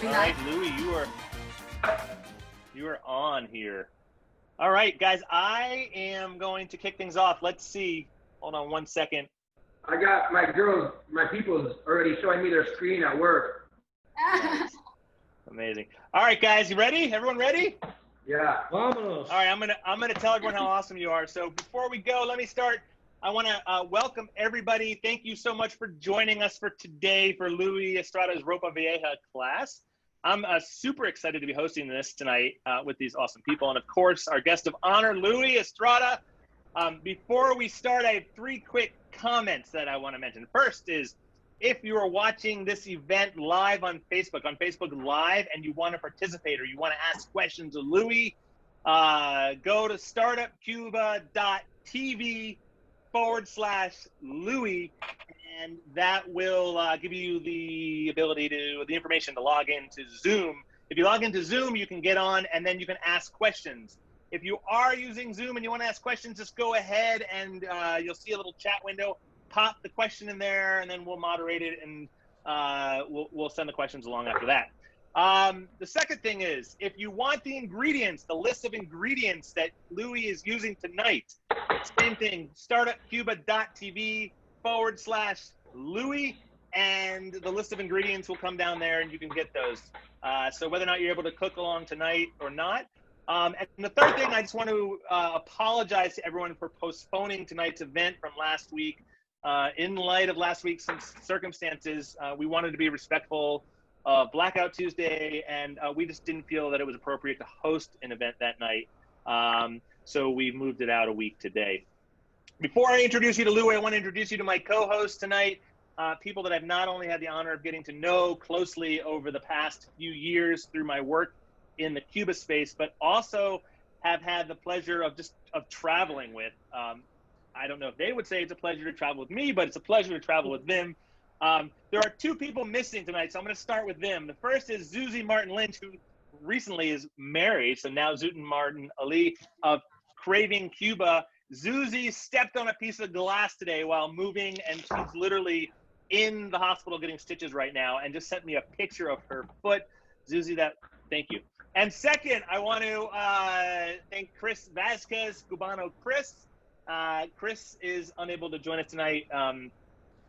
All right, Louie, you are on here. All right, guys, I am going to kick things off. Let's see. Hold on one second. I got my people's already showing me their screen at work. Nice. Amazing. All right, guys, you ready? Everyone ready? Yeah. Vámonos. All right, I'm gonna tell everyone how awesome you are. So before we go, let me start. I want to welcome everybody. Thank you so much for joining us for today for Louie Estrada's Ropa Vieja class. I'm super excited to be hosting this tonight with these awesome people, and of course, our guest of honor, Louie Estrada. Before we start, I have 3 quick comments that I want to mention. First is, if you are watching this event live on Facebook Live, and you want to participate or you want to ask questions of Louie, go to startupcuba.tv/Louie, and that will give you the information to log into Zoom. If you log into Zoom, you can get on and then you can ask questions. If you are using Zoom and you want to ask questions, just go ahead and you'll see a little chat window. Pop the question in there, and then we'll moderate it, and we'll send the questions along after that. The second thing is, if you want the ingredients, the list of ingredients that Louie is using tonight, same thing, startupcuba.tv/Louie, and the list of ingredients will come down there, and you can get those. So whether or not you're able to cook along tonight or not. And the third thing, I just want to apologize to everyone for postponing tonight's event from last week. In light of last week's circumstances, we wanted to be respectful of Blackout Tuesday, and we just didn't feel that it was appropriate to host an event that night. So we moved it out a week today. Before I introduce you to Louie, I want to introduce you to my co-hosts tonight, people that I've not only had the honor of getting to know closely over the past few years through my work in the Cuba space, but also have had the pleasure of traveling with. I don't know if they would say it's a pleasure to travel with me, but it's a pleasure to travel with them. There are 2 people missing tonight, so I'm going to start with them. The first is Zuzy Martin Lynch, who recently is married, so now Zutin Martin Ali of Craving, Cuba. Zuzy stepped on a piece of glass today while moving, and she's literally in the hospital getting stitches right now, and just sent me a picture of her foot. Zuzy, thank you. And second, I want to thank Chris Vázquez, Cubano Chris. Chris is unable to join us tonight.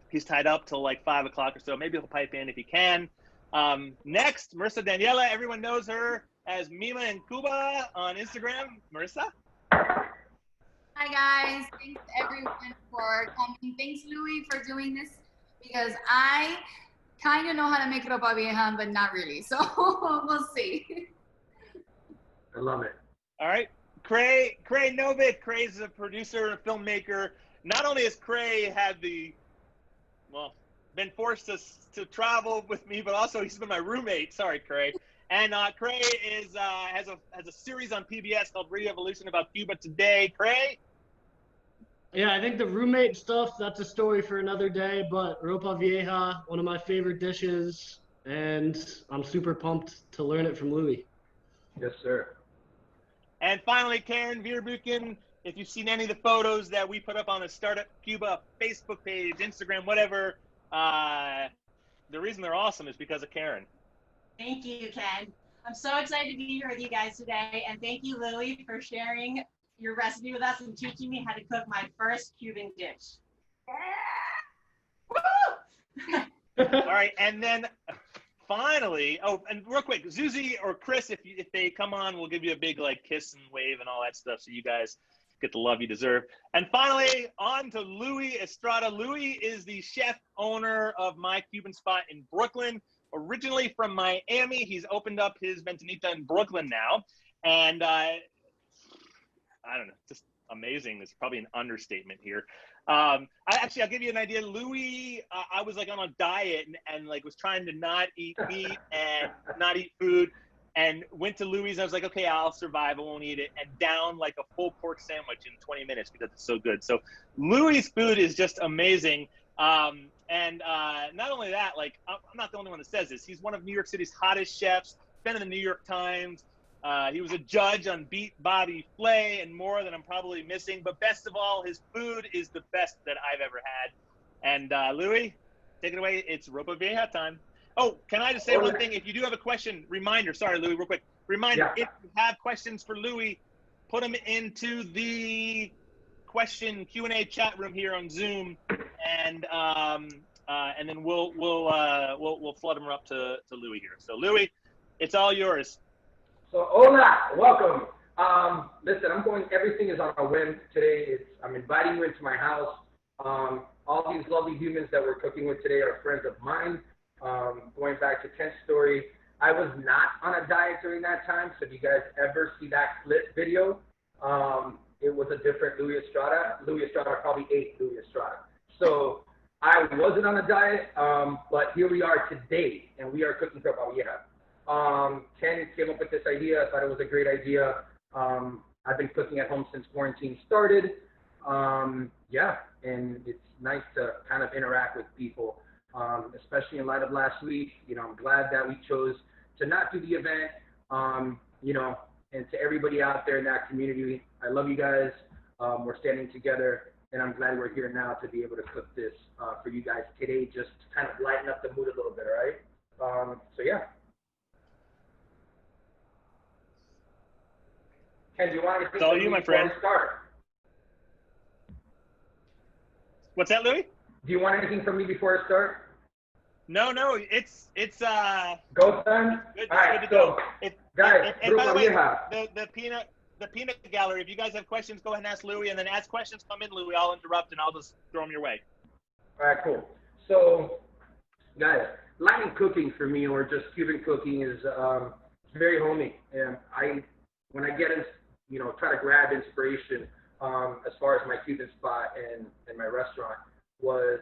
He's tied up till like 5 o'clock or so. Maybe he'll pipe in if he can. Next, Marissa Daniela. Everyone knows her as MimaInCuba on Instagram. Marissa? Hi, guys. Thanks, everyone, for coming. Thanks, Louie, for doing this, because I kind of know how to make Ropa Vieja, but not really. So we'll see. I love it. All right. Cray Novick. Cray's a producer and a filmmaker. Not only has Cray been forced to travel with me, but also he's been my roommate. Sorry, Cray. And Cray has a series on PBS called Re-Evolution about Cuba today. Cray? Yeah, I think the roommate stuff, that's a story for another day, but Ropa Vieja, one of my favorite dishes, and I'm super pumped to learn it from Louie. Yes, sir. And finally, Karen Vierbuchen. If you've seen any of the photos that we put up on the Startup Cuba Facebook page, Instagram, whatever, the reason they're awesome is because of Karen. Thank you, Ken. I'm so excited to be here with you guys today, and thank you, Louie, for sharing your recipe with us and teaching me how to cook my first Cuban dish. Woo! All right, and then finally, and real quick, Zuzy or Chris, if they come on, we'll give you a big kiss and wave and all that stuff, so you guys get the love you deserve. And finally, on to Louie Estrada. Louie is the chef owner of My Cuban Spot in Brooklyn. Originally from Miami, he's opened up his Ventanita in Brooklyn now, and I don't know, just amazing. It's probably an understatement here. I'll give you an idea. Louie, I was on a diet and was trying to not eat meat and not eat food, and went to Louie's. I was like, okay, I'll survive. I won't eat it. And down a full pork sandwich in 20 minutes because it's so good. So Louie's food is just amazing. And not only that, I'm not the only one that says this. He's one of New York City's hottest chefs, been in the New York Times. He was a judge on Beat Bobby Flay and more that I'm probably missing. But best of all, his food is the best that I've ever had. And Louie, take it away. It's Ropa Vieja time. Oh, can I just say one thing? If you do have a question, reminder. Sorry, Louie, real quick. Reminder: if you have questions for Louie, put them into the question Q&A chat room here on Zoom, and then we'll flood them up to Louie here. So Louie, it's all yours. So hola, welcome. Listen, everything is on a whim today. I'm inviting you into my house. All these lovely humans that we're cooking with today are friends of mine. Going back to Ken's story, I was not on a diet during that time. So if you guys ever see that clip video, it was a different Louie Estrada. Louie Estrada probably ate Louie Estrada. So I wasn't on a diet, but here we are today, and we are cooking Ropa Vieja. Ken came up with this idea. I thought it was a great idea. I've been cooking at home since quarantine started. Yeah, and it's nice to kind of interact with people, especially in light of last week. You know, I'm glad that we chose to not do the event. You know, and to everybody out there in that community, I love you guys. We're standing together, and I'm glad we're here now to be able to cook this for you guys today, just to kind of lighten up the mood a little bit, all right? So yeah. Ken, do you want anything? It's all you, my friend. Start? What's that, Louie? Do you want anything from me before I start? No, it's go time. Good, all right, good to go. Guys, and by the way, the peanut gallery. If you guys have questions, go ahead and ask Louie, and then as questions come in, Louie, I'll interrupt and I'll just throw them your way. All right, cool. So, guys, Latin cooking for me, or just Cuban cooking, is very homey. And when I get in, you know, try to grab inspiration, as far as my Cuban spot and my restaurant, was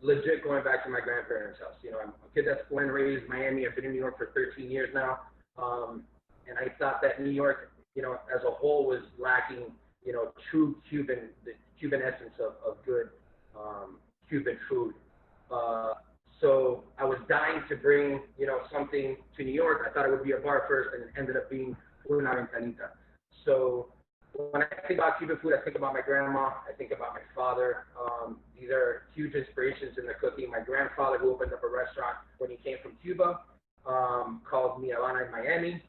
legit going back to my grandparents' house. You know, I'm a kid that's born and raised in Miami. I've been in New York for 13 years now. And I thought that New York, you know, as a whole was lacking, you know, true the Cuban essence of good Cuban food. So I was dying to bring, you know, something to New York. I thought it would be a bar first, and it ended up being una ventanita. So when I think about Cuban food, I think about my grandma. I think about my father. These are huge inspirations in the cooking. My grandfather, who opened up a restaurant when he came from Cuba, called Mi Habana in Miami.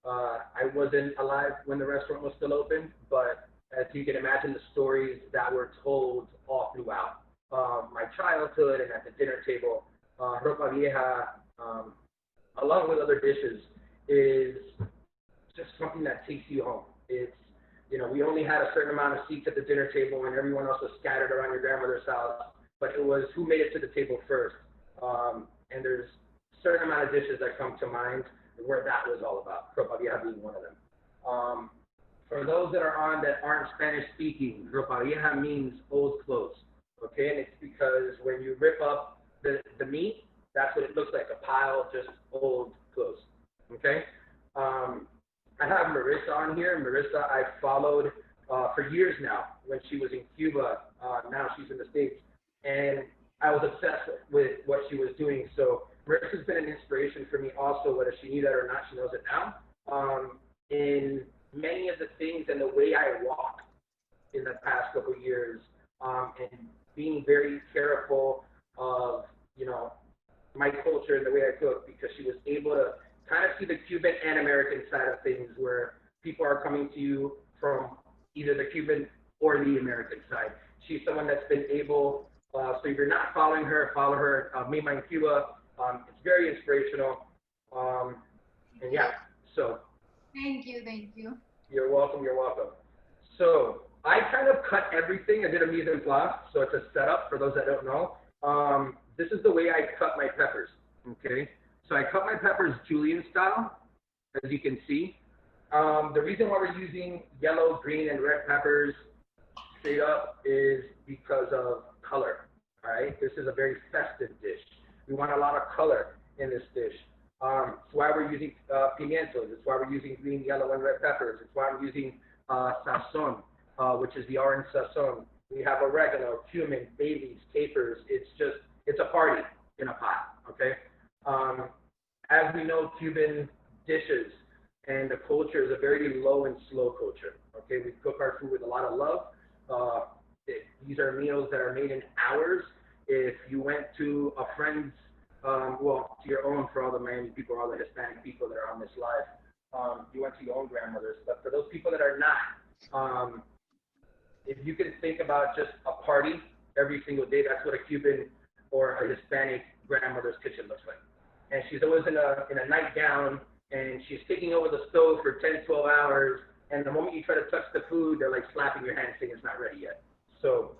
I wasn't alive when the restaurant was still open, but as you can imagine, the stories that were told all throughout my childhood and at the dinner table, Ropa Vieja, along with other dishes, is just something that takes you home. It's, you know, we only had a certain amount of seats at the dinner table and everyone else was scattered around your grandmother's house, but it was who made it to the table first. And there's a certain amount of dishes that come to mind where that was all about, Ropa Vieja being one of them. For those that are on that aren't Spanish speaking, Ropa Vieja means old clothes, okay? And it's because when you rip up the meat, that's what it looks like, a pile of just old clothes, okay? I have Marissa on here. Marissa, I followed for years now when she was in Cuba. Now she's in the States. And I was obsessed with what she was doing. So Marissa's been an inspiration for me also, whether she knew that or not, she knows it now. In many of the things and the way I walk in the past couple of years, and being very careful of, you know, my culture and the way I cook, because she was able to kind of see the Cuban and American side of things, where people are coming to you from either the Cuban or the American side. She's someone that's been able, so if you're not following her, follow her, MimaInCuba. It's very inspirational. And yeah, so. Thank you. You're welcome, So I kind of cut everything. I did a mise en place, so it's a setup for those that don't know. This is the way I cut my peppers, okay? So I cut my peppers julienne style, as you can see. The reason why we're using yellow, green, and red peppers straight up is because of color, all right? This is a very festive dish. We want a lot of color in this dish. It's why we're using pimientos. It's why we're using green, yellow, and red peppers. It's why I'm using sazon, which is the orange sazon. We have oregano, cumin, bay leaves, capers. It's a party in a pot, okay? As we know, Cuban dishes and the culture is a very low and slow culture, okay? We cook our food with a lot of love. These are meals that are made in hours. If you went to a friend's well, to your own, for all the Miami people, all the Hispanic people that are on this live. You went to your own grandmothers, but for those people that are not, if you can think about just a party every single day, that's what a Cuban or a Hispanic grandmother's kitchen looks like. And she's always in a nightgown, and she's taking over the stove for 10, 12 hours, and the moment you try to touch the food, they're like slapping your hand saying it's not ready yet. So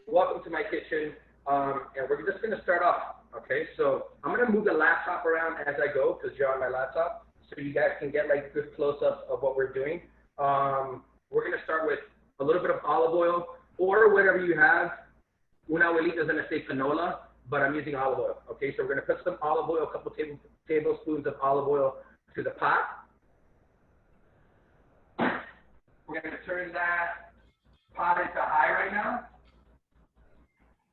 welcome to my kitchen, and we're just gonna start off, okay? So I'm gonna move the laptop around as I go, because you're on my laptop, so you guys can get like good close-ups of what we're doing. We're gonna start with a little bit of olive oil, or whatever you have. Una abuelita is gonna say canola, but I'm using olive oil, okay? So we're gonna put some olive oil, a couple tablespoons of olive oil to the pot. We're gonna turn that pot into high right now.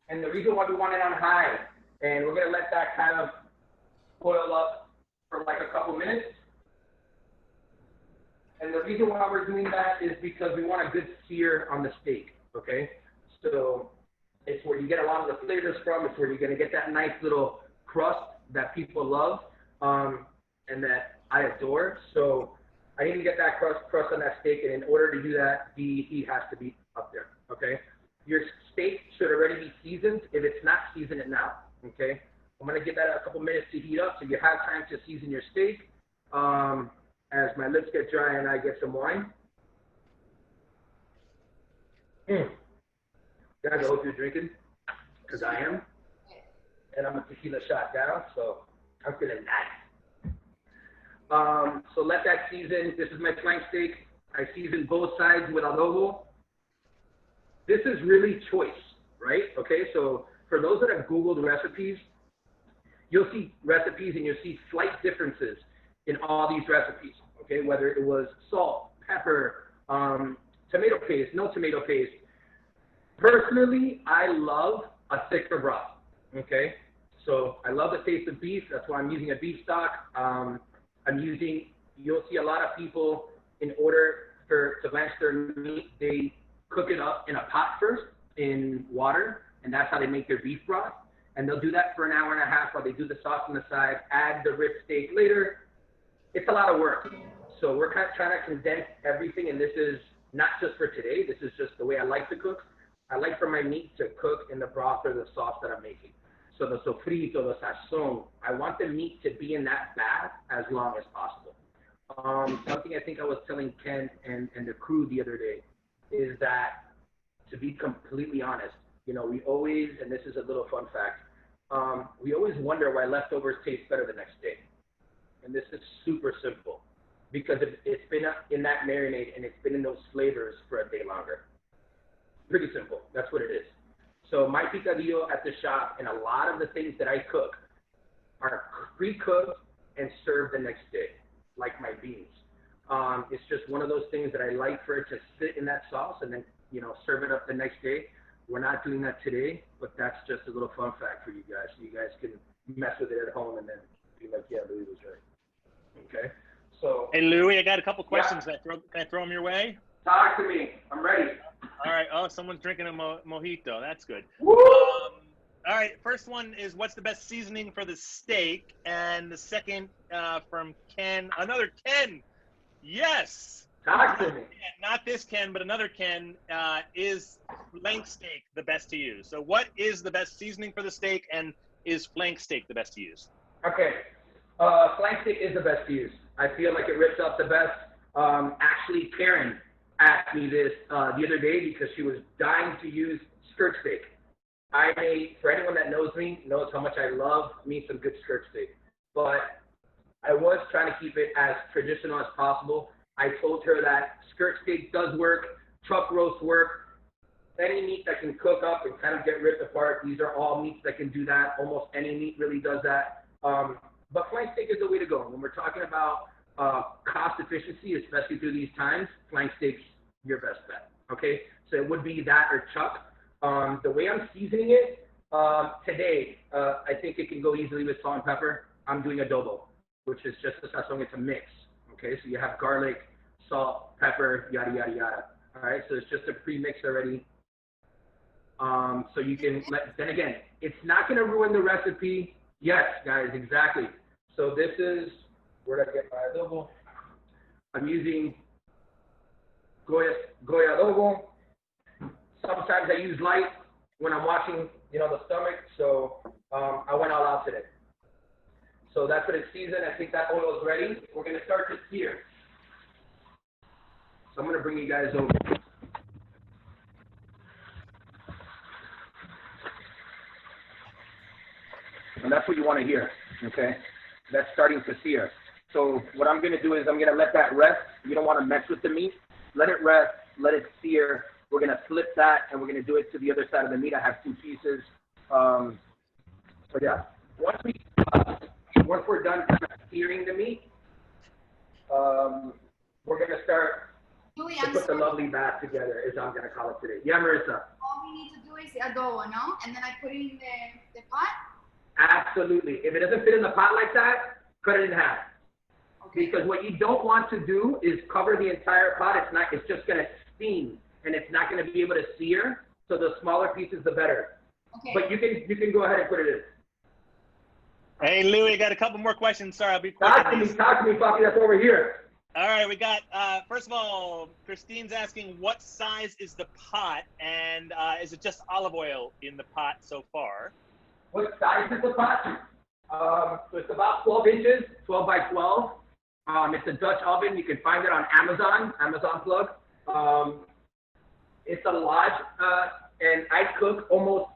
And the reason why we want it on high, and we're gonna let that kind of boil up for like a couple minutes. And the reason why we're doing that is because we want a good sear on the steak, okay? So it's where you get a lot of the flavors from. It's where you're gonna get that nice little crust that people love, and that I adore. So I need to get that crust on that steak, and in order to do that, the heat has to be up there, okay? Your steak should already be seasoned. If it's not, season it now, okay? I'm gonna give that a couple minutes to heat up so you have time to season your steak. As my lips get dry and I get some wine. Guys, I hope you're drinking, because I am. And I'm a tequila shot down, so I'm feeling nice. So let that season. This is my flank steak. I season both sides with adobo. This is really choice, right? Okay, so for those that have Googled recipes, you'll see recipes and you'll see slight differences in all these recipes, okay? Whether it was salt, pepper, tomato paste, no tomato paste. Personally, I love a thicker broth, okay? So I love the taste of beef. That's why I'm using a beef stock. You'll see a lot of people, in order to blanch their meat, they cook it up in a pot first in water, and that's how they make their beef broth. And they'll do that for an hour and a half while they do the sauce on the side, add the rib steak later. It's a lot of work. So we're kind of trying to condense everything, and this is not just for today. This is just the way I like to cook. I like for my meat to cook in the broth or the sauce that I'm making. So the sofrito, the sazon, I want the meat to be in that bath as long as possible. Something I think I was telling Ken and the crew the other day is that, to be completely honest, you know, we always, and this is a little fun fact, we always wonder why leftovers taste better the next day. And this is super simple, because it's been in that marinade and it's been in those flavors for a day longer. Pretty simple. That's what it is. So my picadillo at the shop and a lot of the things that I cook are pre-cooked and served the next day, like my beans. It's just one of those things that I like for it to sit in that sauce and then, you know, serve it up the next day. We're not doing that today, but that's just a little fun fact for you guys, so you guys can mess with it at home and then be like, yeah, Louie was right. Okay. So. Hey, Louie, I got a couple questions. Yeah. Can I throw them your way? Talk to me. I'm ready. All right. Oh, someone's drinking a mojito. That's good. Woo! All right. First one is, what's the best seasoning for the steak? And the second from Ken, another Ken. Yes. Talk to me. Not this Ken, but another Ken. Is flank steak the best to use? So what is the best seasoning for the steak, and is flank steak the best to use? Okay. Flank steak is the best to use. I feel like it rips off the best. Actually, Karen asked me this the other day because she was dying to use skirt steak. For anyone that knows me, knows how much I love me some good skirt steak. But I was trying to keep it as traditional as possible. I told her that skirt steak does work, truck roast work, any meat that can cook up and kind of get ripped apart. These are all meats that can do that. Almost any meat really does that. But flank steak is the way to go. When we're talking about cost efficiency, especially through these times, flank steak's your best bet, okay? So it would be that or chuck. The way I'm seasoning it today, I think it can go easily with salt and pepper. I'm doing adobo, which is just a sazon. It's a mix, okay? So you have garlic, salt, pepper, yada, yada, yada. All right, so it's just a pre-mix already. So you can then again, it's not gonna ruin the recipe Yes, guys, exactly. So this is, where did I get my adobo? I'm using Goya adobo. Sometimes I use light when I'm washing, the stomach. So I went all out today. So that's what it's seasoned. I think that oil is ready. We're going to start to sear. So I'm going to bring you guys over. And that's what you want to hear, okay? That's starting to sear. So what I'm going to do is I'm going to let that rest. You don't want to mess with the meat. Let it rest. Let it sear. We're going to flip that, and we're going to do it to the other side of the meat. I have 2 pieces. So, yeah. Once we're done kind of searing the meat, we're going to start Louie, to put the lovely bath together, as I'm going to call it today. Yeah, Marissa? All we need to do is the adobo, no? And then I put it in the pot? Absolutely. If it doesn't fit in the pot like that, cut it in half. Okay. Because what you don't want to do is cover the entire pot. It's just going to steam, and it's not going to be able to sear. So the smaller pieces, the better. Okay. But you can go ahead and put it in. Hey, Louie, got a couple more questions. Sorry, I'll be quick. Talk to me, Poppy. That's over here. All right, we got, first of all, Christine's asking what size is the pot, and is it just olive oil in the pot so far? What size is the pot? So it's about 12 inches, 12 by 12. It's a Dutch oven. You can find it on Amazon plug. It's a lodge, and I cook almost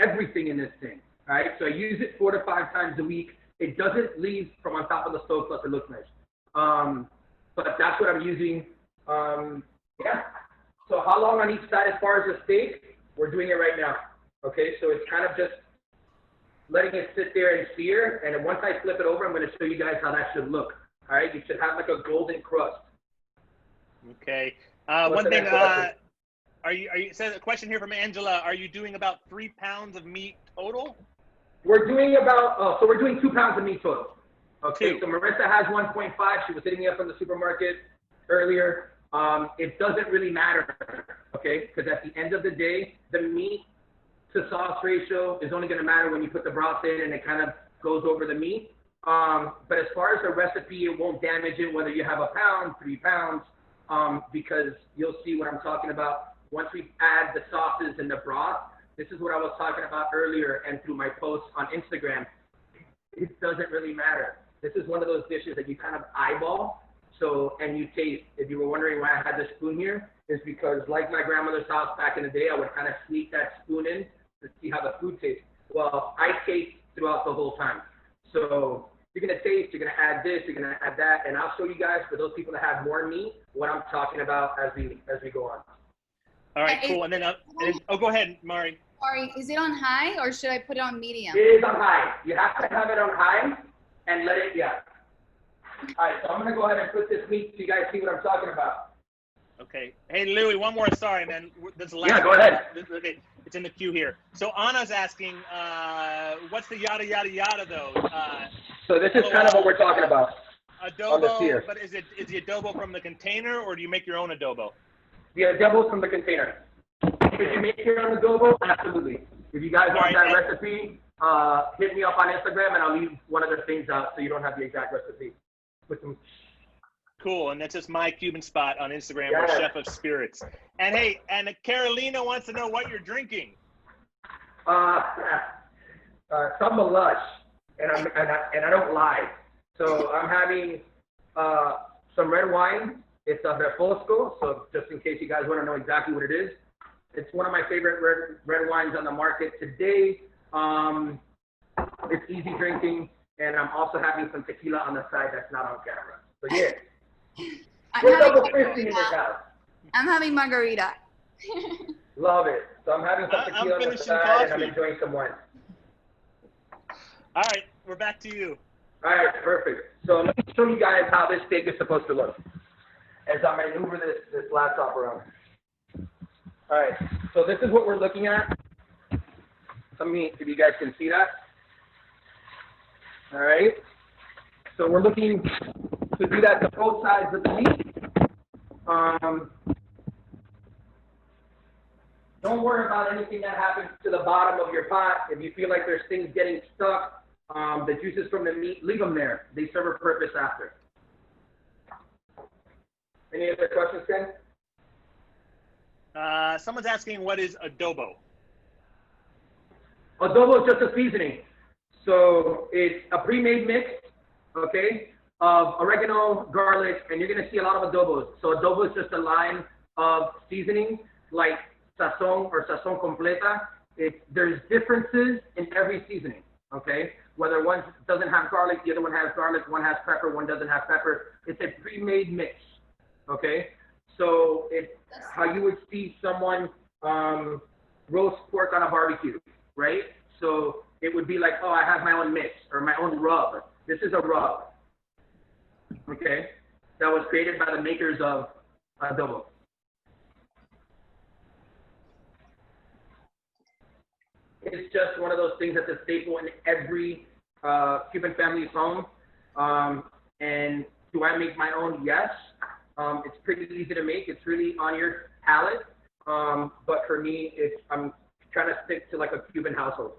everything in this thing. All right, so I use it 4 to 5 times a week. It doesn't leave from on top of the stove, plus it looks nice. But that's what I'm using. Yeah. So how long on each side as far as the steak? We're doing it right now. Okay, so it's kind of just letting it sit there and sear. And then once I flip it over, I'm going to show you guys how that should look. All right, you should have like a golden crust. Okay. One thing, are you, so a question here from Angela, are you doing about 3 pounds of meat total? We're doing about, so we're doing 2 pounds of meat total. Okay, 2. so Marissa has 1.5. She was hitting me up from the supermarket earlier. It doesn't really matter, okay? Because at the end of the day, the meat to sauce ratio is only going to matter when you put the broth in and it kind of goes over the meat. But as far as the recipe, it won't damage it whether you have a pound, 3 pounds, because you'll see what I'm talking about. Once we add the sauces and the broth, this is what I was talking about earlier and through my posts on Instagram. It doesn't really matter. This is one of those dishes that you kind of eyeball, and you taste. If you were wondering why I had the spoon here, is because like my grandmother's house back in the day, I would kind of sneak that spoon in to see how the food tastes. Well, I taste throughout the whole time. So you're gonna taste, you're gonna add this, you're gonna add that, and I'll show you guys, for those people that have more meat, what I'm talking about as we go on. All right, cool. And then, oh, go ahead, Mari. Sorry, is it on high or should I put it on medium? It is on high. You have to have it on high and let it, yeah. All right, so I'm going to go ahead and put this meat so you guys see what I'm talking about. Okay. Hey, Louie, one more. Sorry, man. This is the last Yeah, go ahead. Okay, it's in the queue here. So Anna's asking, what's the yada, yada, yada, though? So this is kind of what we're talking about. Adobo, but is the adobo from the container, or do you make your own adobo? The adobo from the container. If you make your own adobo, absolutely. If you guys want that recipe, hit me up on Instagram, and I'll leave one of the things out so you don't have the exact recipe. With some. Cool, and that's just My Cuban Spot on Instagram, or Chef of Spirits. And hey, and Carolina wants to know what you're drinking. Some lush, and I don't lie. So I'm having some red wine. It's a Refosco, so just in case you guys want to know exactly what it is. It's one of my favorite red wines on the market today. It's easy drinking, and I'm also having some tequila on the side that's not on camera. So yeah. I'm having margarita. Love it. So I'm having some tequila on the side, and I'm enjoying some wine. All right, we're back to you. All right, perfect. So let me show you guys how this steak is supposed to look as I maneuver this laptop around. All right, so this is what we're looking at. Let me, if you guys can see that. All right, so we're looking to do that to both sides of the meat. Don't worry about anything that happens to the bottom of your pot. If you feel like there's things getting stuck, The juices from the meat, leave them there. They serve a purpose after. Any other questions, Ken? Someone's asking, what is adobo? Adobo is just a seasoning. So it's a pre-made mix, okay, of oregano, garlic, and you're going to see a lot of adobos. So adobo is just a line of seasoning like sazon or sazon completa. There's differences in every seasoning, okay? Whether one doesn't have garlic, the other one has garlic, one has pepper, one doesn't have pepper. It's a pre-made mix, okay? So it's how you would see someone roast pork on a barbecue, right? So it would be like, oh, I have my own mix or my own rub. This is a rub, okay? That was created by the makers of adobo. It's just one of those things that's a staple in every Cuban family's home. And do I make my own? Yes. It's pretty easy to make. It's really on your palate. But for me, I'm trying to stick to like a Cuban household.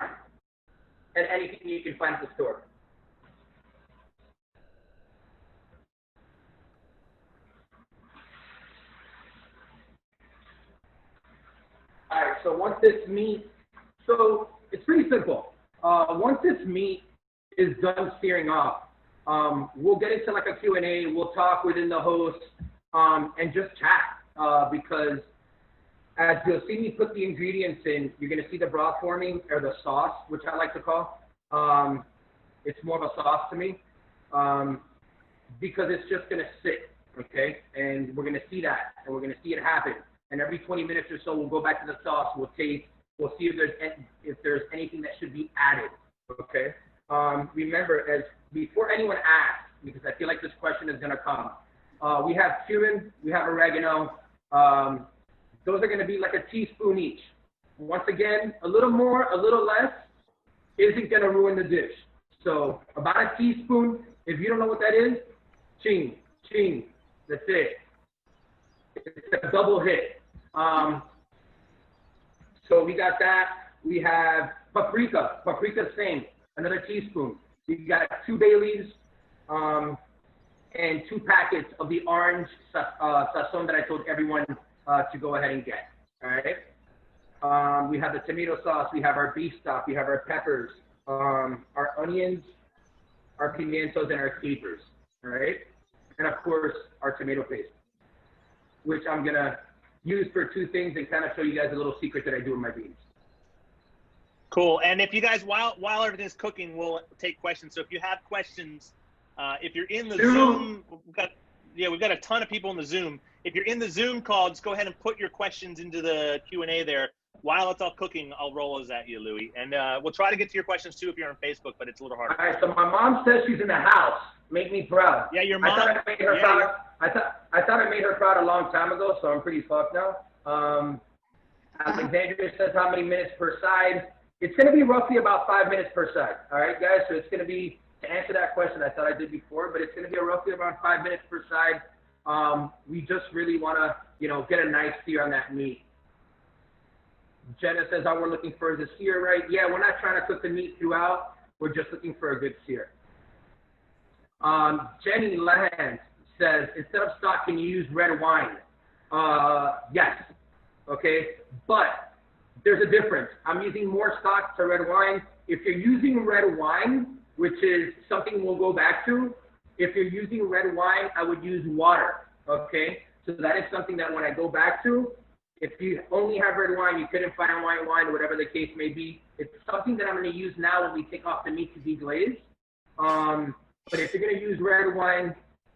And anything you can find at the store. All right, so once this meat, so it's pretty simple. Once this meat is done searing off, we'll get into like a Q&A. We'll talk within the host and just chat because as you'll see me put the ingredients in, you're going to see the broth forming or the sauce, which I like to call. It's more of a sauce to me because it's just going to sit, okay? And we're going to see that and we're going to see it happen. And every 20 minutes or so, we'll go back to the sauce. We'll taste. We'll see if there's anything that should be added. Okay. Remember, before anyone asks, because I feel like this question is going to come, we have cumin, we have oregano. Those are going to be like a teaspoon each. Once again, a little more, a little less isn't going to ruin the dish. So about a teaspoon. If you don't know what that is, ching, ching. That's it. It's a double hit. So we got that. We have paprika. Paprika, same. Another teaspoon. We got 2 bay leaves and 2 packets of the orange sazon that I told everyone to go ahead and get. All right. We have the tomato sauce. We have our beef stock. We have our peppers, our onions, our pimientos, and our capers. All right. And of course, our tomato paste, which I'm going to use for 2 things and kind of show you guys a little secret that I do with my beans. Cool. And if you guys, while everything's cooking, we'll take questions. So if you have questions, if you're in the Zoom, we've got a ton of people in the Zoom. If you're in the Zoom call, just go ahead and put your questions into the Q&A there. While it's all cooking, I'll roll those at you, Louie. And we'll try to get to your questions too if you're on Facebook, but it's a little harder. All right, so my mom says she's in the house. Make me proud. Yeah, your mom. I thought I made her proud. I thought I made her proud a long time ago, so I'm pretty fucked now. Alexandria says how many minutes per side. It's going to be roughly about 5 minutes per side. All right, guys? So it's going to be, to answer that question I thought I did before, but it's going to be roughly around 5 minutes per side. We just really want to, get a nice sear on that meat. Jenna says, all we're looking for is a sear, right? Yeah, we're not trying to cook the meat throughout. We're just looking for a good sear. Jenny Land says, instead of stock, can you use red wine? Yes. Okay. But there's a difference. I'm using more stock to red wine. If you're using red wine, which is something we'll go back to, if you're using red wine, I would use water. Okay. So that is something that when I go back to, if you only have red wine, you couldn't find white wine, whatever the case may be, it's something that I'm going to use now when we take off the meat to deglaze. But if you're going to use red wine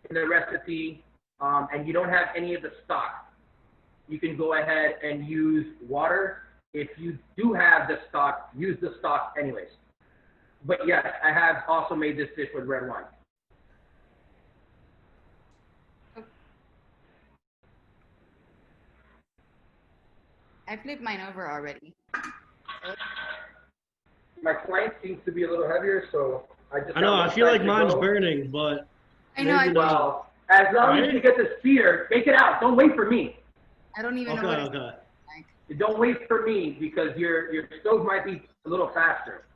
in the recipe and you don't have any of the stock, you can go ahead and use water. If you do have the stock, use the stock anyways. But yes, I have also made this dish with red wine. I flipped mine over already. My flank seems to be a little heavier, so I know, I feel like mine's burning, but I know. Well, as long as you get the sear, make it out. Don't wait for me. I don't even know what it's like. Don't wait for me because your stove might be a little faster.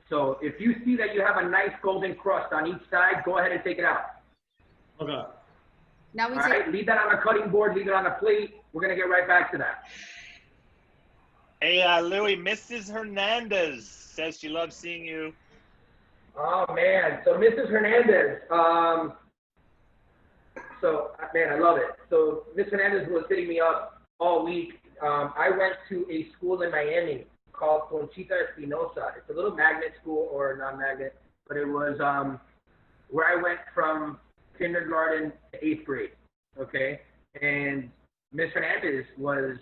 So if you see that you have a nice golden crust on each side, go ahead and take it out. Okay. Now we All take. right, leave that on a cutting board, leave it on a plate. We're gonna get right back to that. Hey, Louie, Mrs. Hernandez says she loves seeing you. Oh man, so Mrs. Hernandez, so man, I love it. So Miss Hernandez was hitting me up all week. I went to a school in Miami called Conchita Espinosa. It's a little magnet school or non-magnet, but it was where I went from kindergarten to 8th grade, okay? And Miss Hernandez was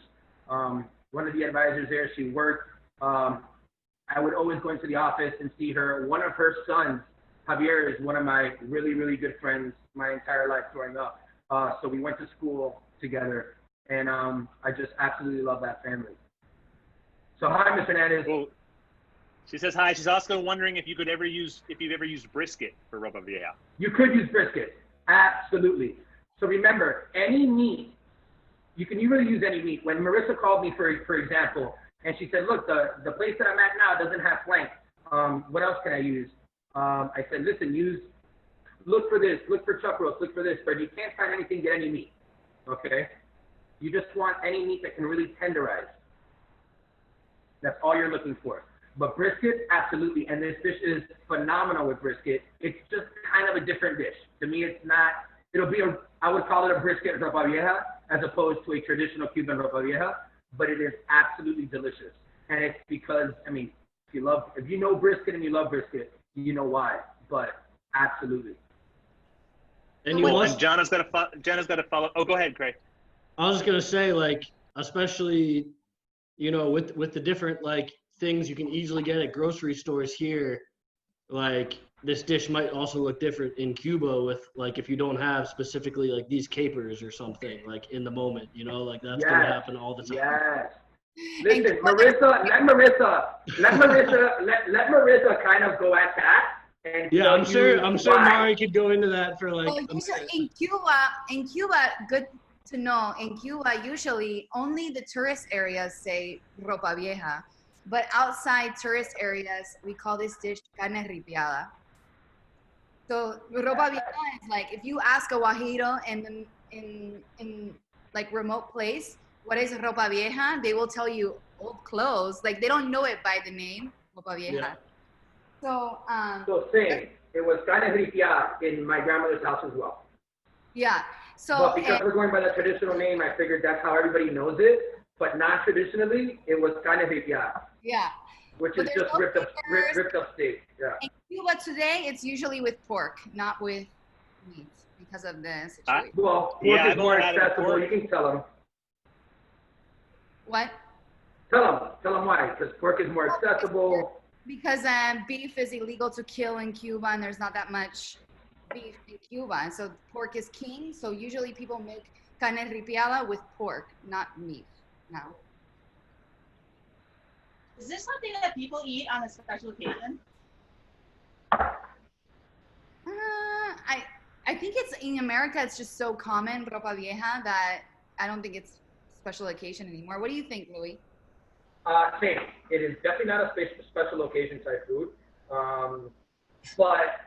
one of the advisors there. She worked. I would always go into the office and see her. One of her sons, Javier, is one of my really, really good friends my entire life growing up. So we went to school together, and I just absolutely love that family. So hi, Miss Hernandez. Well, she says hi. She's also wondering if you've ever used brisket for Ropa Vieja. You could use brisket, absolutely. So remember, any meat, you can really use any meat. When Marissa called me, for example, and she said, look, the place that I'm at now doesn't have flank. What else can I use? I said, listen, look for this, look for chuck roast, look for this. But if you can't find anything, get any meat, okay? You just want any meat that can really tenderize. That's all you're looking for. But brisket, absolutely. And this dish is phenomenal with brisket. It's just kind of a different dish. To me, it's not, I would call it a brisket ropa vieja as opposed to a traditional Cuban ropa vieja, but it is absolutely delicious. And it's because, I mean, if you know brisket and you love brisket, you know why, but absolutely. And you must. Jenna's got to follow. Oh, go ahead, Cray. I was just gonna say, like, especially, you know, with the different like things you can easily get at grocery stores here, like this dish might also look different in Cuba with like if you don't have specifically like these capers or something like in the moment, you know, like that's gonna happen all the time. Yes. Listen, let Marissa kind of go at that. And yeah, I'm sure Mari could go into that for like. Well, in Cuba, good to know. In Cuba, usually only the tourist areas say ropa vieja, but outside tourist areas, we call this dish carne ripiada. So ropa vieja is like if you ask a Guajiro in like remote place, what is ropa vieja? They will tell you old clothes. Like they don't know it by the name ropa vieja. Yeah. So same. It was carne ripiada in my grandmother's house as well. Yeah. So but because we're going by the traditional name, I figured that's how everybody knows it. But non-traditionally, it was carne ripiada. Yeah. Which is just ripped up steak. Yeah. In Cuba today, it's usually with pork, not with meat, because of the situation. Well, pork is more accessible. You can tell them. What? Tell them why. Because pork is more accessible. Because beef is illegal to kill in Cuba, and there's not that much beef in Cuba, and so pork is king. So usually people make carne ripiada with pork, not meat. Now. Is this something that people eat on a special occasion? I think it's in America. It's just so common ropa vieja that I don't think it's special occasion anymore. What do you think, Louie? Same. It is definitely not a special occasion type food. But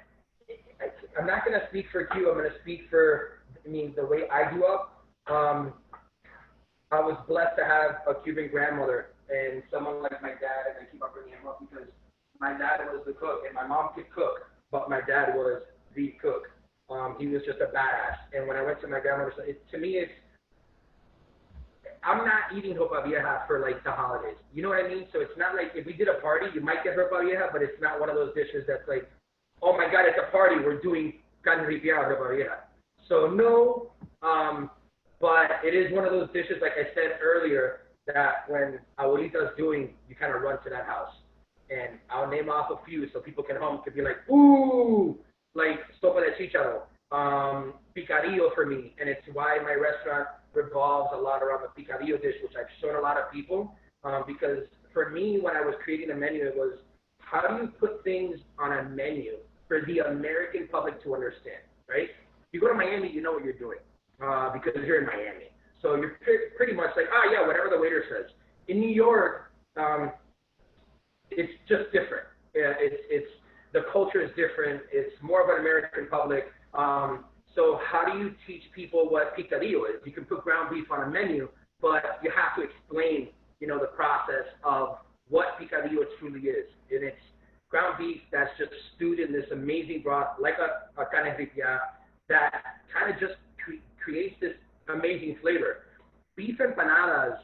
I'm not going to speak for Q. I'm going to speak for, the way I grew up. I was blessed to have a Cuban grandmother and someone like my dad, and I keep on bringing him up because my dad was the cook, and my mom could cook, but my dad was the cook. He was just a badass. And when I went to my grandmother's, to me, I'm not eating ropa vieja for like the holidays. You know what I mean? So it's not like if we did a party, you might get ropa vieja, but it's not one of those dishes that's like, oh my God, it's a party, we're doing carne ripiada ropa vieja. So no, but it is one of those dishes, like I said earlier, that when abuelita's doing, you kind of run to that house. And I'll name off a few so people can be like, ooh, like sopa de chicharo, picadillo for me. And it's why my restaurant revolves a lot around the picadillo dish, which I've shown a lot of people. Because for me, when I was creating a menu, it was, how do you put things on a menu for the American public to understand, right? You go to Miami, you know what you're doing because you're in Miami. So you're pretty much like, oh yeah, whatever the waiter says. In New York, it's just different. It's the culture is different. It's more of an American public. So how do you teach people what picadillo is? You can put ground beef on a menu, but you have to explain, the process of what picadillo truly is. And it's ground beef that's just stewed in this amazing broth, like a carne ripia, that kind of just creates this amazing flavor. Beef empanadas,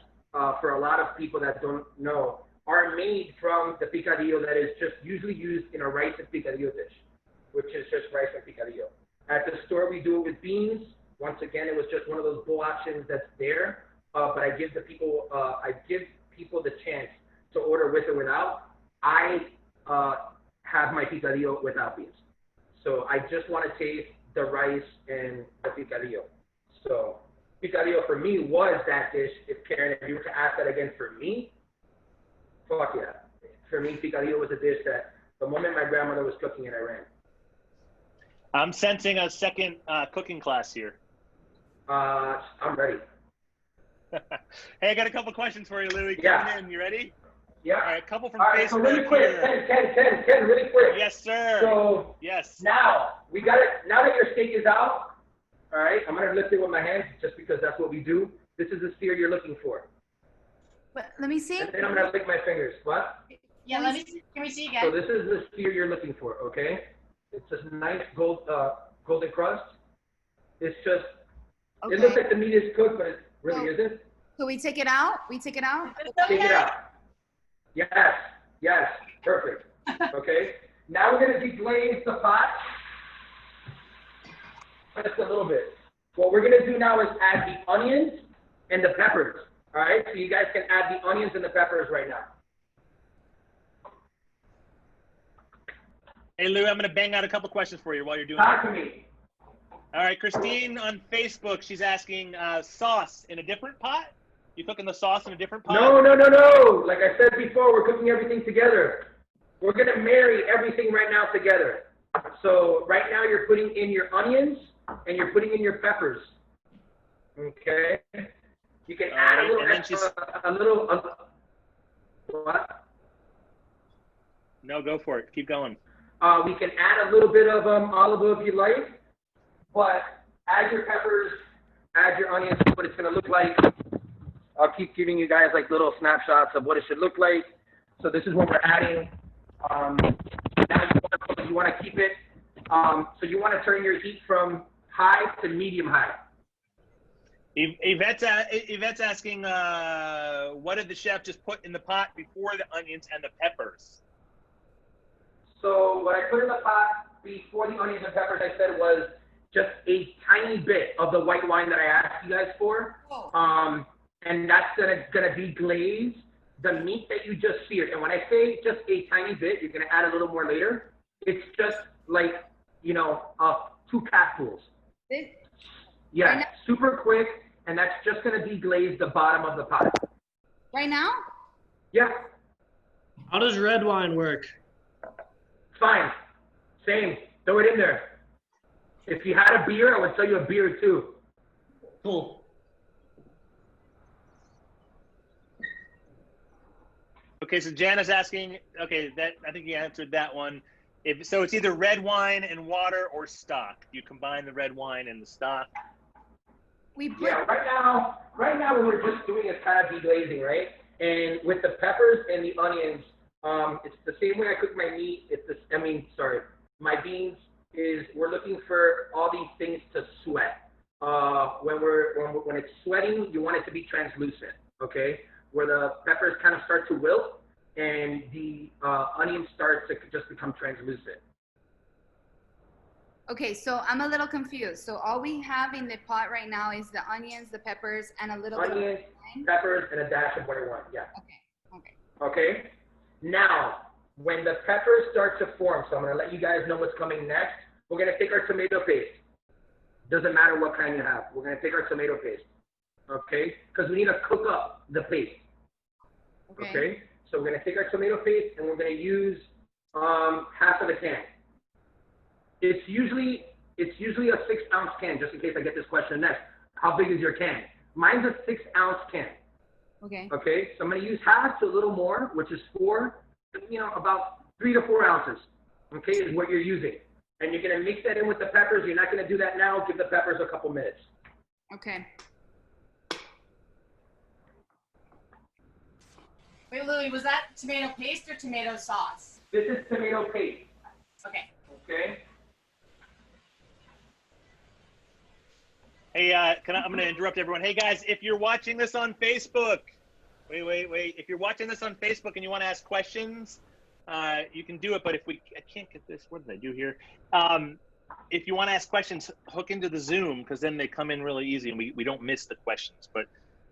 for a lot of people that don't know, are made from the picadillo that is just usually used in a rice and picadillo dish, which is just rice and picadillo. At the store, we do it with beans. Once again, it was just one of those bowl options that's there. But I give people the chance to order with or without. I have my picadillo without beans. So I just want to taste the rice and the picadillo. So picadillo for me was that dish. Karen, if you were to ask that again for me, fuck yeah. For me, picadillo was a dish that the moment my grandmother was cooking it, I ran. I'm sensing a second cooking class here. I'm ready. Hey, I got a couple questions for you, Louie. Yeah. Coming in. You ready? Yeah. All right, a couple from All right, Facebook. so really quick, Ken, really quick. Yes, sir. So yes. now we got it. Now that your steak is out, all right, I'm gonna lift it with my hands just because that's what we do. This is the sear you're looking for. But let me see. And then I'm gonna lick my fingers. What? Yeah, let me see. Can we see again? So this is the sear you're looking for, okay? It's this nice golden crust. It's just, Okay. it looks like the meat is cooked, but it really Oh. isn't. So we take it out? We take it out? Take it out. Yes, perfect. Okay. Now we're gonna deglaze the pot just a little bit. What we're gonna do now is add the onions and the peppers. All right. So you guys can add the onions and the peppers right now. Hey, Louie, I'm going to bang out a couple questions for you while you're doing Talk that. to me. All right, Christine on Facebook, she's asking sauce in a different pot? You cooking the sauce in a different pot? No. Like I said before, we're cooking everything together. We're gonna marry everything right now together. So right now you're putting in your onions and you're putting in your peppers. Okay. You can add a little extra, what? No, go for it. Keep going. We can add a little bit of olive oil if you like, but add your peppers, add your onions, what it's gonna look like. I'll keep giving you guys like little snapshots of what it should look like. So this is what we're adding. Now you want to keep it. So you want to turn your heat from high to medium high. Yvette's asking, what did the chef just put in the pot before the onions and the peppers? So what I put in the pot before the onions and peppers, I said was just a tiny bit of the white wine that I asked you guys for. And that's gonna deglaze the meat that you just seared. And when I say just a tiny bit, you're gonna add a little more later. It's just like, 2 capfuls. Yeah, Right super quick, and that's just gonna deglaze the bottom of the pot. Right now? Yeah, How does red wine work? fine, same. Throw it in there. If you had a beer, I would sell you a beer too. Cool. Okay, so Jana's asking, okay, that I think you answered that one. So it's either red wine and water or stock. You combine the red wine and the stock. Yeah, right now what we're just doing is kind of deglazing, right? And with the peppers and the onions, it's the same way I cook my meat. My beans is we're looking for all these things to sweat. When it's sweating, you want it to be translucent, okay? Where the peppers kind of start to wilt and the onions start to just become translucent. Okay, so I'm a little confused. So all we have in the pot right now is the onions, the peppers, and a little bit of Onions, wine? peppers, and a dash of white wine, yeah. Okay. Okay? Now, when the peppers start to form, so I'm going to let you guys know what's coming next, we're going to take our tomato paste. Doesn't matter what kind you have. We're going to take our tomato paste, okay? Because we need to cook up the paste, okay? So we're going to take our tomato paste, and we're going to use half of the can. It's usually a 6-ounce can, just in case I get this question next. How big is your can? Mine's a 6-ounce can. Okay. Okay, so I'm going to use half to a little more, which is 4, about 3 to 4 ounces, okay, is what you're using. And you're going to mix that in with the peppers. You're not going to do that now. Give the peppers a couple minutes. Okay. Wait, Louie, was that tomato paste or tomato sauce? This is tomato paste. Okay. Okay. Hey, I'm going to interrupt everyone. Hey, guys, if you're watching this on Facebook, wait. If you're watching this on Facebook and you want to ask questions, you can do it. But I can't get this. What did I do here? If you want to ask questions, hook into the Zoom because then they come in really easy and we don't miss the questions. But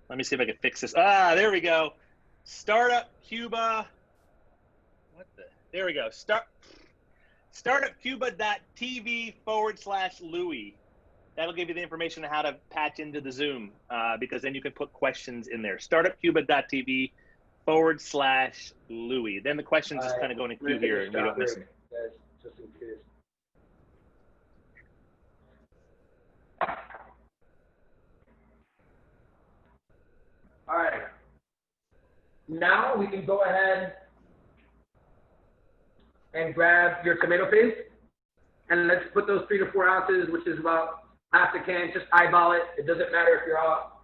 let me see if I can fix this. There we go. Startup Cuba. There we go. Startupcuba.tv/Louie. That'll give you the information on how to patch into the Zoom because then you can put questions in there. Startupcuba.tv/Louie. Then the questions just kind of go in a queue here and we don't miss them. Just in case. All right. Now we can go ahead and grab your tomato paste and let's put those 3 to 4 ounces, which is about half a can. Just eyeball it. It doesn't matter if you're out.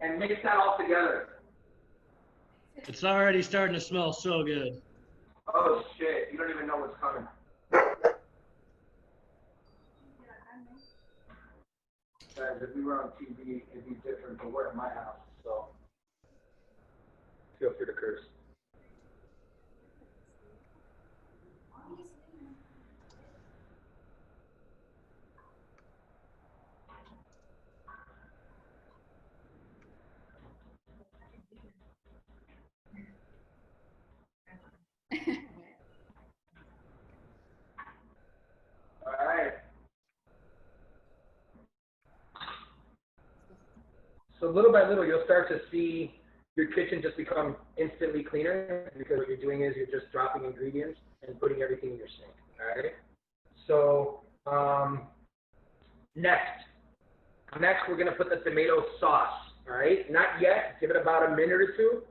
And mix that all together. It's already starting to smell so good. Oh shit, you don't even know what's coming. Guys, if we were on TV, it'd be different, but we're at my house, so feel free to curse. All right. So little by little, you'll start to see your kitchen just become instantly cleaner because what you're doing is you're just dropping ingredients and putting everything in your sink. All right. So next we're gonna put the tomato sauce. All right. Not yet. Give it about a minute or two,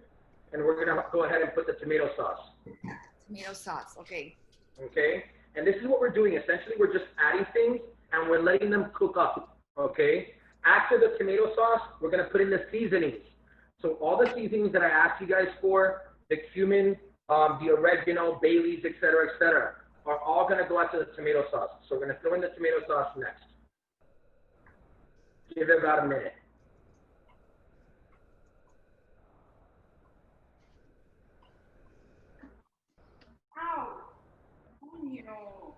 and we're gonna go ahead and put the tomato sauce. Tomato sauce. Okay. Okay. And this is what we're doing. Essentially, we're just adding things and we're letting them cook up. Okay. After the tomato sauce, we're going to put in the seasonings. So all the seasonings that I asked you guys for, the cumin, the oregano, bay leaves, et cetera, are all going to go out to the tomato sauce. So we're going to throw in the tomato sauce next. Give it about a minute. Ow. Oh, no.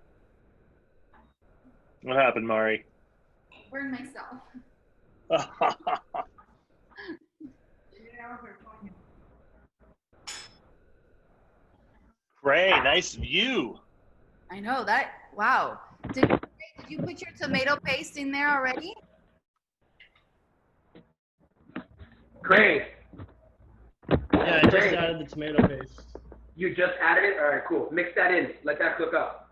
What happened, Mari? Burned myself. Cray, nice view. I know that. Wow. Did you put your tomato paste in there already? Great. Yeah, I just added the tomato paste. You just added it? All right, cool. Mix that in. Let that cook up.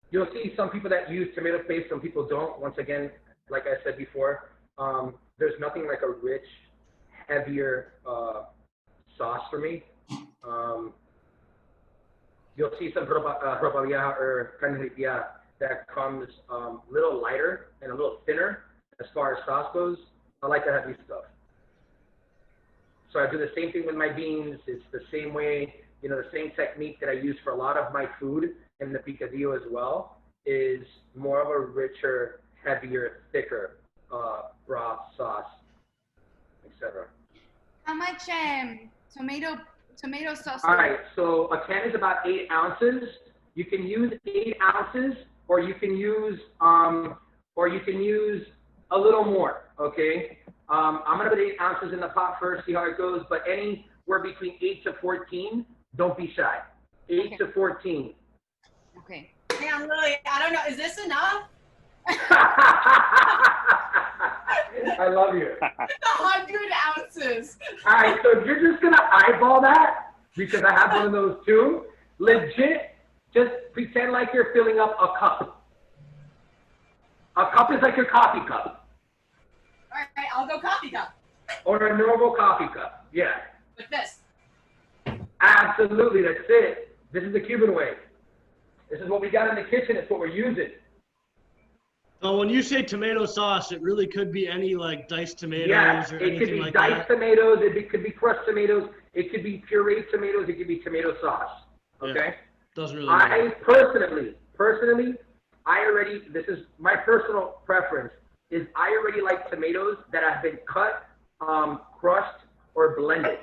You'll see some people that use tomato paste, some people don't. Once again, like I said before, there's nothing like a rich, heavier sauce for me. You'll see some Ropa Vieja or Cray Novick that comes a little lighter and a little thinner as far as sauce goes. I like the heavy stuff. So I do the same thing with my beans. It's the same way, you know, the same technique that I use for a lot of my food and the picadillo as well, is more of a richer, heavier, thicker broth, sauce, etc. How much tomato sauce? All right, so a can is about 8 ounces. You can use 8 ounces, or you can use a little more. Okay, I'm gonna put 8 ounces in the pot first, see how it goes. But anywhere between 8 to 14, don't be shy. 8 to 14. Okay. Hang on, Louie. I don't know. Is this enough? I love you. 100 ounces. All right, so if you're just gonna eyeball that, because I have one of those too, legit, just pretend like you're filling up a cup. A cup is like your coffee cup. All right, I'll go coffee cup. Or a normal coffee cup, yeah. With this. Absolutely, that's it. This is the Cuban way. This is what we got in the kitchen. It's what we're using. So when you say tomato sauce, it really could be any like diced tomatoes Yeah, or it could anything be like diced that. tomatoes. It could be crushed tomatoes. It could be pureed tomatoes. It could be tomato sauce. Okay. Yeah, doesn't really matter. I personally, this is my personal preference, is I already like tomatoes that have been cut, crushed, or blended.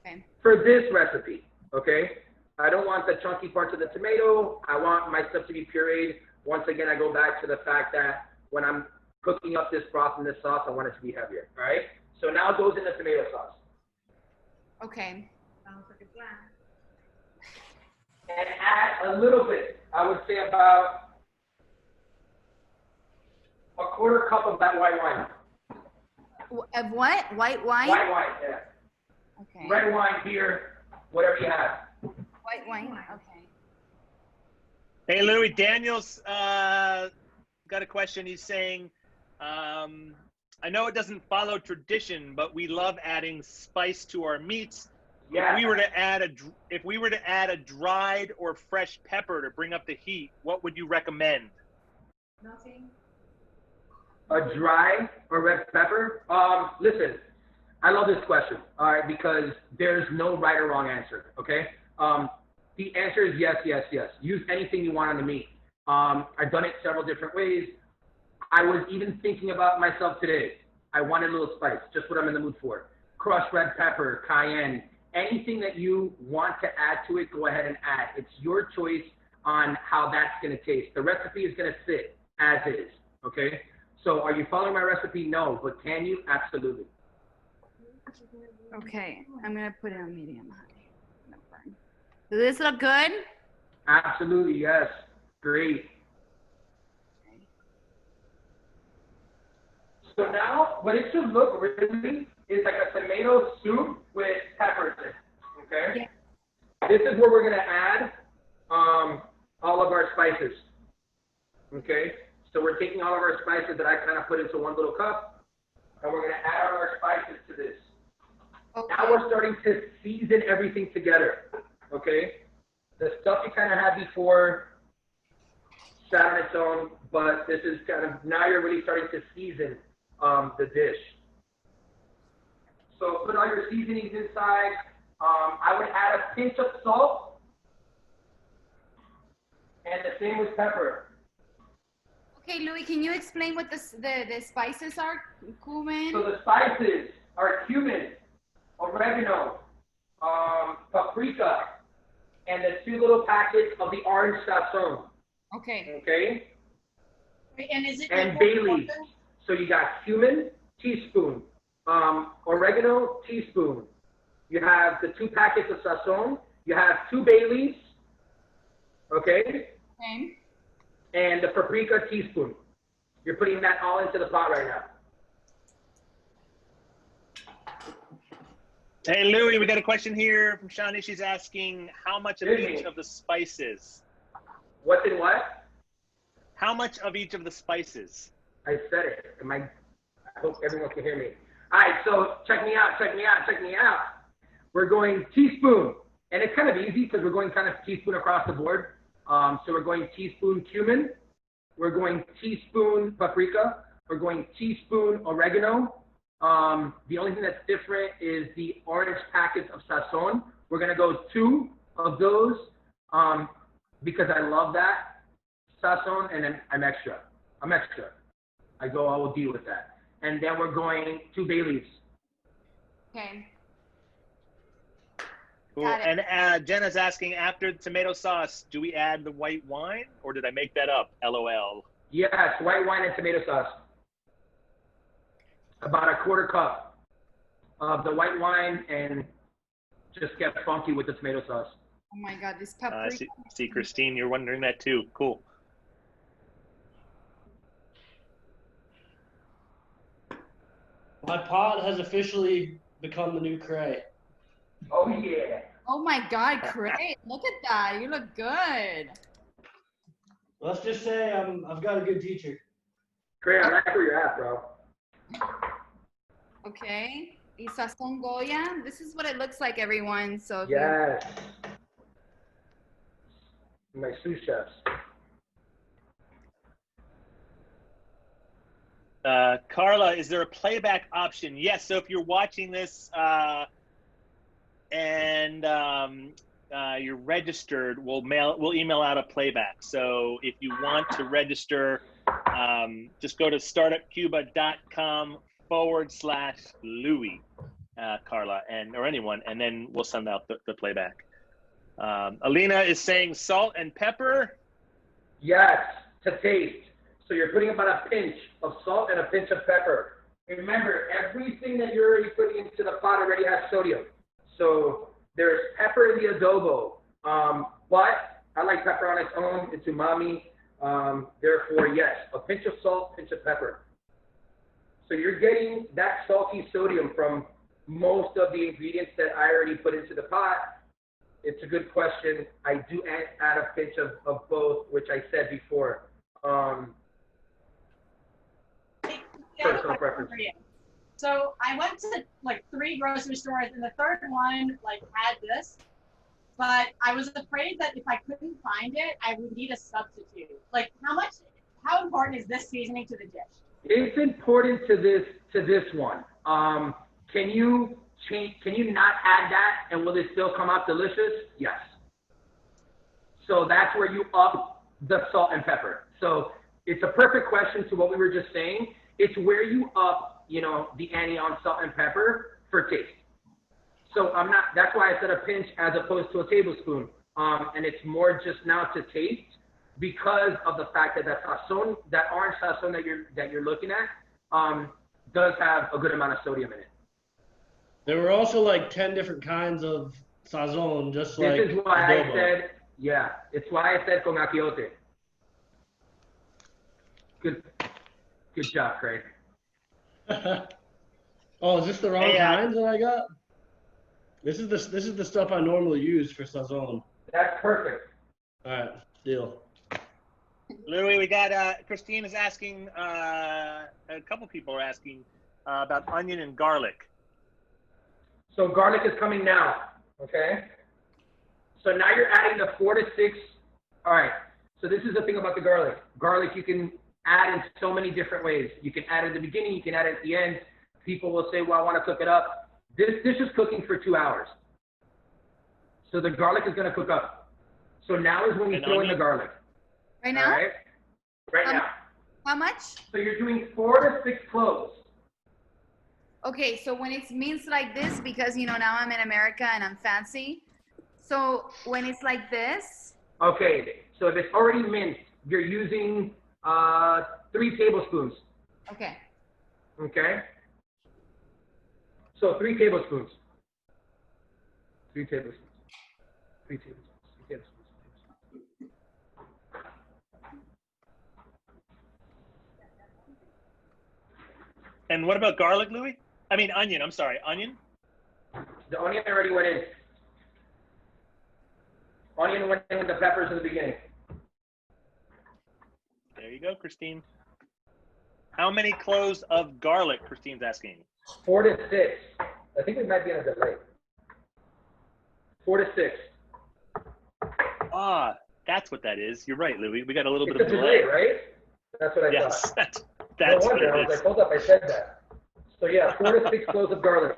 Okay. For this recipe, okay? I don't want the chunky parts of the tomato. I want my stuff to be pureed. Once again, I go back to the fact that when I'm cooking up this broth and this sauce, I want it to be heavier, all right? So now it goes in the tomato sauce. Okay. Sounds like a plan. And add a little bit, I would say about a quarter cup of that white wine. Of what? White wine? White wine, yeah. Okay. Red wine, beer, whatever you have. White wine. Okay. Hey, Louie, Daniel's got a question. He's saying, I know it doesn't follow tradition, but we love adding spice to our meats. Yeah. If we were to add a dried or fresh pepper to bring up the heat, what would you recommend? Nothing. A dry or red pepper? Listen, I love this question, all right, because there's no right or wrong answer, okay? The answer is yes, yes, yes. Use anything you want on the meat. I've done it several different ways. I was even thinking about myself today. I wanted a little spice, just what I'm in the mood for. Crushed red pepper, cayenne, anything that you want to add to it, go ahead and add. It's your choice on how that's going to taste. The recipe is going to sit as is, okay? So are you following my recipe? No, but can you? Absolutely. Okay. I'm gonna put it on medium high. No burn. Does this look good? Absolutely, yes. Great. So now, what it should look really is like a tomato soup with peppers in it, okay? Yeah. This is where we're going to add all of our spices, okay? So we're taking all of our spices that I kind of put into one little cup, and we're going to add all our spices to this. Okay. Now we're starting to season everything together, okay? The stuff you kind of had before sat on its own, but this is kind of, now you're really starting to season the dish. So put all your seasonings inside. I would add a pinch of salt, and the same with pepper. Okay, Louie, can you explain what the spices are, cumin? So the spices are cumin, oregano, paprika, and the 2 little packets of the orange sazon. Okay. Okay? Wait, and is it And bay leaves. So you got cumin, teaspoon, oregano, teaspoon. You have the 2 packets of sazon. You have 2 bay leaves. Okay? Okay. And the paprika, teaspoon. You're putting that all into the pot right now. Hey, Louie, we got a question here from Shani. She's asking how much of each of the spices? What's in what? How much of each of the spices? I said it. I hope everyone can hear me. All right, so check me out. We're going teaspoon. And it's kind of easy because we're going kind of teaspoon across the board. So we're going teaspoon cumin. We're going teaspoon paprika. We're going teaspoon oregano. The only thing that's different is the orange packets of sazon. We're going to go 2 of those because I love that sazon, and then I'm extra. I will deal with that. And then we're going 2 bay leaves. Okay. Cool. Got it. And Jenna's asking, after the tomato sauce, do we add the white wine, or did I make that up? LOL. Yes, white wine and tomato sauce. About a quarter cup of the white wine, and just get funky with the tomato sauce. Oh my God, this paprika. See, Christine, you're wondering that too. Cool. My pot has officially become the new Cray. Oh yeah. Oh my God, Cray, look at that. You look good. Let's just say I've got a good teacher. Cray, I like where you're at, bro. Okay. Y sazón Goya. This is what it looks like, everyone. So if Yes. My sous chefs. Carla, is there a playback option? Yes. So if you're watching this and you're registered, we'll email out a playback. So if you want to register, just go to startupcuba.com/Louie, Carla, or anyone, and then we'll send out the playback. Alina is saying salt and pepper. Yes, to taste. So you're putting about a pinch of salt and a pinch of pepper. Remember, everything that you're already putting into the pot already has sodium. So there's pepper in the adobo. But I like pepper on its own. It's umami. Therefore, yes, a pinch of salt, pinch of pepper. So you're getting that salty sodium from most of the ingredients that I already put into the pot. It's a good question. I do add a pinch of both, which I said before. Personal preference. So I went to like 3 grocery stores, and the third one like had this, but I was afraid that if I couldn't find it, I would need a substitute. Like how important is this seasoning to the dish? It's important to this one. Can you not add that, and will it still come out delicious? Yes. So that's where you up the salt and pepper. So it's a perfect question to what we were just saying. It's where you up, the ante on salt and pepper for taste. So that's why I said a pinch as opposed to a tablespoon. And it's more just now to taste because of the fact that that orange sazon that you're looking at, does have a good amount of sodium in it. There were also like 10 different kinds of sazon, just like This is why adobo. I said, it's why I said con achiote. Good job, Craig. Oh, is this the wrong kinds that I got? This is the stuff I normally use for sazon. That's perfect. All right, deal. Louie, we got Christine is asking, a couple people are asking about onion and garlic. So garlic is coming now, okay? So now you're adding the 4 to 6. All right, so this is the thing about the garlic. Garlic you can add in so many different ways. You can add it at the beginning, you can add it at the end. People will say, well, I want to cook it up. This dish is cooking for 2 hours. So the garlic is going to cook up. So now is when you throw in the garlic. Right now? All right? Right now. How much? So you're doing 4 to 6 cloves. Okay, so when it's minced like this, because now I'm in America and I'm fancy. So when it's like this. Okay, so if it's already minced, you're using 3 tablespoons. Okay. Okay. So 3 tablespoons. 3 tablespoons. 3 tablespoons. 3 tablespoons. And what about garlic, Louie? I mean onion. I'm sorry, onion. The onion already went in. Onion went in with the peppers in the beginning. There you go, Christine. How many cloves of garlic? Christine's asking. 4 to 6. I think we might be on a delay. 4 to 6. Ah, that's what that is. You're right, Louie. We got a little It's bit of a delay, right? That's what I Yes, thought. that's no what wonder. it I was is. like, hold up, I said that. So yeah, 4 to 6 cloves of garlic.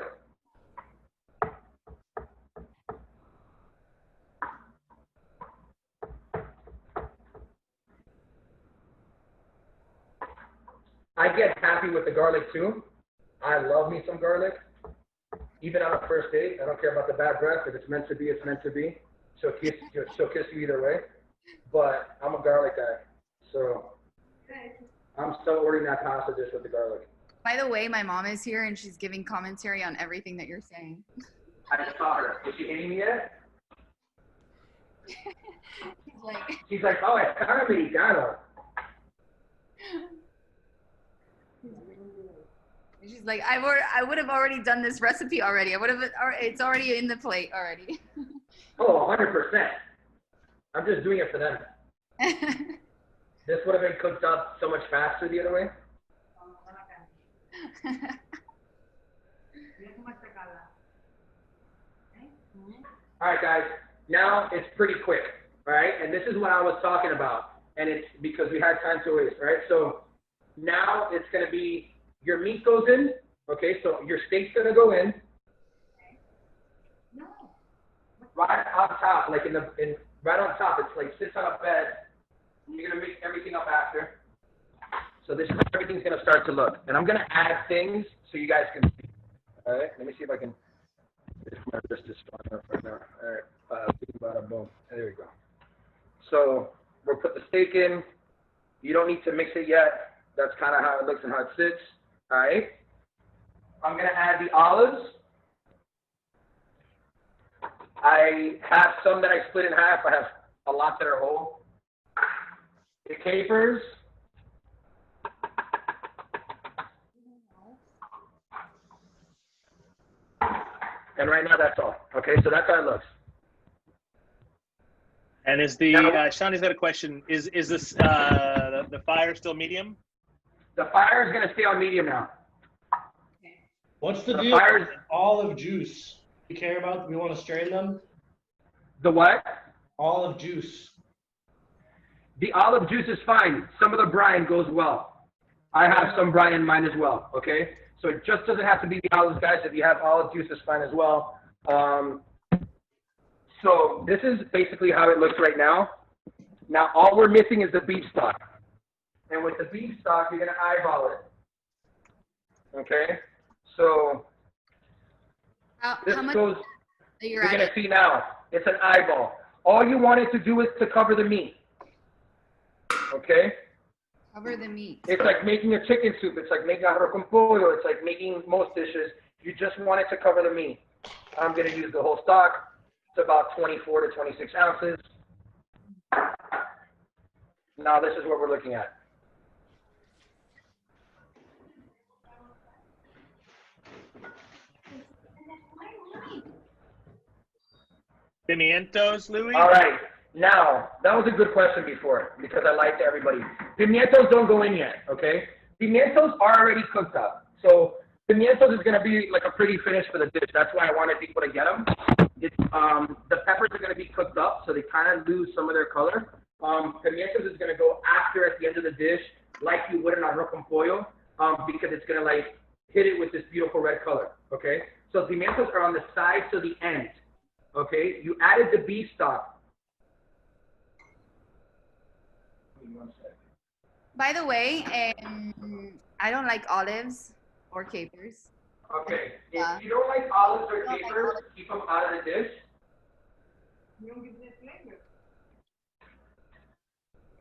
I get happy with the garlic too. I love me some garlic. Even on a first date, I don't care about the bad breath. If it's meant to be, it's meant to be. She'll kiss you either way. But I'm a garlic guy, so I'm still ordering that pasta dish with the garlic. By the way, my mom is here and she's giving commentary on everything that you're saying. I just saw her. Is she hitting me yet? She's like, oh, it's kind of mexicano. She's like, I would have already done this recipe already. It's already in the plate already. Oh, 100%. I'm just doing it for them. This would have been cooked up so much faster the other way. All right, guys. Now it's pretty quick, all right? And this is what I was talking about. And it's because we had time to waste, right? So now it's going to be your meat goes in, okay? So your steak's going to go in. Right on top, like right on top. It's like sits on a bed. You're going to mix everything up after. So this is how everything's going to start to look. And I'm going to add things so you guys can see. All right, let me see if I can. If my wrist is strong enough right now. All right, bada boom. There we go. So we'll put the steak in. You don't need to mix it yet. That's kind of how it looks and how it sits. All right. I'm going to add the olives. I have some that I split in half. I have a lot that are whole. The capers. And right now that's all. Okay, so that's how it looks. And is the Shawnee's got a question? Is this the fire still medium? The fire is going to stay on medium now. What's the deal with olive juice? You care about? We want to strain them? The what? Olive juice. The olive juice is fine. Some of the brine goes well. I have some brine in mine as well, okay? So it just doesn't have to be the olives, guys. If you have olive juice, it's fine as well. So this is basically how it looks right now. Now, all we're missing is the beef stock. And with the beef stock, you're going to eyeball it. Okay? So this goes, you're going to see now, it's an eyeball. All you want it to do is to cover the meat. Okay? Cover the meat. It's like making a chicken soup. It's like making arroz con pollo. It's like making most dishes. You just want it to cover the meat. I'm going to use the whole stock. It's about 24 to 26 ounces. Now this is what we're looking at. Pimientos, Louie? All right. Now, that was a good question before because I liked everybody. Pimientos don't go in yet, okay? Pimientos are already cooked up. So pimientos is going to be like a pretty finish for the dish. That's why I wanted people to get them. It's, the peppers are going to be cooked up, so they kind of lose some of their color. Pimientos is going to go after at the end of the dish like you would an arroz con pollo because it's going to like hit it with this beautiful red color, okay? So pimientos are on the side to the end, okay? You added the beef stock. By the way, I don't like olives or capers. Okay, if you don't like olives or capers, keep them out of the dish.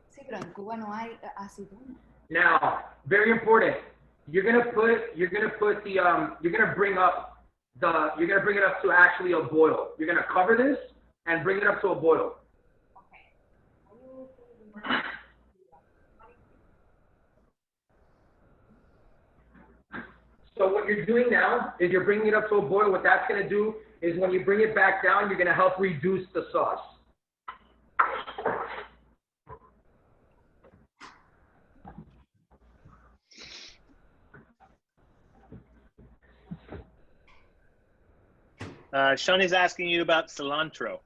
Sí, pero en Cuba no hay aceituna. Now, very important. You're gonna bring it up to actually a boil. You're gonna cover this and bring it up to a boil. So what you're doing now is you're bringing it up to a boil. What that's going to do is when you bring it back down, you're going to help reduce the sauce. Shawnee's asking you about cilantro.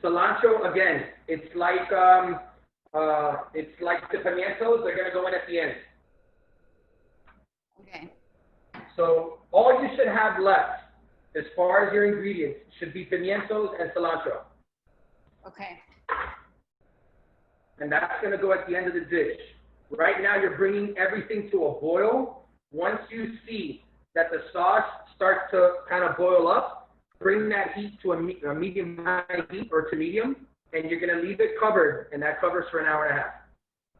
Cilantro, again, it's like the pimientos. They're going to go in at the end. Okay. So all you should have left, as far as your ingredients, should be pimientos and cilantro. Okay. And that's going to go at the end of the dish. Right now, you're bringing everything to a boil. Once you see that the sauce starts to kind of boil up, bring that heat to a medium-high heat or to medium, and you're going to leave it covered, and that covers for an hour and a half.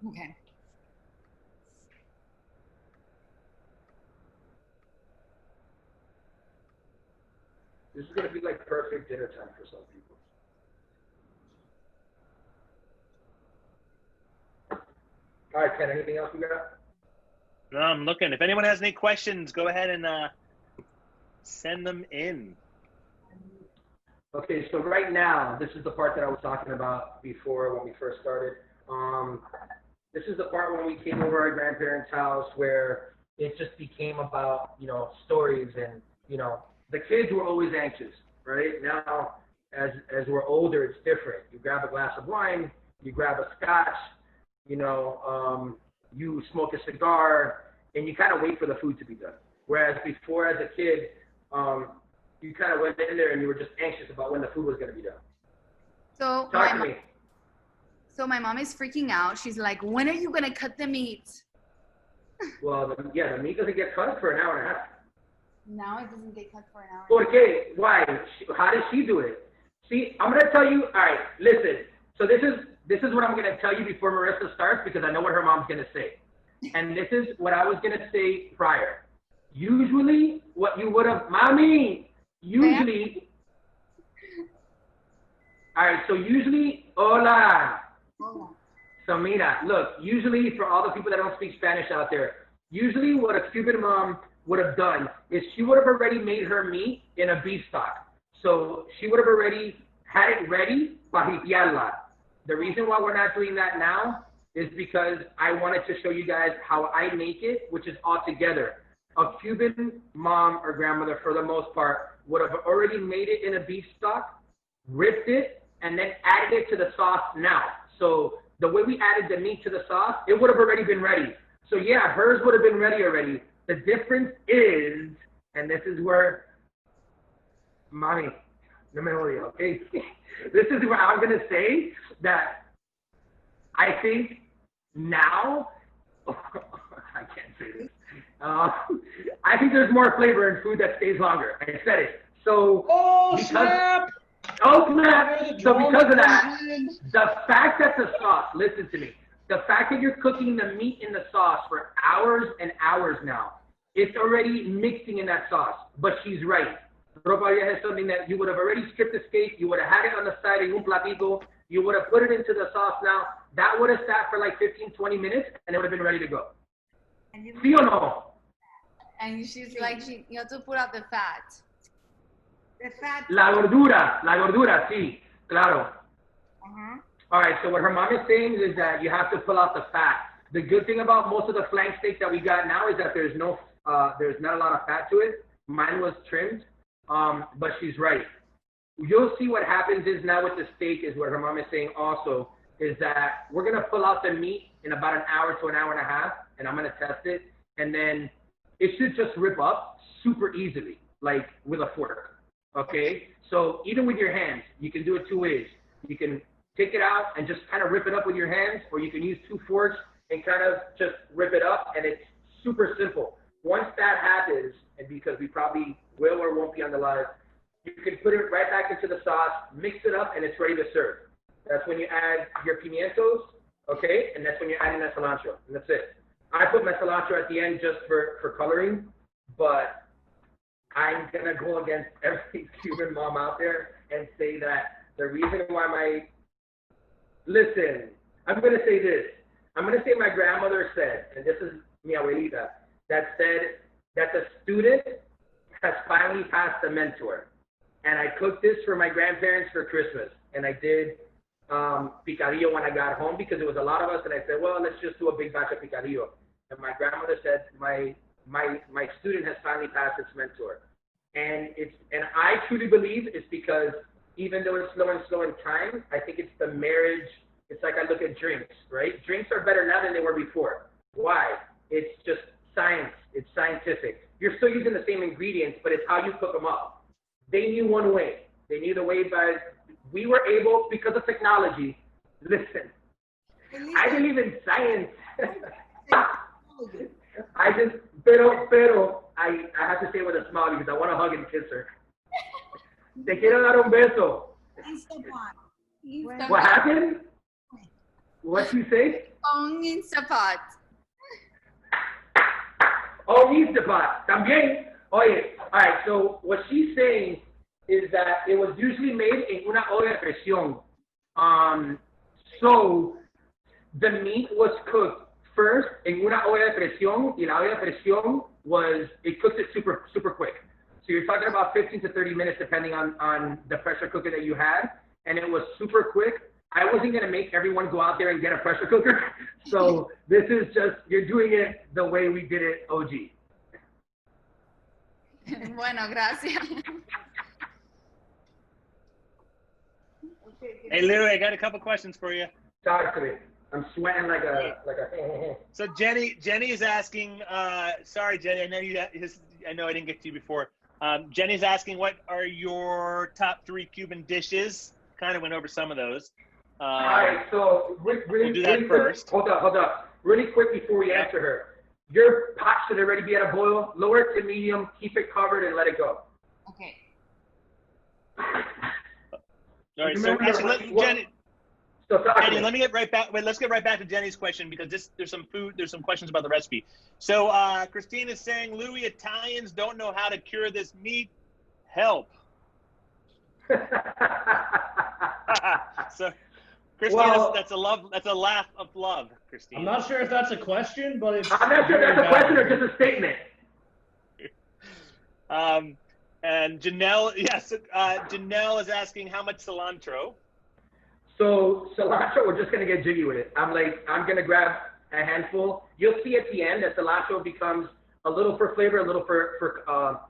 Okay. This is going to be like perfect dinner time for some people. All right, Ken, anything else we got? No, I'm looking. If anyone has any questions, go ahead and send them in. Okay, so right now, this is the part that I was talking about before when we first started. This is the part when we came over our grandparents' house where it just became about, stories and, the kids were always anxious, right? Now, as we're older, it's different. You grab a glass of wine, you grab a scotch, you smoke a cigar, and you kind of wait for the food to be done. Whereas before, as a kid, you kind of went in there and you were just anxious about when the food was going to be done. So Talk to me. So my mom is freaking out. She's like, when are you going to cut the meat? Well, the meat doesn't get cut for an hour and a half. No, it doesn't get cut for an hour. ¿Por qué? Why? How does she do it? See, I'm going to tell you. All right, listen. So this is what I'm going to tell you before Marissa starts because I know what her mom's going to say. And this is what I was going to say prior. Usually, what you would have, mommy, usually, all right, so usually, hola. So mira, look, usually for all the people that don't speak Spanish out there, usually what a Cuban mom would have done is she would have already made her meat in a beef stock. So she would have already had it ready para limpiarla. The reason why we're not doing that now is because I wanted to show you guys how I make it, which is all together. A Cuban mom or grandmother, for the most part, would have already made it in a beef stock, ripped it, and then added it to the sauce now. So the way we added the meat to the sauce, it would have already been ready. So yeah, hers would have been ready already. The difference is, and this is where, mommy, no me odio, okay? This is where I'm going to say that I think now, I can't say this. I think there's more flavor in food that stays longer. I said it. So, Snap! So because of that, the fact that the sauce, listen to me, the fact that you're cooking the meat in the sauce for hours and hours now, it's already mixing in that sauce. But she's right. Ropa Vieja is something that you would have already stripped the steak, you would have had it on the side in un platito, you would have put it into the sauce now, that would have sat for like 15, 20 minutes, and it would have been ready to go. ¿Sí o no? And she's like, you have to put out the fat. The fat. La gordura, sí, claro. All right, so what her mom is saying is that you have to pull out the fat. The good thing about most of the flank steak that we got now is that there's not a lot of fat to it. Mine was trimmed, but she's right. You'll see what happens is now with the steak is what her mom is saying also, is that we're going to pull out the meat in about an hour to an hour and a half, and I'm going to test it, and then it should just rip up super easily, like with a fork, okay? So even with your hands, you can do it two ways. You can take it out and just kind of rip it up with your hands, or you can use two forks and kind of just rip it up, and it's super simple. Once that happens, and because we probably will or won't be on the live, you can put it right back into the sauce, mix it up, and it's ready to serve. That's when you add your pimientos, okay? And that's when you're adding that cilantro, and that's it. I put my cilantro at the end just for coloring, but I'm going to go against every Cuban mom out there and say that the reason why listen, I'm going to say this. I'm going to say my grandmother said, and this is mi abuelita, that said that the student has finally passed the mentor. And I cooked this for my grandparents for Christmas. And I did picadillo when I got home because it was a lot of us. And I said, well, let's just do a big batch of picadillo. And my grandmother said, my student has finally passed its mentor. And I truly believe it's because even though it's slow in time, I think it's the marriage. It's like I look at drinks, right? Drinks are better now than they were before. Why? It's just science. It's scientific. You're still using the same ingredients, but it's how you cook them up. They knew one way. They knew the way by, we were able, because of technology, listen, I believe in science. Pero, I have to say it with a smile because I want to hug and kiss her. Te quiero dar un beso. What happened? What'd you say? Instapot. Oh, Instapot. También. Oye, all right, so what she's saying is that it was usually made in una olla de presión. So the meat was cooked first in una olla de presión, y la olla de presión it cooked it super, super quick. So you're talking about 15 to 30 minutes depending on the pressure cooker that you had. And it was super quick. I wasn't going to make everyone go out there and get a pressure cooker. So this is just, you're doing it the way we did it OG. Bueno, gracias. Hey, Louie, I got a couple questions for you. Talk to me. I'm sweating like a. So Jenny is asking. Sorry, Jenny. I know I didn't get to you before. Jenny's asking, what are your top 3 Cuban dishes? Kind of went over some of those. All right. So we'll do that first. Hold up. Really quick before we answer her. Your pot should already be at a boil. Lower it to medium. Keep it covered and let it go. Okay. All right. So actually, Jenny. Jenny, let me get right back. Wait, let's get right back to Jenny's question because there's some questions about the recipe. So Christine is saying, Louie, Italians don't know how to cure this meat. Help. So, Christine, well, that's a laugh of love, Christine. I'm not sure if that's a question, but it's. I'm not sure if that's a question or just a statement. And Janelle, yes, Janelle is asking how much cilantro. So cilantro, we're just gonna get jiggy with it. I'm gonna grab a handful. You'll see at the end that cilantro becomes a little for flavor, a little for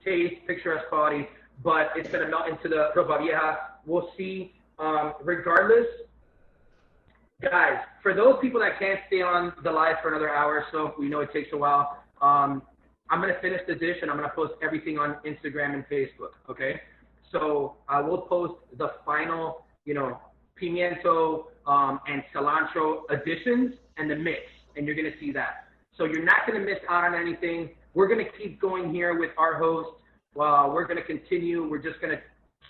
taste, picturesque quality, but it's gonna melt into the Ropa Vieja. We'll see. Regardless, guys, for those people that can't stay on the live for another hour or so, we know it takes a while. I'm gonna finish the dish and I'm gonna post everything on Instagram and Facebook. Okay. So I will post the final, pimiento and cilantro additions and the mix, and you're going to see that. So you're not going to miss out on anything. We're going to keep going here with our host. We're going to continue. We're just going to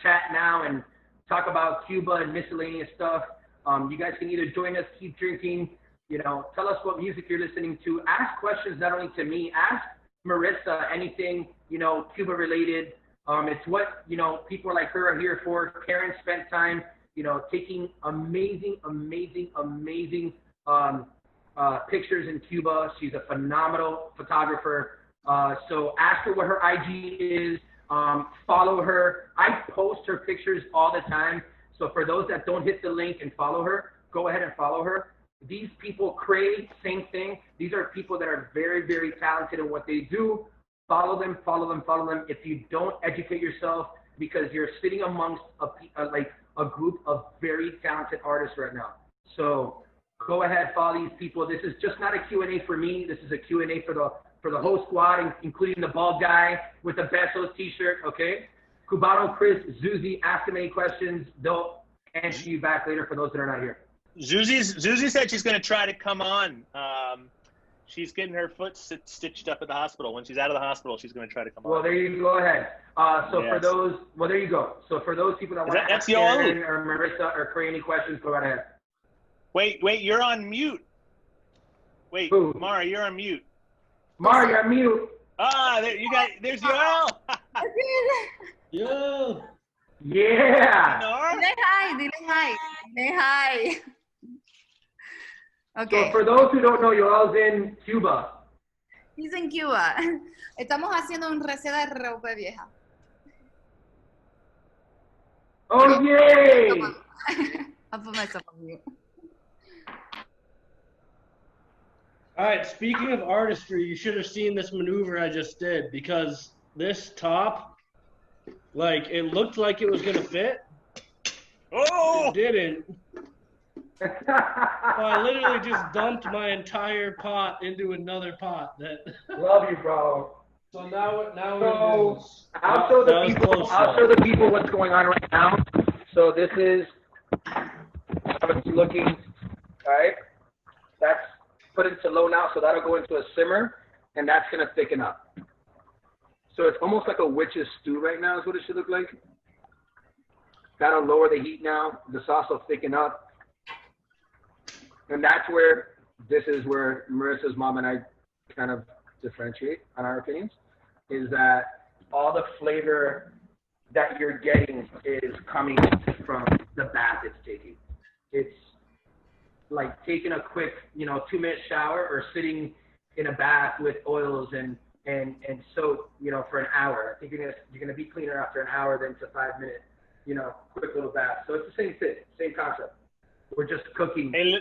chat now and talk about Cuba and miscellaneous stuff. You guys can either join us, keep drinking, tell us what music you're listening to. Ask questions not only to me, ask Marissa anything, Cuba related. It's what, people like her are here for. Karen spent time, taking amazing pictures in Cuba. She's a phenomenal photographer. So ask her what her IG is. Follow her. I post her pictures all the time. So for those that don't hit the link and follow her, go ahead and follow her. These people, Cray, same thing. These are people that are very, very talented in what they do. Follow them. If you don't, educate yourself because you're sitting amongst a group of very talented artists right now. So go ahead, follow these people. This is just not a Q&A for me. This is a Q&A for the whole squad, including the bald guy with the Besos t-shirt, okay? Cubano, Chris, Zuzy, ask them any questions. They'll answer you back later for those that are not here. Zuzy said she's going to try to come on. She's getting her foot stitched up at the hospital. When she's out of the hospital, she's going to try to come on. Well, there you go. Ahead. For those, there you go. So for those people that want to ask Karen or Marissa or Cray any questions, go right ahead. Wait, you're on mute. Wait, who? Mara, you're on mute. Mara, you're on mute. There's Yoel. Yo. Yeah. Dile hi. Okay. So for those who don't know, Yoel's in Cuba. He's in Cuba. Estamos haciendo un receta de ropa vieja. Oh, yay! I'll put myself on mute. All right, speaking of artistry, you should have seen this maneuver I just did because this top, it looked like it was going to fit. Oh! It didn't. So I literally just dumped my entire pot into another pot. Love you, bro. So now I'll show the people what's going on right now. So this is how it's looking. All right, that's put into low now, so that'll go into a simmer, and that's gonna thicken up. So it's almost like a witch's stew right now is what it should look like. That'll lower the heat now. The sauce will thicken up. And that's where, this is where Marissa's mom and I kind of differentiate on our opinions, is that all the flavor that you're getting is coming from the bath it's taking. It's like taking a quick, 2-minute shower or sitting in a bath with oils and and soak, for an hour. I think you're gonna be cleaner after an hour than to 5 minutes, quick little bath. So it's the same thing, same concept. We're just cooking in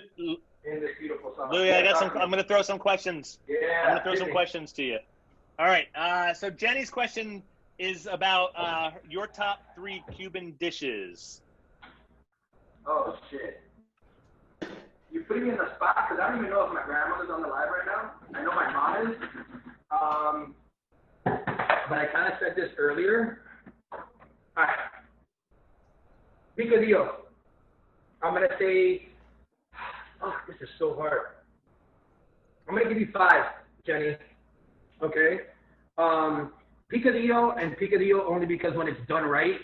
this beautiful sauce. Louie, I'm gonna throw some questions. Yeah. I'm gonna throw some questions to you. All right. So Jenny's question is about your top 3 Cuban dishes. Oh shit. You're putting me in the spot because I don't even know if my grandmother's on the live right now. I know my mom is. But I kind of said this earlier. All right. Picadillo. I'm going to say, oh, this is so hard. I'm going to give you 5, Jenny. Okay? Picadillo only because when it's done right,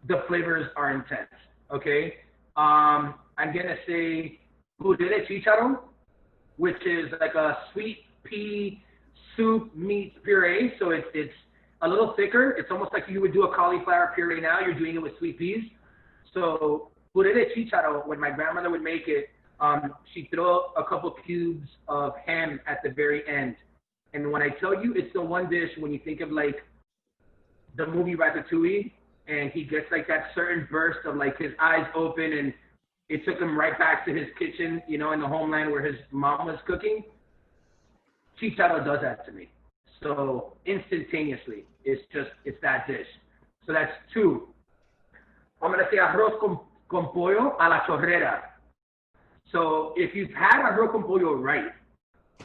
the flavors are intense. Okay? I'm going to say puré de chicharrón, which is like a sweet pea soup meets puree. So it's a little thicker. It's almost like you would do a cauliflower puree now. You're doing it with sweet peas. So puré de chicharrón, when my grandmother would make it, she'd throw a couple cubes of ham at the very end. And when I tell you, it's the one dish when you think of like the movie Ratatouille, and he gets like that certain burst of like his eyes open, and it took him right back to his kitchen, in the homeland where his mom was cooking. Chicharro does that to me. So instantaneously, it's that dish. So that's 2. I'm going to say arroz con pollo a la chorrera. So if you've had arroz con pollo right,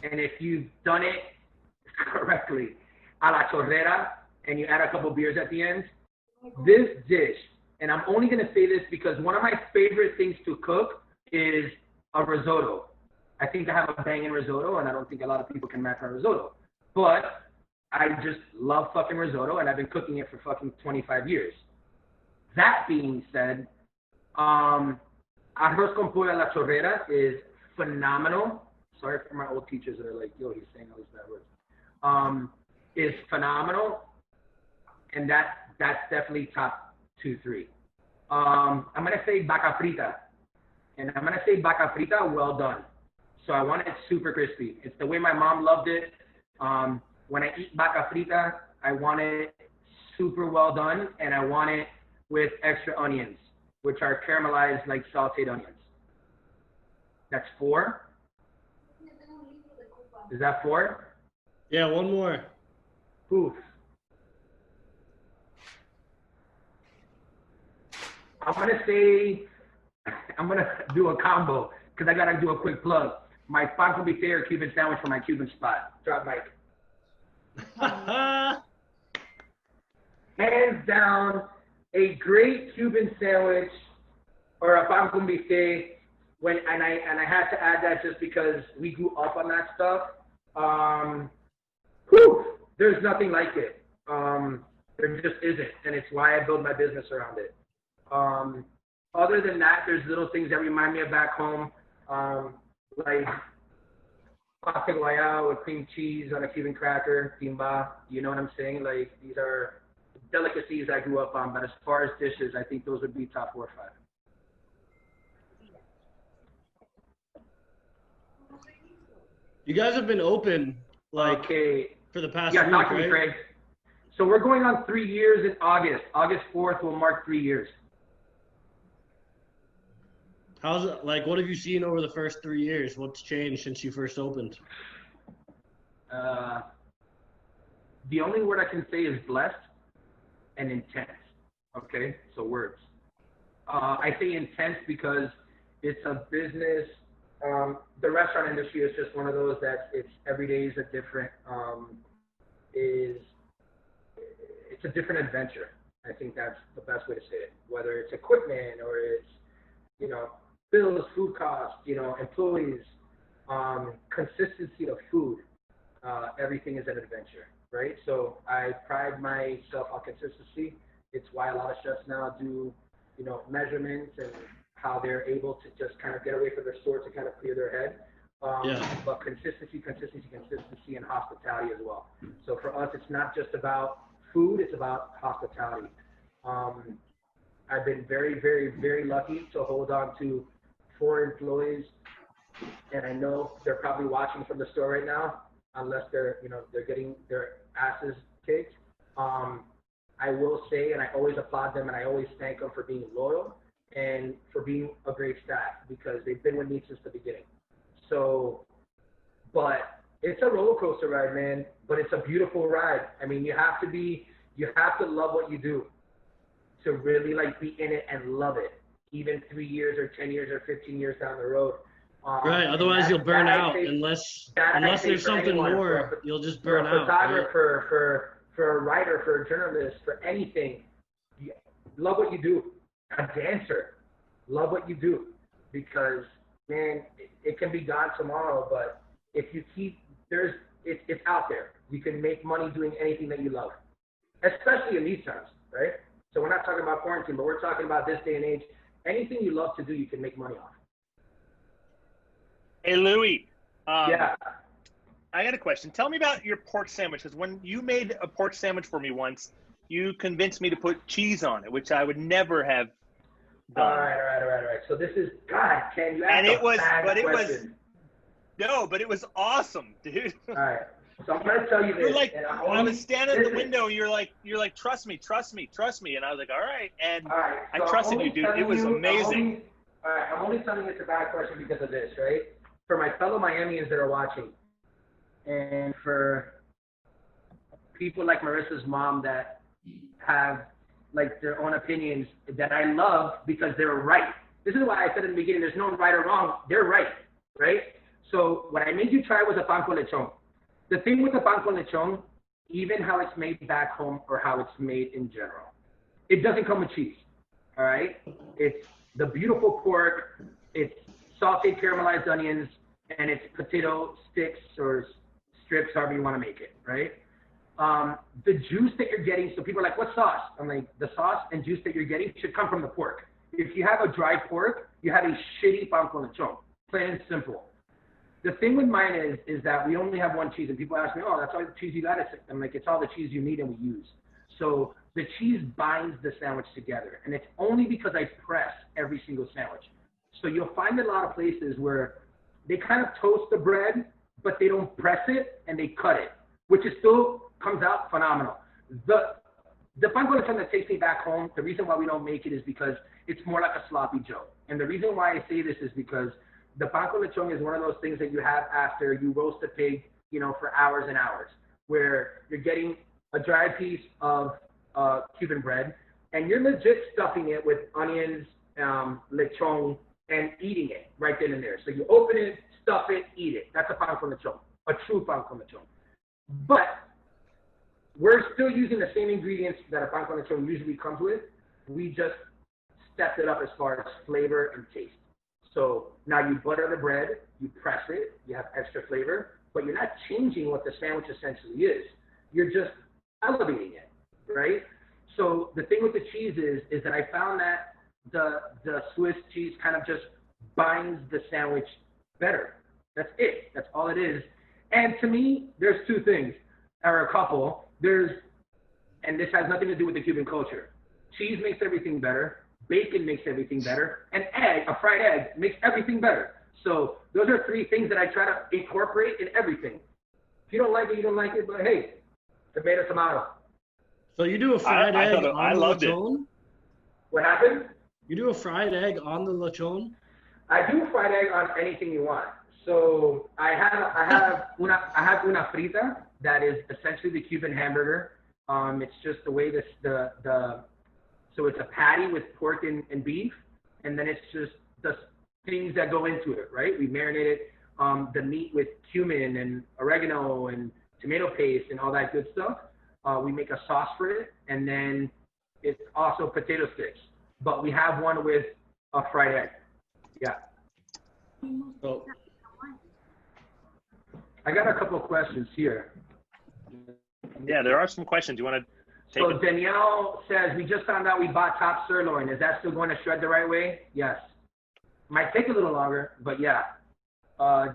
and if you've done it correctly, a la chorrera, and you add a couple beers at the end, this dish, and I'm only going to say this because one of my favorite things to cook is a risotto. I think I have a banging risotto, and I don't think a lot of people can match my risotto. But I just love fucking risotto, and I've been cooking it for fucking 25 years. That being said, arroz con pollo a la chorrera is phenomenal. Sorry for my old teachers that are like, yo, he's saying all these bad words. Is phenomenal, and that's definitely top 2, 3. I'm gonna say vaca frita, and I'm gonna say vaca frita well done. So I want it super crispy. It's the way my mom loved it. When I eat vaca frita, I want it super well done, and I want it with extra onions, which are caramelized like sauteed onions. That's 4. Is that 4? Yeah, one more. Oof. I'm gonna do a combo because I gotta do a quick plug. My pan con bife or Cuban sandwich from My Cuban Spot. Drop mic. Hands down, a great Cuban sandwich or a pan con bife. And I had to add that just because we grew up on that stuff. There's nothing like it. There just isn't, and it's why I build my business around it. Other than that, there's little things that remind me of back home, like pasta guayao with cream cheese on a Cuban cracker, timba. You know what I'm saying? Like, these are delicacies I grew up on, but as far as dishes, I think those would be top 4 or 5. You guys have been open, like, for the past week, talk to me, right? Craig. So we're going on 3 years in August. August 4th will mark 3 years. How's it, like, what have you seen over the first 3 years? What's changed since you first opened? The only word I can say is blessed and intense. Okay, so words. I say intense because it's a business. The restaurant industry is just one of those that it's every day is a different, it's a different adventure. I think that's the best way to say it. Whether it's equipment or it's, bills, food costs, employees, consistency of food, everything is an adventure, right? So I pride myself on consistency. It's why a lot of chefs now do, measurements and how they're able to just kind of get away from their store to kind of clear their head. But consistency, and hospitality as well. So for us, it's not just about food, it's about hospitality. I've been very, very, very lucky to hold on to 4 employees, and I know they're probably watching from the store right now. unless they're they're getting their asses kicked. I will say, and I always applaud them, and I always thank them for being loyal and for being a great staff because they've been with me since the beginning. So, but it's a roller coaster ride, man. But it's a beautiful ride. I mean, you have to love what you do to really like be in it and love it, even 3 years or 10 years or 15 years down the road. Right. Otherwise, you'll burn out unless there's something more. You'll just burn out. For a photographer, for a writer, for a journalist, for anything, love what you do. A dancer, love what you do, because man, it can be gone tomorrow. But if you keep it's out there. You can make money doing anything that you love, especially in these times, right? So we're not talking about quarantine, but we're talking about this day and age. Anything you love to do, you can make money off. Hey, Louie. Yeah. I got a question. Tell me about your pork sandwich, because when you made a pork sandwich for me once, you convinced me to put cheese on it, which I would never have done. All right. So this is, God, Ken, you asked but it was awesome, dude. All right. So I'm gonna tell you this. You're like, I was standing at the window, and you're like, trust me, and I was like, all right, and all right, so I trusted you, dude. It was amazing. I'm only telling you it's a bad question because of this, right? For my fellow Miamians that are watching, and for people like Marissa's mom that have like their own opinions that I love because they're right. This is why I said in the beginning, there's no right or wrong. They're right? So what I made you try was a pan con lechon. The thing with the pan con lechon, even how it's made back home or how it's made in general, it doesn't come with cheese, all right? It's the beautiful pork, it's sauteed caramelized onions, and it's potato sticks or strips, however you want to make it, right? The juice that you're getting, so people are like, what sauce? I'm like, the sauce and juice that you're getting should come from the pork. If you have a dry pork, you have a shitty pan con lechon, plain and simple. The thing with mine is that we only have one cheese, and people ask me, oh, that's all the cheese you got? I'm like, it's all the cheese you need and we use. So the cheese binds the sandwich together, and it's only because I press every single sandwich. So you'll find a lot of places where they kind of toast the bread, but they don't press it and they cut it, which is still comes out phenomenal. The pan con lechon that takes me back home, the reason why we don't make it is because it's more like a sloppy Joe. And the reason why I say this is because the pan con lechon is one of those things that you have after you roast a pig, for hours and hours, where you're getting a dry piece of Cuban bread, and you're legit stuffing it with onions, lechon, and eating it right then and there. So you open it, stuff it, eat it. That's a pan con lechon, a true pan con lechon. But we're still using the same ingredients that a pan con lechon usually comes with. We just stepped it up as far as flavor and taste. So now you butter the bread, you press it, you have extra flavor, but you're not changing what the sandwich essentially is. You're just elevating it, right? So the thing with the cheese is that I found that the Swiss cheese kind of just binds the sandwich better. That's it. That's all it is. And to me, there's two things, or a couple. And this has nothing to do with the Cuban culture. Cheese makes everything better. Bacon makes everything better, and a fried egg, makes everything better. So those are three things that I try to incorporate in everything. If you don't like it, you don't like it, but hey, tomato, tomato. So you do a fried egg on the lechon? What happened? You do a fried egg on the lechon? I do a fried egg on anything you want. So I have una frita that is essentially the Cuban hamburger. It's just the way so it's a patty with pork and beef, and then it's just the things that go into it, right? We marinated the meat with cumin and oregano and tomato paste and all that good stuff. We make a sauce for it, and then it's also potato sticks. But we have one with a fried egg. Yeah. So, I got a couple of questions here. Yeah, there are some questions. You want to take So Danielle says, we just found out we bought top sirloin. Is that still going to shred the right way? Yes. Might take a little longer, but yeah.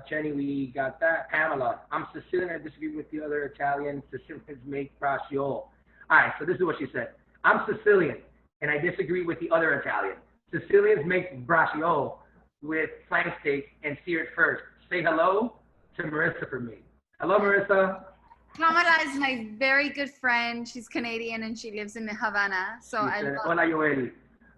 Jenny, we got that. Pamela, I'm Sicilian. I disagree with the other Italian. Sicilians make braciole. All right, so this is what she said. I'm Sicilian, and I disagree with the other Italian. Sicilians make braciole with flank steak and sear it first. Say hello to Marissa for me. Hello, Marissa. Kamala is my very good friend. She's Canadian and she lives in Havana. So I love Hola, Joel.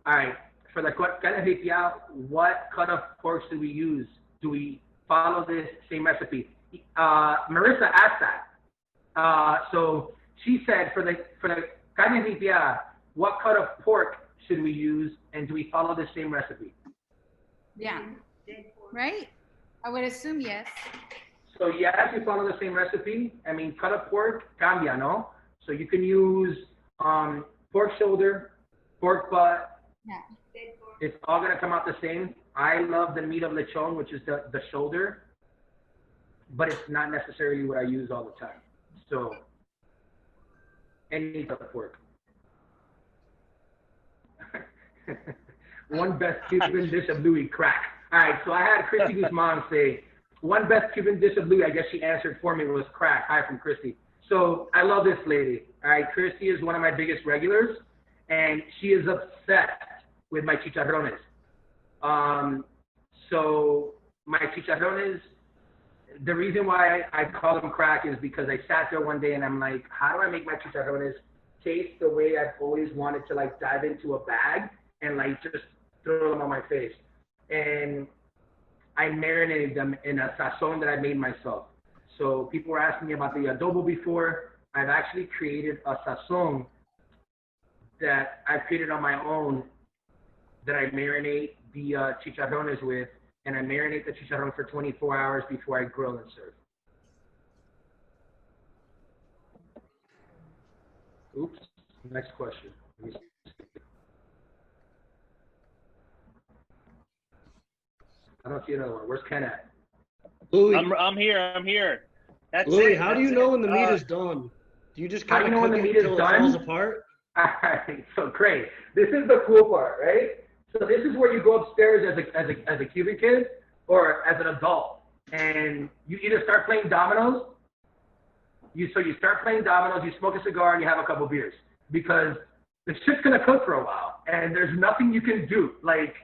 All right. For the carne ripia, what cut of pork do we use? Do we follow this same recipe? Marissa asked that. So she said for the carne ripia, what cut of pork should we use, and do we follow the same recipe? Yeah. Right? I would assume yes. So yes, you follow the same recipe. I mean, cut of pork, cambia, no? So you can use pork shoulder, pork butt. Yeah. It's all going to come out the same. I love the meat of lechon, which is the shoulder, but it's not necessarily what I use all the time. So any cut of pork. One best Cuban dish of Louie, crack. All right, so I had Christy Guzman say, one best Cuban dish of Louie, I guess she answered for me, was crack. Hi from Christy. So I love this lady. All right, Christy is one of my biggest regulars, and she is obsessed with my chicharrones. So my chicharrones, the reason why I call them crack is because I sat there one day and I'm like, how do I make my chicharrones taste the way I've always wanted to, like, dive into a bag and, like, just throw them on my face? And I marinated them in a sazon that I made myself. So people were asking me about the adobo before. I've actually created a sazon that I created on my own that I marinate the chicharrones with, and I marinate the chicharron for 24 hours before I grill and serve. Oops, next question. I don't see another one. Where's Ken at? Louie, I'm here. That's Louie, it. how do you know when the meat is done? Do you just How kind do of you know when cook the it meat is until it done? falls apart? All right, so Cray, this is the cool part, right? So this is where you go upstairs as a Cuban kid or as an adult, and you either start playing dominoes. You start playing dominoes, you smoke a cigar, and you have a couple beers because the shit's gonna cook for a while, and there's nothing you can do. Like,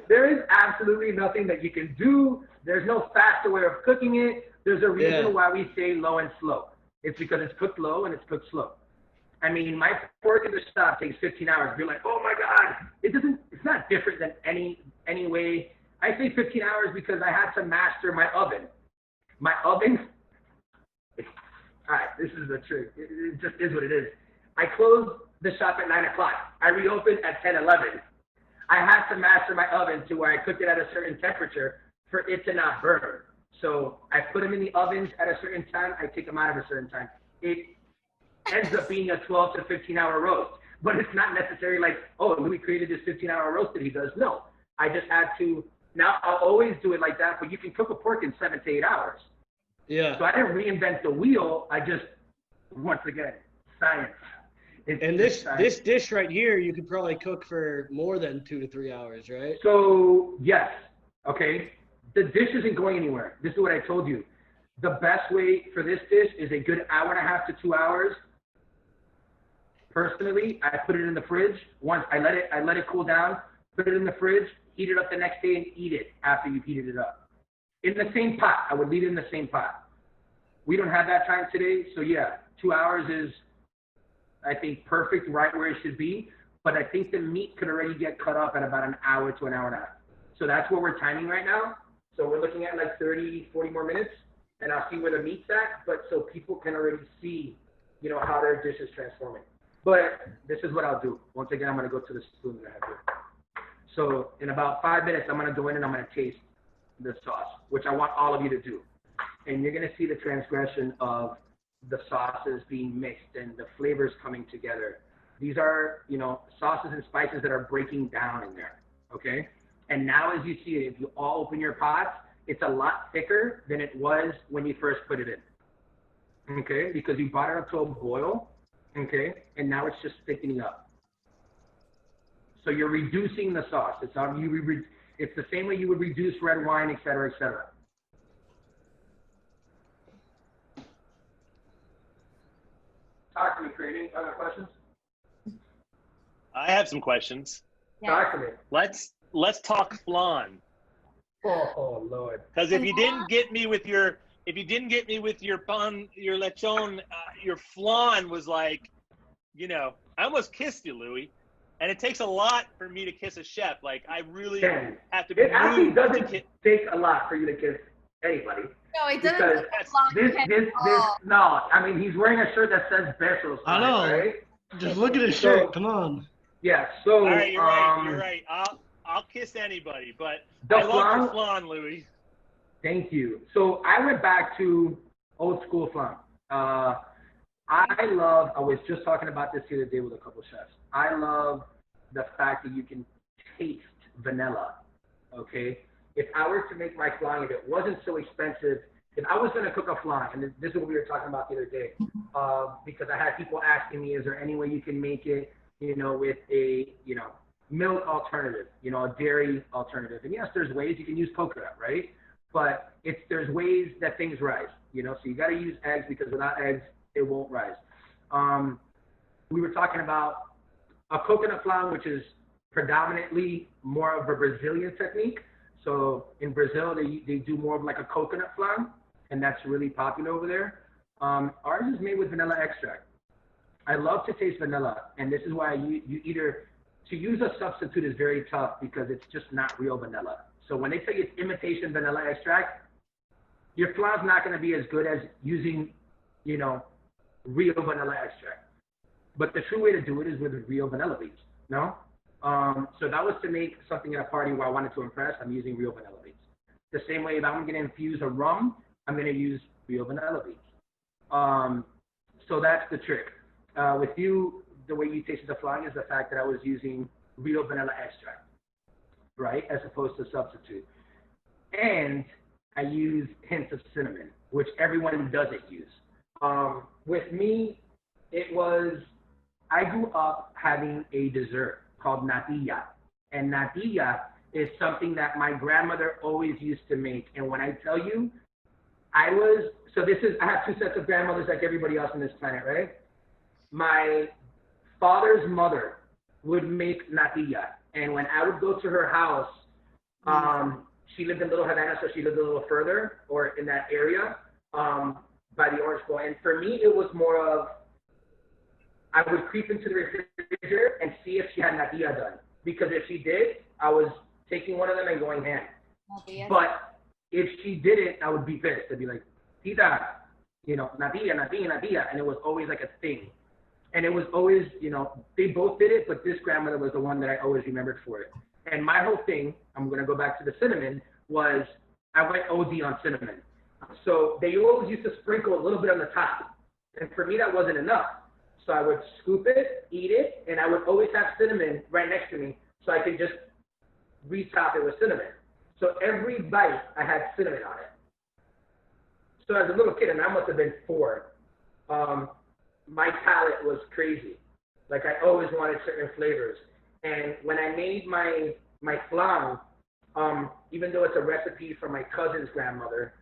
there is absolutely nothing that you can do. There's no faster way of cooking it. There's a reason why we say low and slow. It's because it's cooked low and it's cooked slow. I mean, my pork in the shop takes 15 hours. You're like, oh my God, it's not different than any way. I say 15 hours because I had to master my oven. My oven, all right, this is the truth. It just is what it is. I closed the shop at 9 o'clock. I reopened at 10, 11. I had to master my oven to where I cooked it at a certain temperature for it to not burn. So I put them in the ovens at a certain time. I take them out at a certain time. It ends up being a 12 to 15-hour roast. But it's not necessarily like, oh, Louie created this 15-hour roast that he does. No, I just had to. Now, I'll always do it like that, but you can cook a pork in 7 to 8 hours. Yeah. So I didn't reinvent the wheel. I just, once again, science. And this dish right here, you could probably cook for more than 2 to 3 hours, right? So, yes, okay. The dish isn't going anywhere. This is what I told you. The best way for this dish is a good hour and a half to 2 hours. Personally, I put it in the fridge. Once I let it cool down, put it in the fridge, heat it up the next day, and eat it after you've heated it up. In the same pot. I would leave it in the same pot. We don't have that time today, so yeah, 2 hours is, I think, perfect, right where it should be. But I think the meat could already get cut up at about an hour to an hour and a half. So that's where we're timing right now. So we're looking at like 30, 40 more minutes, and I'll see where the meat's at. But so people can already see, how their dish is transforming. But this is what I'll do. Once again, I'm going to go to the spoon that I have here. So in about 5 minutes, I'm going to go in and I'm going to taste the sauce, which I want all of you to do. And you're going to see the transgression of the sauces being mixed and the flavors coming together. These are, sauces and spices that are breaking down in there, okay? And now as you see it, if you all open your pots, it's a lot thicker than it was when you first put it in, okay? Because you brought it up to a boil, okay? And now it's just thickening up. So you're reducing the sauce. It's the same way you would reduce red wine, et cetera, et cetera. Talk to me, Craving. Other questions? I have some questions. Talk to me. Let's talk flan. Oh Lord. Because if you didn't get me with your if you didn't get me with your pan, your lechon, your flan was like, you know, I almost kissed you, Louie. And it takes a lot for me to kiss a chef. Like, I really have to be It actually moved doesn't to take a lot for you to kiss anybody. No, it doesn't Because take a lot. no, I mean, he's wearing a shirt that says Besos. I know. Right? Just look at his shirt. Come on. Yeah, so. All right, you're right. You're right. I'll kiss anybody, but I love your flan, Louie. Thank you. So I went back to old school flan. I was just talking about this the other day with a couple chefs. I love the fact that you can taste vanilla, okay? If I were to make my flan, if it wasn't so expensive, if I was going to cook a flan, and this is what we were talking about the other day, because I had people asking me, is there any way you can make it, you know, with a, you know, milk alternative, you know, a dairy alternative? And yes, there's ways. You can use coconut, right? But there's ways that things rise, you know, so you got to use eggs, because without eggs, it won't rise. We were talking about a coconut flan, which is predominantly more of a Brazilian technique. So in Brazil, they do more of like a coconut flan, and that's really popular over there. Ours is made with vanilla extract. I love to taste vanilla, and this is why to use a substitute is very tough, because it's just not real vanilla. So when they tell you it's imitation vanilla extract, your flan's not going to be as good as using, you know, real vanilla extract. But the true way to do it is with real vanilla beans, no? So that was to make something at a party where I wanted to impress. I'm using real vanilla beans. The same way, if I'm going to infuse a rum, I'm going to use real vanilla beans. So that's the trick. With you, the way you tasted the flan is the fact that I was using real vanilla extract, right, as opposed to substitute. And I use hints of cinnamon, which everyone doesn't use. With me, I grew up having a dessert called natilla. And natilla is something that my grandmother always used to make. And when I tell you, I have two sets of grandmothers like everybody else on this planet, right? My father's mother would make natilla. And when I would go to her house, she lived in Little Havana, so she lived a little further, or in that area, by the Orange Bowl. And for me, it was more of, I would creep into the refrigerator and see if she had natilla done. Because if she did, I was taking one of them and going ham. But if she didn't, I would be pissed. I'd be like, Tita, you know, natilla, natilla, natilla. And it was always like a thing. And it was always, you know, they both did it, but this grandmother was the one that I always remembered for it. And my whole thing, I'm going to go back to the cinnamon, was I went OD on cinnamon. So they always used to sprinkle a little bit on the top. And for me, that wasn't enough. So I would scoop it, eat it, and I would always have cinnamon right next to me so I could just retop it with cinnamon. So every bite, I had cinnamon on it. So as a little kid, and I must have been 4, my palate was crazy. Like, I always wanted certain flavors. And when I made my flan, even though it's a recipe from my cousin's grandmother,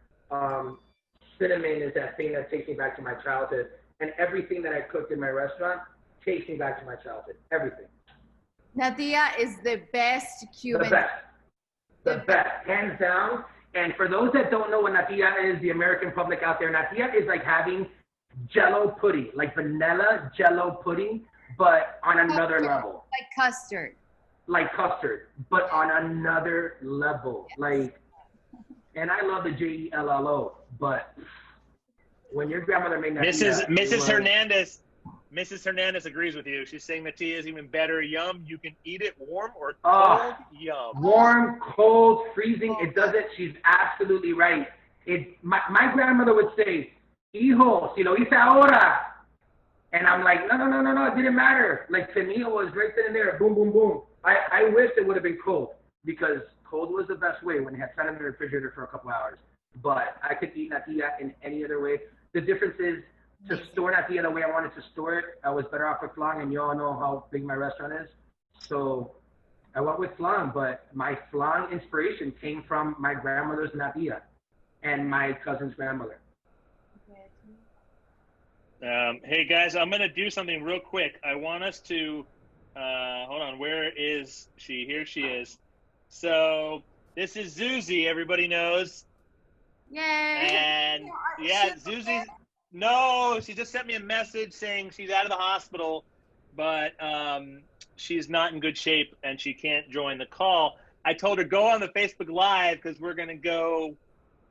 cinnamon is that thing that takes me back to my childhood. And everything that I cooked in my restaurant takes me back to my childhood. Everything. Natilla is the best Cuban. The best. The best, hands down. And for those that don't know what natilla is, the American public out there, natilla is like having Jello pudding, like vanilla Jello pudding, but on another level. Like custard. Like custard, but on another level. Yes. Like, and I love the JELLO, but when your grandmother made natilla, Mrs. Hernandez agrees with you. She's saying natilla is even better. Yum. You can eat it warm or cold. Yum. Warm, cold, freezing. It doesn't. She's absolutely right. My grandmother would say, "Hijo, si lo hice ahora." And I'm like, no, it didn't matter. Like, to me, it was right then and there, boom, boom, boom. I wish it would have been cold, because cold was the best way when it had sat in the refrigerator for a couple hours. But I could eat natilla in any other way. The difference is, to store natilla the way I wanted to store it, I was better off with flan, and you all know how big my restaurant is. So I went with flan, but my flan inspiration came from my grandmother's natilla and my cousin's grandmother. Hey guys, I'm gonna do something real quick. I want us to hold on. Where is she? Here she is. So this is Zuzy. Everybody knows Yay. And yeah, Zuzy. No, she just sent me a message saying she's out of the hospital, but she's not in good shape and she can't join the call. I told her go on the Facebook Live because we're gonna go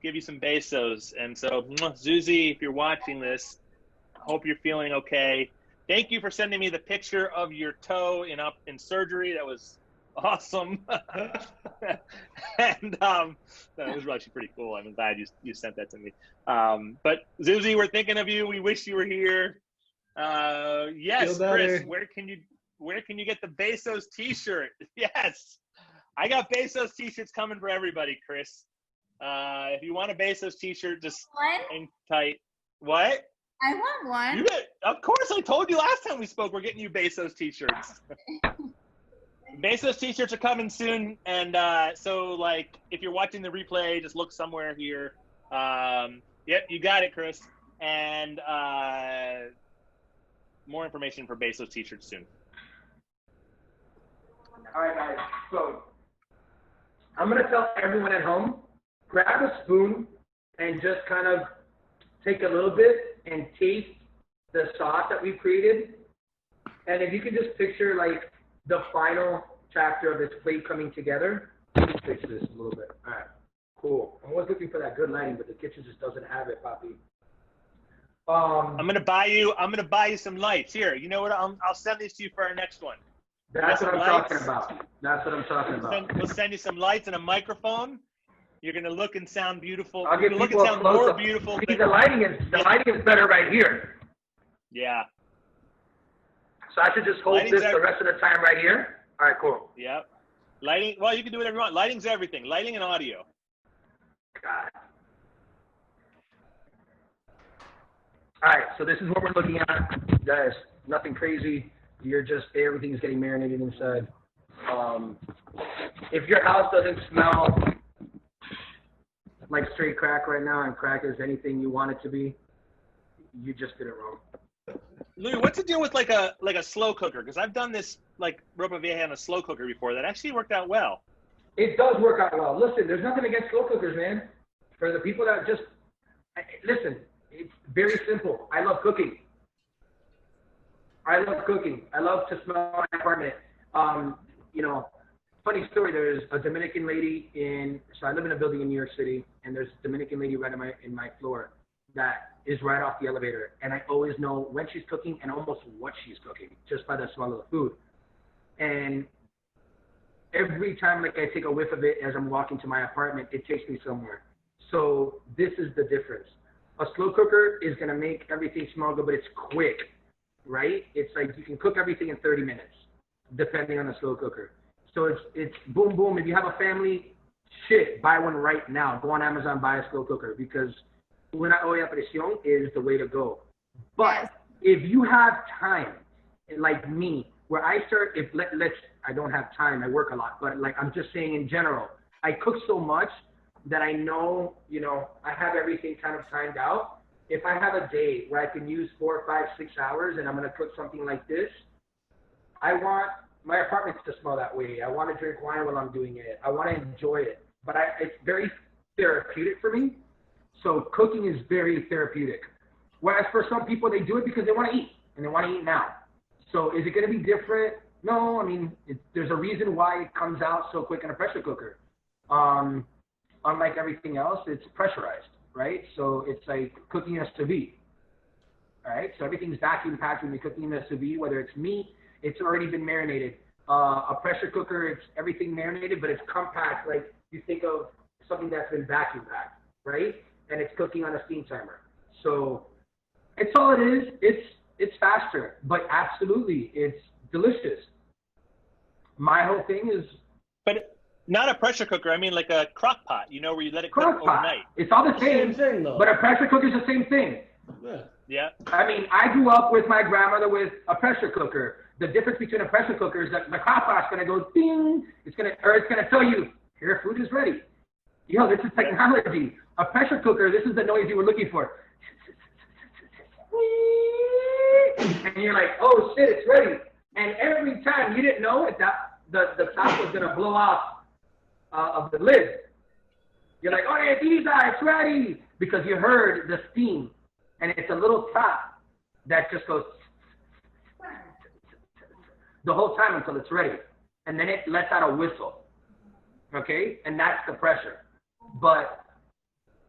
give you some besos. And so, Zuzy, if you're watching this, I hope you're feeling okay. Thank you for sending me the picture of your toe in surgery. That was awesome. And that was actually pretty cool. I'm glad you sent that to me. But Zuzy, we're thinking of you. We wish you were here. Yes, Chris, where can you get the Bezos t-shirt? Yes, I got Bezos t-shirts coming for everybody, Chris. If you want a Bezos t-shirt, just hang tight. What? I want one. Of course, I told you last time we spoke, we're getting you Bezos t-shirts. Bezos t-shirts are coming soon, and so like if you're watching the replay, just look somewhere here. Yep, you got it, Chris. And more information for Bezos t-shirts soon. All right, guys. So I'm gonna tell everyone at home, grab a spoon and just kind of take a little bit and taste the sauce that we've created. And if you can just picture like the final chapter of this plate coming together. Let me fix this a little bit. All right, cool. I was looking for that good lighting, but the kitchen just doesn't have it, Papi. I'm gonna buy you some lights. Here, you know what? I'll send these to you for our next one. That's what I'm talking about. That's what I'm talking about. We'll send you some lights and a microphone. You're gonna look and sound beautiful. I'll get look people and sound more beautiful. See, the lighting is better right here. Yeah. So I should just hold this the rest of the time right here? All right, cool. Yep. Lighting, well, you can do whatever you want. Lighting's everything. Lighting and audio. God. All right, so this is what we're looking at. Guys, nothing crazy. You're just, everything's getting marinated inside. If your house doesn't smell like straight crack right now, and crack is anything you want it to be, you just did it wrong. Louie, what's the deal with like a slow cooker? Because I've done this like Ropa Vieja on a slow cooker before. That actually worked out well. It does work out well. Listen, there's nothing against slow cookers, man. For the people that just listen, it's very simple. I love cooking. I love cooking. I love to smell my apartment. You know, funny story. There's a Dominican lady so I live in a building in New York City, and there's a Dominican lady right in my floor that is right off the elevator, and I always know when she's cooking and almost what she's cooking just by the smell of the food. And every time like I take a whiff of it as I'm walking to my apartment, it takes me somewhere. So this is the difference. A slow cooker is gonna make everything smell good, but it's quick, right? It's like you can cook everything in 30 minutes, depending on the slow cooker. So it's boom, boom. If you have a family, shit, buy one right now. Go on Amazon, buy a slow cooker, because una olla a presión is the way to go. But if you have time, like me, where I start, I don't have time, I work a lot, but like I'm just saying in general, I cook so much that I know, you know, I have everything kind of timed out. If I have a day where I can use 4, 5, 6 hours and I'm gonna cook something like this, I want my apartment to smell that way. I want to drink wine while I'm doing it. I want to enjoy it. But it's very therapeutic for me. So cooking is very therapeutic. Whereas for some people, they do it because they want to eat, and they want to eat now. So is it going to be different? No, I mean, there's a reason why it comes out so quick in a pressure cooker. Unlike everything else, it's pressurized, right? So it's like cooking in a sous vide, all right? So everything's vacuum packed when you're cooking in a sous vide, whether it's meat, it's already been marinated. A pressure cooker, it's everything marinated, but it's compact, like you think of something that's been vacuum packed, right? And it's cooking on a steam timer. So it's all it is. It's faster, but absolutely, it's delicious. My whole thing is. But not a pressure cooker. I mean, like a crock pot. You know, where you let it cook overnight. It's all the same thing, though. But a pressure cooker is the same thing. Yeah. I mean, I grew up with my grandmother with a pressure cooker. The difference between a pressure cooker is that the crock pot's gonna go ding. It's gonna tell you your food is ready. Yo, this is technology. A pressure cooker, this is the noise you were looking for. And you're like, oh shit, it's ready. And every time you didn't know it, that the top was gonna blow off of the lid. You're like, oh, it's ready, because you heard the steam, and it's a little top that just goes the whole time until it's ready, and then it lets out a whistle. Okay, and that's the pressure. But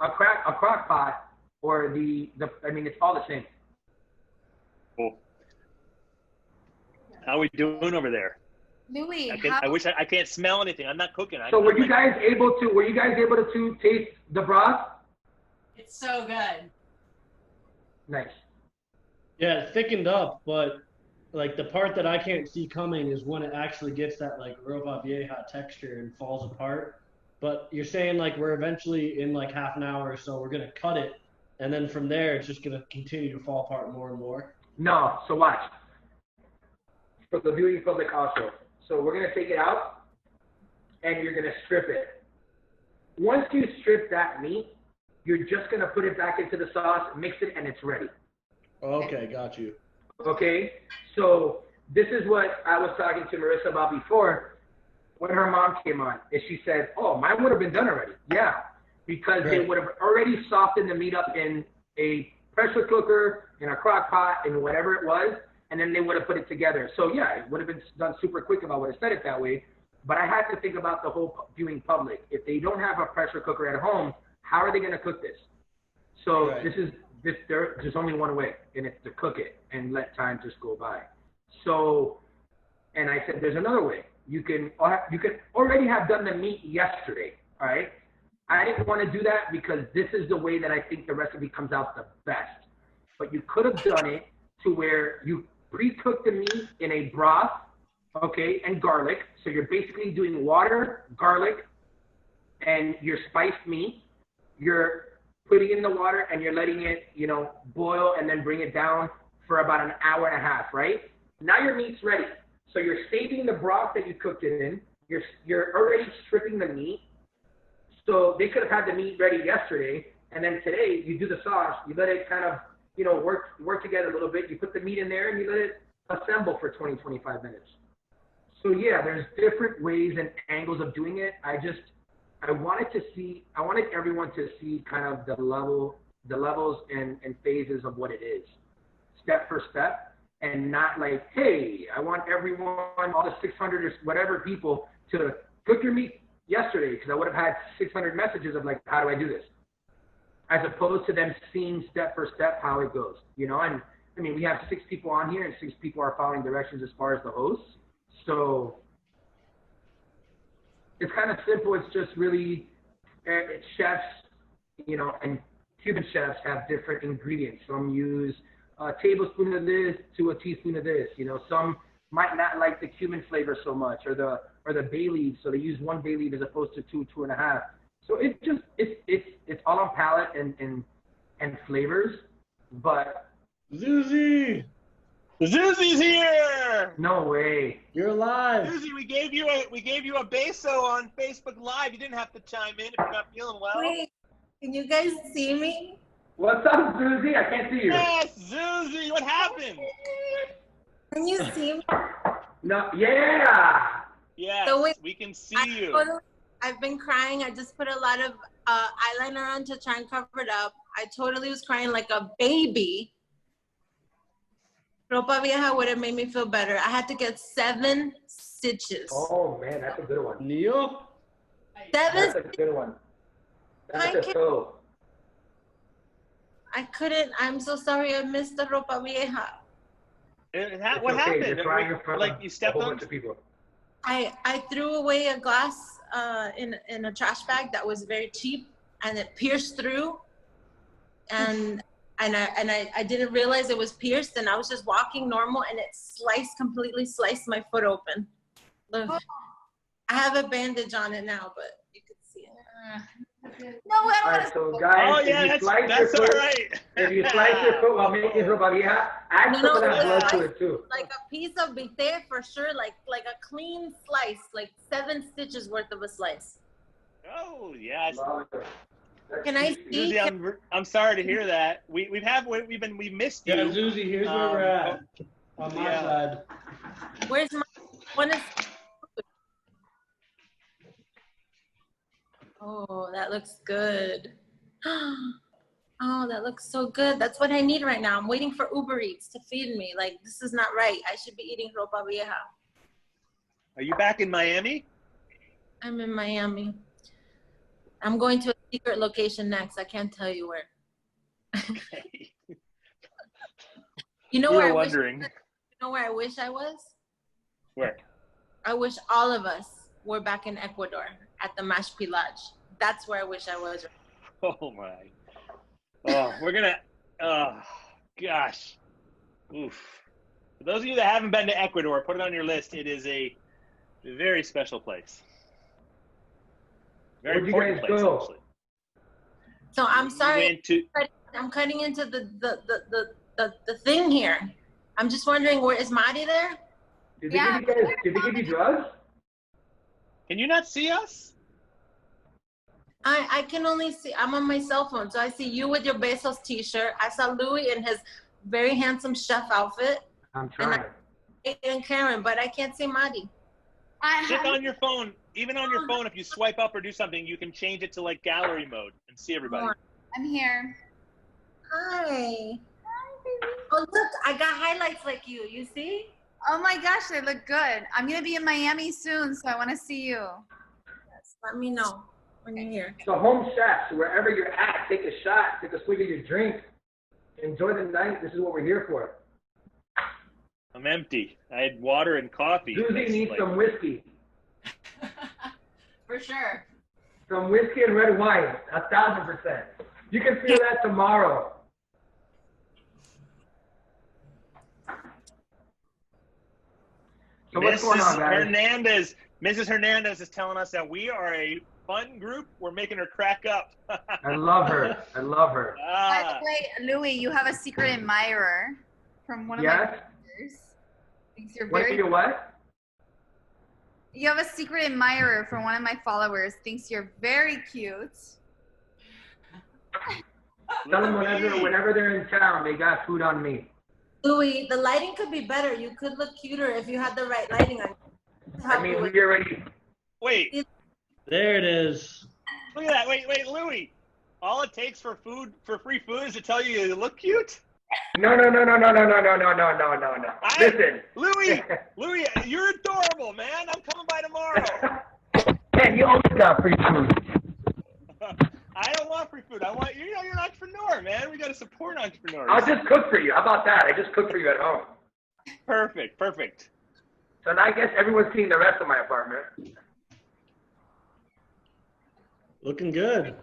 a crock pot or I mean, it's all the same. Cool. How are we doing over there? Louie, I wish I can't smell anything. I'm not cooking. So were you guys able to taste the broth? It's so good. Nice. Yeah, it thickened up, but like the part that I can't see coming is when it actually gets that like Ropa Vieja texture and falls apart. But you're saying like we're eventually in like half an hour or so we're gonna cut it, and then from there it's just gonna continue to fall apart more and more. No, so watch. For the viewing public also. So we're gonna take it out, and you're gonna strip it. Once you strip that meat, you're just gonna put it back into the sauce, mix it, and it's ready. Okay, got you. Okay, so this is what I was talking to Marissa about before when her mom came on. And she said, oh, mine would have been done already. Yeah, because they would have already softened the meat up in a pressure cooker, in a crock pot, in whatever it was, and then they would have put it together. So yeah, it would have been done super quick if I would have said it that way. But I had to think about the whole viewing public. If they don't have a pressure cooker at home, how are they going to cook this? So there's only one way, and it's to cook it and let time just go by. So, and I said, there's another way. You can already have done the meat yesterday, all right? I didn't want to do that because this is the way that I think the recipe comes out the best. But you could have done it to where you pre-cook the meat in a broth, okay, and garlic. So you're basically doing water, garlic, and your spiced meat. You're putting in the water and you're letting it, boil and then bring it down for about an hour and a half, right? Now your meat's ready. So you're saving the broth that you cooked it in. You're already stripping the meat. So they could have had the meat ready yesterday, and then today you do the sauce. You let it kind of, work together a little bit. You put the meat in there and you let it assemble for 20, 25 minutes. So yeah, there's different ways and angles of doing it. I wanted everyone to see kind of the levels and phases of what it is, step for step, and not like, hey, I want everyone, all the 600 or whatever people to cook your meat yesterday, because I would have had 600 messages of like, how do I do this? As opposed to them seeing step for step how it goes, and I mean, we have 6 people on here and 6 people are following directions as far as the hosts. So it's kind of simple. It's just really chefs, and Cuban chefs have different ingredients. Some use a tablespoon of this to a teaspoon of this. Some might not like the cumin flavor so much, or the bay leaves, so they use 1 bay leaf as opposed to 2, 2.5. So it's all on palate and flavors. But Zuzy! Zuzy's here! No way. You're alive. Zuzy, we gave you a beso on Facebook Live. You didn't have to chime in if you're not feeling well. Wait, can you guys see me? What's up, Zuzy? I can't see you. Yes, Zuzy, what happened? Can you see me? No, yeah. Yes, So wait, we can see you. I've been crying. I just put a lot of eyeliner on to try and cover it up. I totally was crying like a baby. Ropa Vieja would have made me feel better. I had to get 7 stitches. Oh man, that's a good one. Neo? 7 That's a good one. That's a toe. I couldn't. I'm so sorry. I missed the Ropa Vieja. What happened? You're crying in front like of you stepped a whole on? bunch of people. I threw away a glass in a trash bag that was very cheap, and it pierced through, and I didn't realize it was pierced, and I was just walking normal, and it completely sliced my foot open. Look, I have a bandage on it now, but you can see it. No, I All don't right, so want guys, Oh if yeah, you that's slice your all foot, right. if you slice your foot while making Ropa Vieja, add No, some of that no, blood to slice it too. like a piece of bite for sure, like a clean slice, like 7 stitches worth of a slice. Oh yes. Can I see? Zuzy, I'm sorry to hear that. We missed you. Yeah, Zuzy, here's where we're at. On my yeah. side. Where's my one? Is oh, Oh, that looks good. Oh, that looks so good. That's what I need right now. I'm waiting for Uber Eats to feed me. Like, this is not right. I should be eating Ropa Vieja. Are you back in Miami? I'm in Miami. I'm going to a secret location next. I can't tell you where. Okay. You know We where were I wondering. wish, you know where I wish I was? Where? I wish all of us were back in Ecuador at the Mashpi Lodge. That's where I wish I was. Oh my. Oh, we're gonna. Oh, gosh. Oof. For those of you that haven't been to Ecuador, put it on your list. It is a very special place. Very Where'd you important guys place, go? actually. So I'm We sorry. went to- I'm cutting into the thing here. I'm just wondering, where is Mari there? Did they give you drugs? Can you not see us? I can only see, I'm on my cell phone, so I see you with your Bezos t-shirt. I saw Louie in his very handsome chef outfit. I'm trying. And Karen, but I can't see Mari. Just on your phone, even on your phone, if you swipe up or do something, you can change it to like gallery mode and see everybody. I'm here. Hi. Hi, baby. Oh, look, I got highlights like you. You see? Oh my gosh, they look good. I'm gonna be in Miami soon, so I want to see you. Yes, let me know when you're here. So home chefs, wherever you're at, take a shot, take a swig of your drink, enjoy the night. This is what we're here for. I'm empty. I had water and coffee. Zuzy needs some whiskey. For sure. Some whiskey and red wine, 1,000%. You can feel that tomorrow. So what's going on, guys? Mrs. Hernandez is telling us that we are a fun group. We're making her crack up. I love her. I love her. By the way, Louie, you have a secret admirer from one of my followers. Thinks you're What? very. You what? You have a secret admirer from one of my followers. Thinks you're very cute. Tell them whenever they're in town, they got food on me. Louie, the lighting could be better. You could look cuter if you had the right lighting on. I mean, we already. Wait. There it is. Look at that. Wait, Louie. All it takes for free food is to tell you you look cute? No. Listen. Louie, you're adorable, man. I'm coming by tomorrow. Man, you always got free food. I don't want free food. I want you're an entrepreneur, man. We got to support entrepreneurs. I'll just cook for you. How about that? I just cook for you at home. Perfect. So now I guess everyone's seeing the rest of my apartment. Looking good.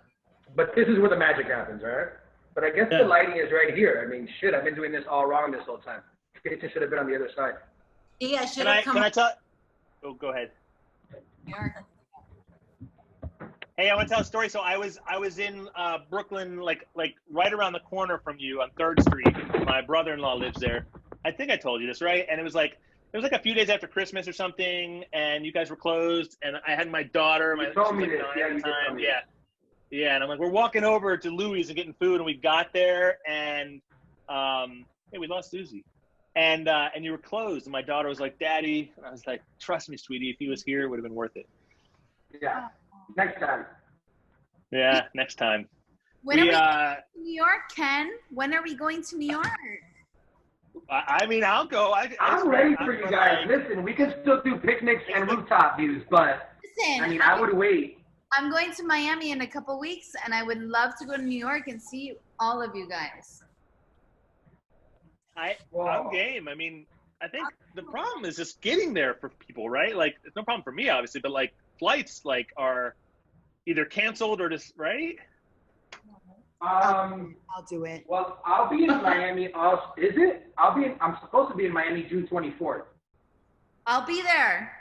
But this is where the magic happens, right? But I guess the lighting is right here. I mean, shit, I've been doing this all wrong this whole time. It should have been on the other side. Yeah, I should have come. Can I tell? Oh, go ahead. Hey, I want to tell a story. So I was in Brooklyn, like right around the corner from you on 3rd Street. My brother-in-law lives there. I think I told you this, right? And it was like a few days after Christmas or something, and you guys were closed. And I had my daughter. You told me this. Yeah, you told me. Yeah. And I'm like, we're walking over to Louie's and getting food, and we got there, and hey, we lost Zuzy. And you were closed, and my daughter was like, Daddy. And I was like, trust me, sweetie, if he was here, it would have been worth it. Yeah. Next time. Yeah, next time. When are we going to New York, Ken? When are we going to New York? I mean, I'll go. I'm ready for you guys. Listen, we can still do picnics and rooftop views, but Listen, I mean, I would wait. I'm going to Miami in a couple weeks, and I would love to go to New York and see all of you guys. I'm game. I mean, I think the problem is just getting there for people, right? Like, it's no problem for me, obviously, but like flights are either canceled or just right. I'll do it. Well, I'll be in Miami. I'm supposed to be in Miami June 24th. I'll be there.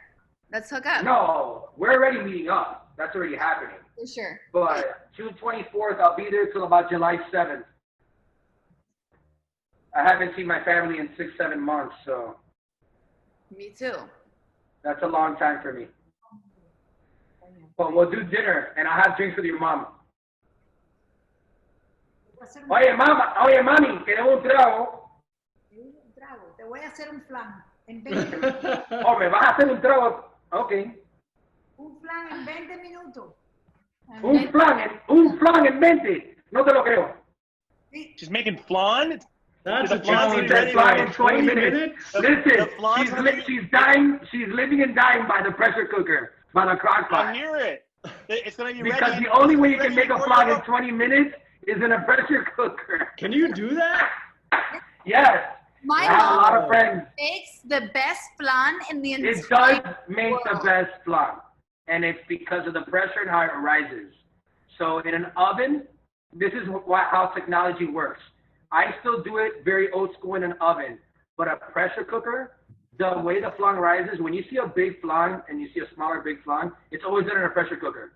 Let's hook up. No, we're already meeting up. That's already happening. For sure. But June 24th, I'll be there till about July 7th. I haven't seen my family in 6-7 months, so. Me too. That's a long time for me. But we'll do dinner, and I'll have drinks with your mom. Oye, mami, queremos un trago. Te voy a hacer un flan en 20 Oh, me vas a hacer un trago. Ok. Un flan en 20 minutos. Un flan en mente. No te lo creo. She's making flan? That's The a flan's challenge. gonna be Flan ready in 20 minutes. Listen, The flan's gonna be- she's dying. She's living and dying by the pressure cooker, by the crock I pot. hear it. It's going to be Because ready. the only way you Ready can make a before flan you in 20 minutes is in a pressure cooker. Can you do that? Yes. My I have a lot mom of friends. makes the best flan in the It entire does make the world. best flan, and it's because of the pressure and how it rises. So in an oven, this is how technology works. I still do it very old school in an oven, but a pressure cooker, the way the flan rises, when you see a big flan and you see a smaller big flan, it's always done in a pressure cooker.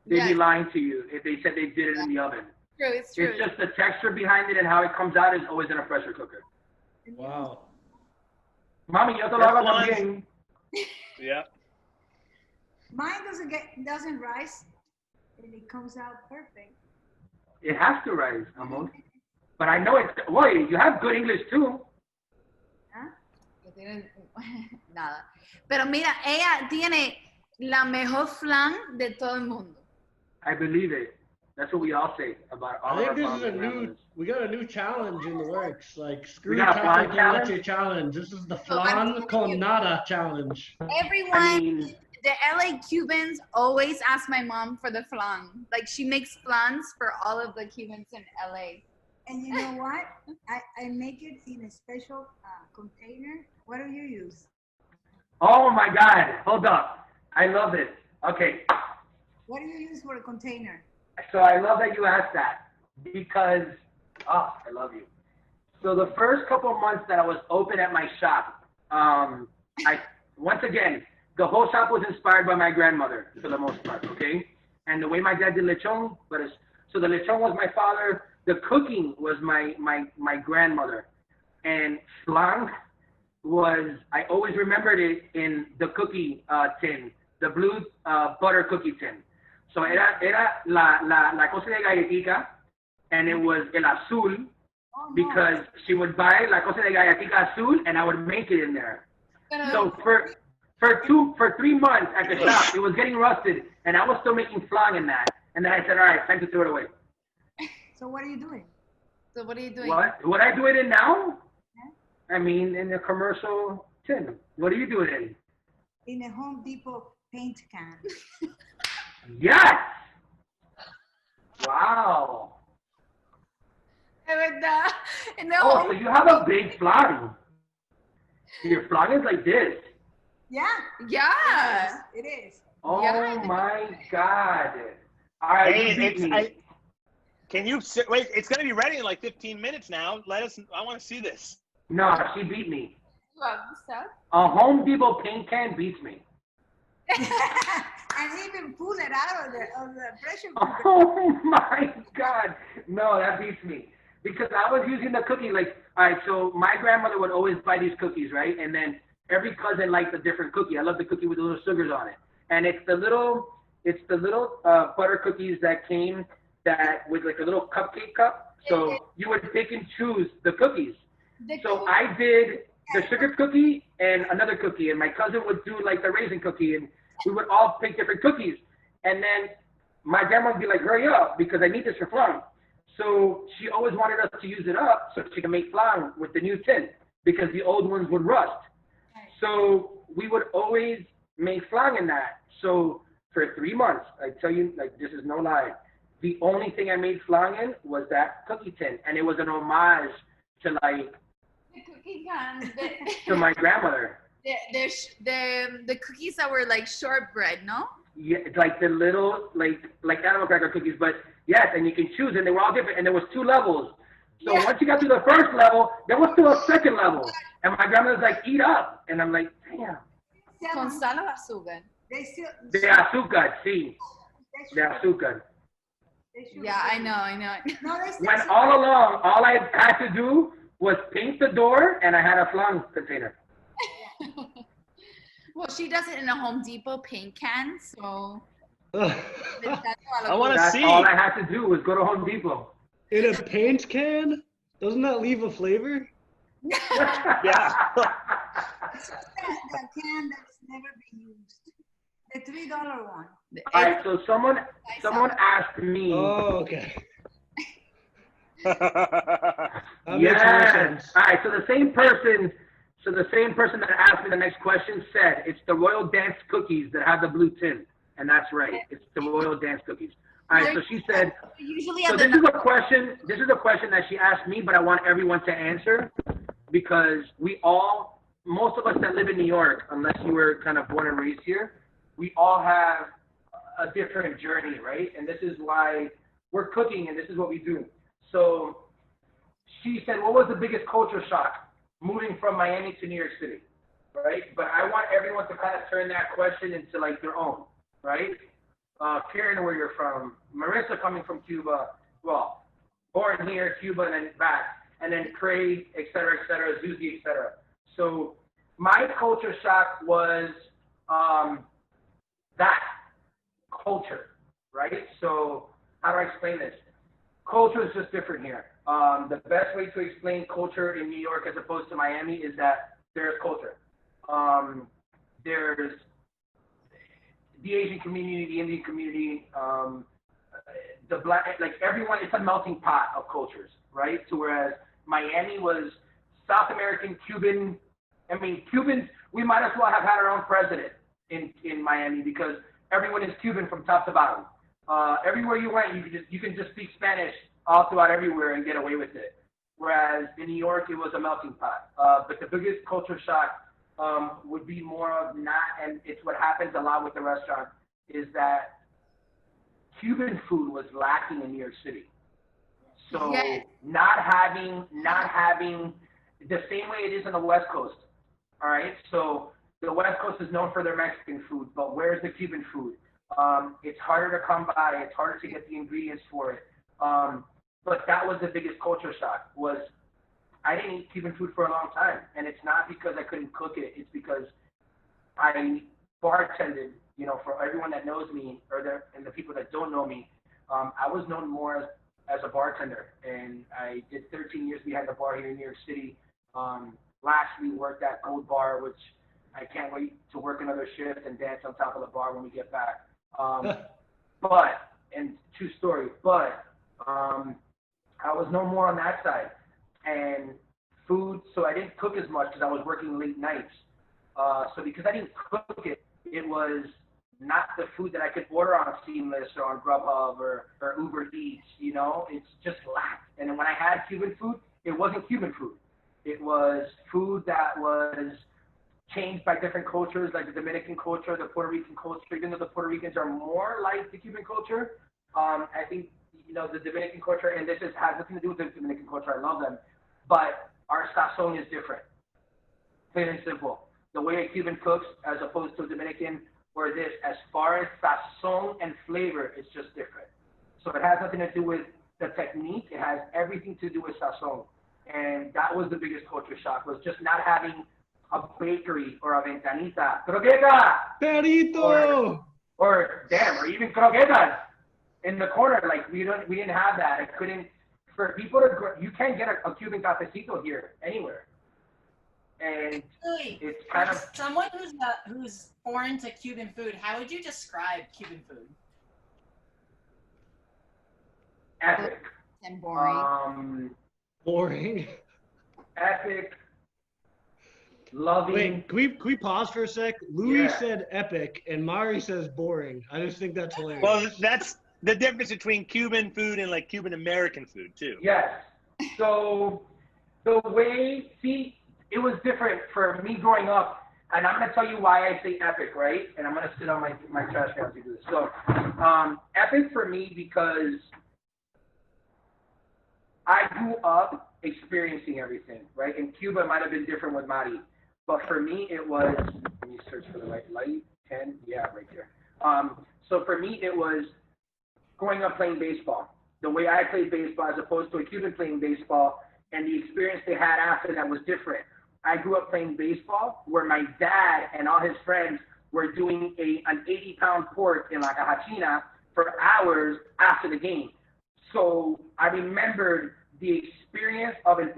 They'd be Yes. lying to you if they said they did it in the oven. True, it's true. It's just the texture behind it and how it comes out is always in a pressure cooker. Wow. Mami, yo te lo hago Flan's- también. Yeah. Mine doesn't rise, and it comes out perfect. It has to rise, amor. But I know it's, boy, you have good English too. ¿Ah? Que tienen- Nada. Pero mira, ella tiene la mejor flan de todo el mundo. I believe it. That's what we all say about all I think our this moms is and grandmothers. we got a new challenge in the works. Like, screw got a flan cafe con challenge? leche challenge. This is the So I'm flan con nada challenge. Everyone, I mean, the LA Cubans always ask my mom for the flan. Like, she makes flans for all of the Cubans in LA. And you know what? I make it in a special container. What do you use? oh my God, hold up. I love this. Okay, What do you use for a container? so I love that you asked that because, oh, I love you. So the first couple of months that I was open at my shop, once again, the whole shop was inspired by my grandmother for the most part, okay? And the way my dad did lechon, so the lechon was my father, the cooking was my grandmother, and flan was, I always remembered it in the cookie tin, the blue butter cookie tin. So era la cosa de galletica, and it was el azul, Oh, no. because she would buy la cosa de galletica azul, and I would make it in there. So for 3 months at the shop, it was getting rusted, and I was still making flan in that. And then I said, all right, time to throw it away. So what are you doing? So what are you doing? What? Would I do it in now? I mean, in a commercial tin. What are you doing in? In a Home Depot paint can. Yes! Wow. De verdad. And the Oh, whole- so you have a big flan. Your flan is like this. Yeah. Yeah. It is. Oh Yeah. my God. All right, Hey, you beat me. can you wait? It's going to be ready in like 15 minutes now. I want to see this. No, she beat me. Well, stuff. A Home Depot paint can beats me. And even pull it out of the pressure cooker. Oh my God. No, that beats me. Because I was using the cookie, like, all right, so my grandmother would always buy these cookies, right? And then every cousin liked a different cookie. I love the cookie with the little sugars on it. And it's the little butter cookies that came with like a little cupcake cup. So you would pick and choose the cookies. So I did the sugar cookie and another cookie, and my cousin would do like the raisin cookie, and we would all pick different cookies. And then my grandma would be like, hurry up, because I need this for flan. So she always wanted us to use it up so she could make flan with the new tin, because the old ones would rust. So we would always make flan in that. So for 3 months, I tell you, like, this is no lie, the only thing I made flan in was that cookie tin, and it was an homage to like The cookie can. to my grandmother. The cookies that were like shortbread, no? Yeah, it's like the little like animal cracker cookies, but yes, and you can choose, and they were all different, and there was 2 levels. So Yeah. once you got to the first level, there was still a second level, and my grandmother's like, eat up, and I'm like, damn. Con sal o azúcar. They still. De azúcar, sí, de azúcar. Yeah, I know. No, they still. When all along, all I had to do was paint the door, and I had a flan container. Well, she does it in a Home Depot paint can, so. I want to That's see. all I had to do was go to Home Depot. In a paint can? Doesn't that leave a flavor? Yeah. The can that's never been used. The $3 one. All right, so someone asked me. Oh, okay. That makes more Yes. sense. All right, so the same person that asked me the next question said it's the Royal Dance cookies that have the blue tin, and that's right. It's the Royal Dance cookies. All right, so she said. Usually So this is a question. This is a question that she asked me, but I want everyone to answer because most of us that live in New York, unless you were kind of born and raised here, we all have a different journey, right? And this is why we're cooking, and this is what we do. So she said, what was the biggest culture shock moving from Miami to New York City, right? But I want everyone to kind of turn that question into like their own, right? Karen, where you're from, Marissa coming from Cuba, well, born here, Cuba, and then back, and then Cray, et cetera, Zuzy, et cetera. So my culture shock was that culture, right? So how do I explain this? Culture is just different here. The best way to explain culture in New York as opposed to Miami is that there's culture. There's the Asian community, the Indian community, the black, like everyone, it's a melting pot of cultures, right? So whereas Miami was South American, Cuban, Cubans, we might as well have had our own president in Miami because everyone is Cuban from top to bottom. Everywhere you went, you can just speak Spanish all throughout everywhere and get away with it. Whereas in New York, it was a melting pot. But the biggest culture shock would be more of and it's what happens a lot with the restaurant, is that Cuban food was lacking in New York City. So Yes. not having the same way it is on the West Coast. All right, so the West Coast is known for their Mexican food, but where's the Cuban food? It's harder to come by. It's harder to get the ingredients for it. But that was the biggest culture shock. Was I didn't eat Cuban food for a long time, and it's not because I couldn't cook it. It's because I bartended. You know, for everyone that knows me, and the people that don't know me, I was known more as a bartender, and I did 13 years behind the bar here in New York City. Lastly, worked at Gold Bar, which I can't wait to work another shift and dance on top of the bar when we get back. And true story, I was no more on that side. And food, so I didn't cook as much because I was working late nights. So because I didn't cook it, it was not the food that I could order on Seamless or on Grubhub or Uber Eats, you know? It's just lack. And when I had Cuban food, it wasn't Cuban food. It was food that was changed by different cultures, like the Dominican culture, the Puerto Rican culture. Even though the Puerto Ricans are more like the Cuban culture, I think, you know, the Dominican culture, and this has nothing to do with the Dominican culture, I love them, but our sazon is different. Plain and simple. The way a Cuban cooks as opposed to a Dominican or this, as far as sazon and flavor, it's just different. So it has nothing to do with the technique. It has everything to do with sazon. And that was the biggest culture shock, was just not having a bakery or a ventanita, croqueta, Perito! or even croquetas in the corner. Like we didn't have that. I couldn't, for people to, you can't get a Cuban cafecito here anywhere. And it's kind of someone who's foreign to Cuban food. How would you describe Cuban food? epic. And boring. Boring. Epic. Loving. Wait, can we pause for a sec? Louie Yeah. said epic, and Mari says boring. I just think that's hilarious. Well, that's the difference between Cuban food and like Cuban American food too. Yes. So the way, it was different for me growing up, and I'm going to tell you why I say epic, right? And I'm going to sit on my trash can to do this. So epic for me because I grew up experiencing everything, right? In Cuba, it might have been different with Mari, but for me, it was, let me search for the right light, 10, yeah, right there. So for me, it was growing up playing baseball. The way I played baseball as opposed to a Cuban playing baseball, and the experience they had after that was different. I grew up playing baseball where my dad and all his friends were doing an 80-pound pork in like a hachina for hours after the game. So I remembered the experience of el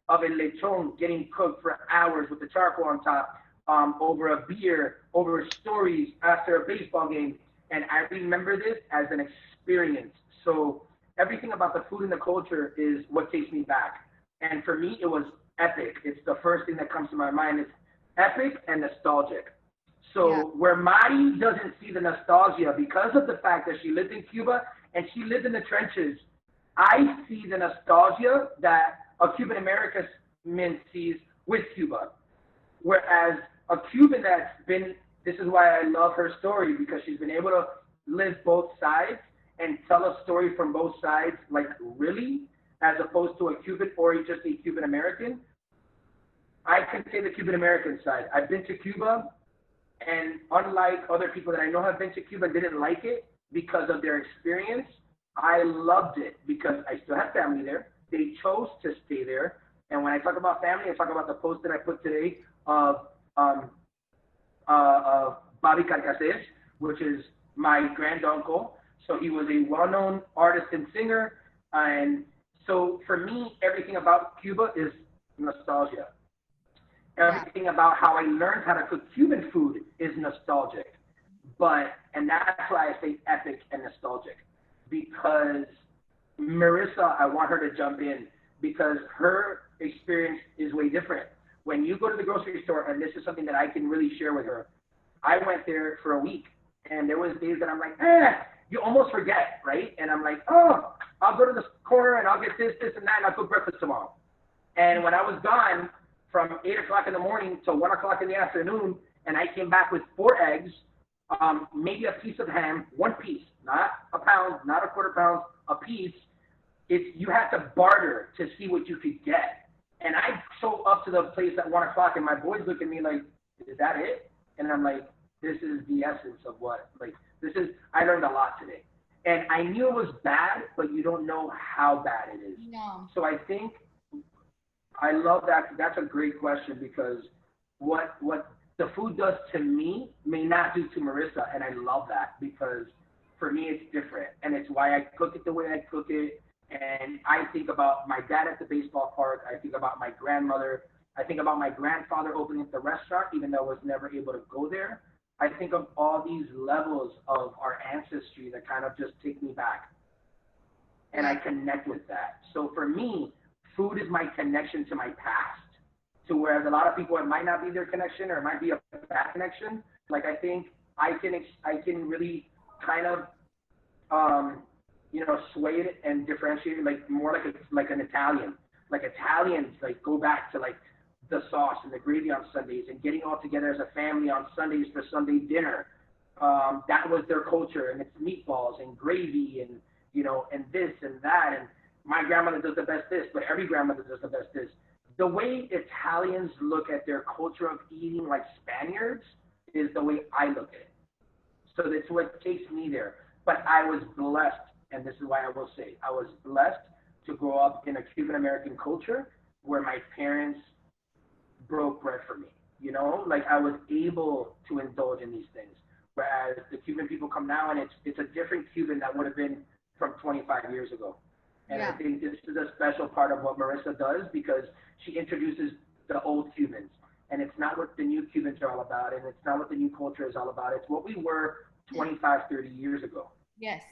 lechon getting cooked for hours with the charcoal on top. over a beer, over stories after a baseball game. And I remember this as an experience. So everything about the food and the culture is what takes me back. And for me, it was epic. It's the first thing that comes to my mind. It's epic and nostalgic. So where Mari doesn't see the nostalgia because of the fact that she lived in Cuba and she lived in the trenches, I see the nostalgia that a Cuban American sees with Cuba. Whereas a Cuban that's been, this is why I love her story, because she's been able to live both sides and tell a story from both sides, like really, as opposed to a Cuban or just a Cuban American. I can say the Cuban American side. I've been to Cuba, and unlike other people that I know have been to Cuba and didn't like it because of their experience, I loved it because I still have family there. They chose to stay there. And when I talk about family, I talk about the post that I put today of Bobby Carcases, which is my granduncle. So he was a well-known artist and singer. And so for me, everything about Cuba is nostalgia. Everything about how I learned how to cook Cuban food is nostalgic. And that's why I say epic and nostalgic. Because Marissa, I want her to jump in because her experience is way different. When you go to the grocery store, and this is something that I can really share with her, I went there for a week, and there was days that I'm like, you almost forget, right? And I'm like, oh, I'll go to the corner and I'll get this, and that, and I'll cook breakfast tomorrow. And when I was gone from 8 o'clock in the morning to 1 o'clock in the afternoon, and I came back with 4 eggs, maybe a piece of ham, 1 piece, not a pound, not a quarter pound, a piece. You had to barter to see what you could get. And I show up to the place at 1 o'clock, and my boys look at me like, is that it? And I'm like, this is the essence of what, like, I learned a lot today. And I knew it was bad, but you don't know how bad it is. No. So I think, I love that. That's a great question because what the food does to me may not do to Marissa, and I love that because for me it's different, and it's why I cook it the way I cook it. And I think about my dad at the baseball park. I think about my grandmother. I think about my grandfather opening up the restaurant, even though I was never able to go there. I think of all these levels of our ancestry that kind of just take me back, and I connect with that. So for me, food is my connection to my past. To whereas a lot of people, it might not be their connection or it might be a bad connection. Like I think I can really kind of, sway it and differentiate it like more like an Italian. Like Italians like go back to like the sauce and the gravy on Sundays and getting all together as a family on Sundays for Sunday dinner. That was their culture, and it's meatballs and gravy and and this and that, and my grandmother does the best this, but every grandmother does the best this. The way Italians look at their culture of eating like Spaniards is the way I look at it. So that's what takes me there. But I was blessed, and this is why I will say, I was blessed to grow up in a Cuban American culture where my parents broke bread for me. Like I was able to indulge in these things. Whereas the Cuban people come now, and it's a different Cuban that would have been from 25 years ago. And I think this is a special part of what Marissa does because she introduces the old Cubans. And it's not what the new Cubans are all about, and it's not what the new culture is all about. It's what we were 25, 30 years ago. Yes.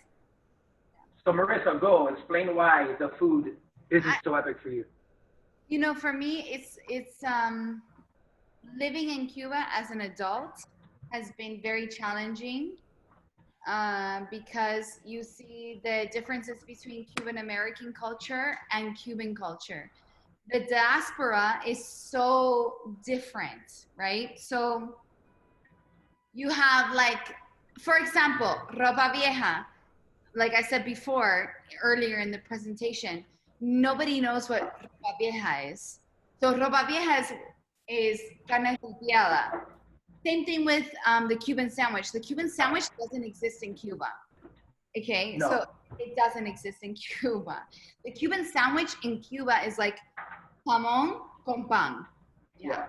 So Marissa, go explain why the food isn't so epic for you. For me, it's living in Cuba as an adult has been very challenging. Because you see the differences between Cuban American culture and Cuban culture. The diaspora is so different, right? So you have like, for example, Ropa Vieja. Like I said before, earlier in the presentation, nobody knows what Ropa Vieja is. So Ropa Vieja is carne salteada. Same thing with the Cuban sandwich. The Cuban sandwich doesn't exist in Cuba. Okay, no. So it doesn't exist in Cuba. The Cuban sandwich in Cuba is like jamón con pan. Yeah.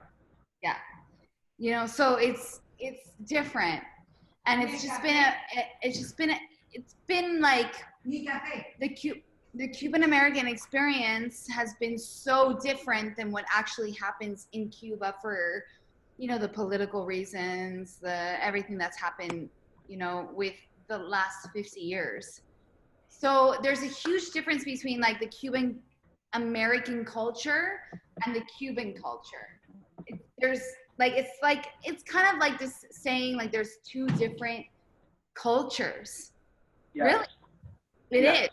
So it's different, and it's been like the Cuban American experience has been so different than what actually happens in Cuba for you know, the political reasons, the everything that's happened, you know, with the last 50 years. So there's a huge difference between like the Cuban American culture and the Cuban culture. There's like it's kind of like this saying like there's two different cultures. Yes. Really, it Yes. is.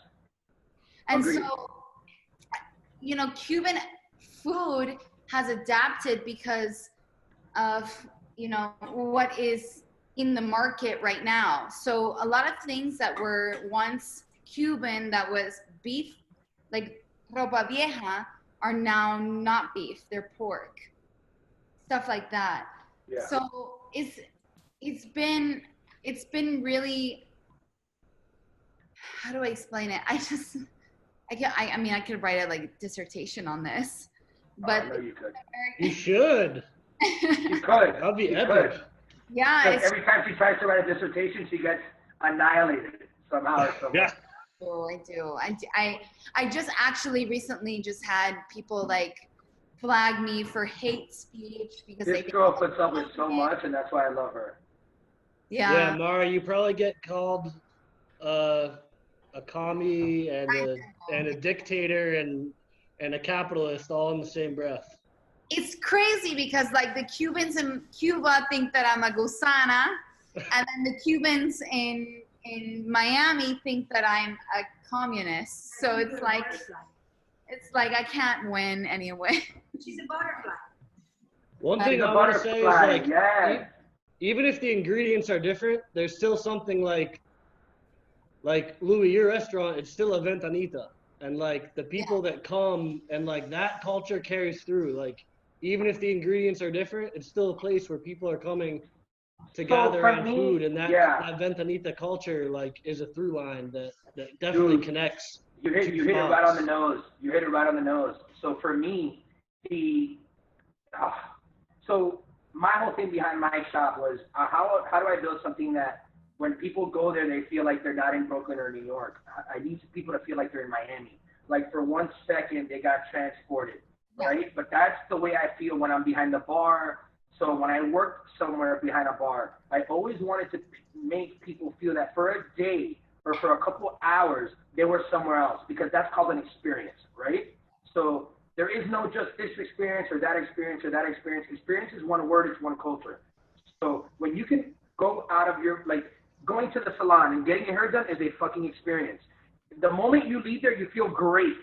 And Agreed. so, you know, Cuban food has adapted because of, you know, what is in the market right now. So a lot of things that were once Cuban, that was beef, like Ropa Vieja, are now not beef, they're pork. Stuff like that. Yeah. So it's been really, how do I explain it? I mean I could write a like dissertation on this, but I know you could. You should. You could. That'd be You epic. could. yeah, Because it's every time she tries to write a dissertation, she gets annihilated somehow or some way. Yeah. true. I just actually recently just had people like flag me for hate speech because they This think girl puts up with so much, and that's why I love her. Yeah, Mara, you probably get called a commie and a dictator and a capitalist all in the same breath. It's crazy because like the Cubans in Cuba think that I'm a gusana, and then the Cubans in Miami think that I'm a communist. So it's like I can't win anyway. She's a butterfly. One She's thing a I want to say is butterfly, like, yes. even if the ingredients are different, there's still something like Louie, your restaurant, it's still a ventanita. And like the people that come and like that culture carries through. Like even if the ingredients are different, it's still a place where people are coming to gather for around me, food, and that ventanita culture like is a through line that definitely Dude, connects. You hit it right on the nose. You hit it right on the nose. So for me, so my whole thing behind my shop was how do I build something that when people go there, they feel like they're not in Brooklyn or New York. I need people to feel like they're in Miami. Like for 1 second, they got transported, right? But that's the way I feel when I'm behind the bar. So when I work somewhere behind a bar, I always wanted to make people feel that for a day or for a couple of hours, they were somewhere else, because that's called an experience, right? So there is no just this experience or that experience or that experience. Experience is one word, it's one culture. So when you can go out of your, like, going to the salon and getting your hair done is a fucking experience. The moment you leave there, you feel great,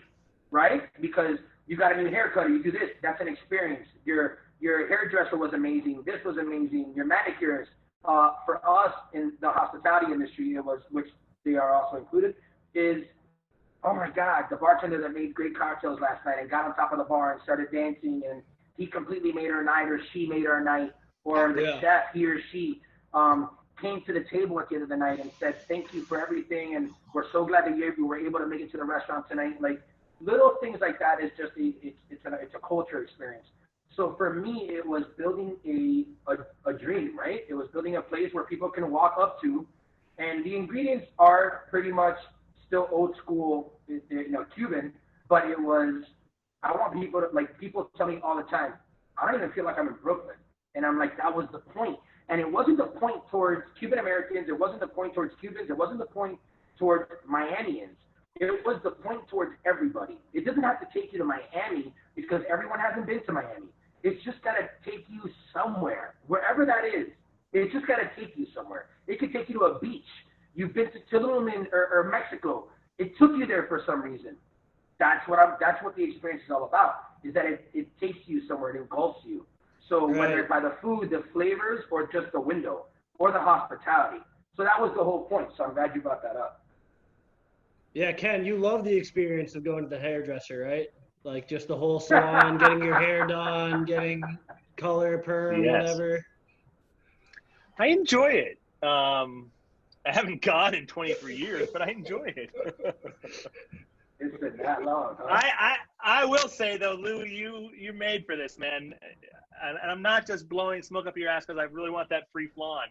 right? Because you got a new haircut or you do this, that's an experience. Your hairdresser was amazing. This was amazing. Your manicurist, for us in the hospitality industry, it was, which they are also included, is, oh my God, the bartender that made great cocktails last night and got on top of the bar and started dancing, and he completely made her night, or she made her night, or the chef, he or she, came to the table at the end of the night and said, thank you for everything, and we're so glad that you were able to make it to the restaurant tonight. Like, little things like that is just it's a culture experience. So for me, it was building a dream, right? It was building a place where people can walk up to, and the ingredients are pretty much still old school, Cuban, but it was, I want people to, like, people tell me all the time, I don't even feel like I'm in Brooklyn. And I'm like, that was the point. And it wasn't the point towards Cuban Americans. It wasn't the point towards Cubans. It wasn't the point towards Miamians. It was the point towards everybody. It doesn't have to take you to Miami because everyone hasn't been to Miami. It's just got to take you somewhere, wherever that is. It's just got to take you somewhere. It could take you to a beach. You've been to Tulum or Mexico. It took you there for some reason. That's what the experience is all about, is that it takes you somewhere, it engulfs you. So whether it's by the food, the flavors, or just the window, or the hospitality. So that was the whole point. So I'm glad you brought that up. Yeah, Ken, you love the experience of going to the hairdresser, right? Like just the whole salon, getting your hair done, getting color, perm, whatever. I enjoy it. I haven't gone in 23 years, but I enjoy it. It's been that long, huh? I will say though, Lou, you made for this, man. And I'm not just blowing smoke up your ass because I really want that free flan.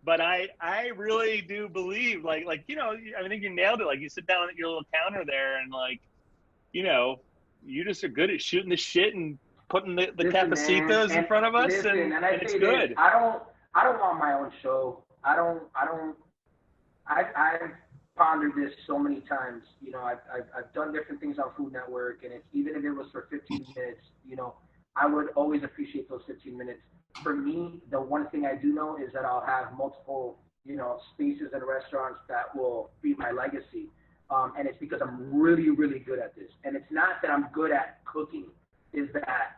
But I really do believe, like I think you nailed it. Like, you sit down at your little counter there and, like, you just are good at shooting the shit and putting the Listen, cafecitos man, in front of us, listen, and I it's say good. this, I don't want my own show. I've pondered this so many times. You know, I've done different things on Food Network, and even if it was for 15 minutes, you know, I would always appreciate those 15 minutes. For me, the one thing I do know is that I'll have multiple, you know, spaces and restaurants that will be my legacy. And it's because I'm really, really good at this. And it's not that I'm good at cooking, is that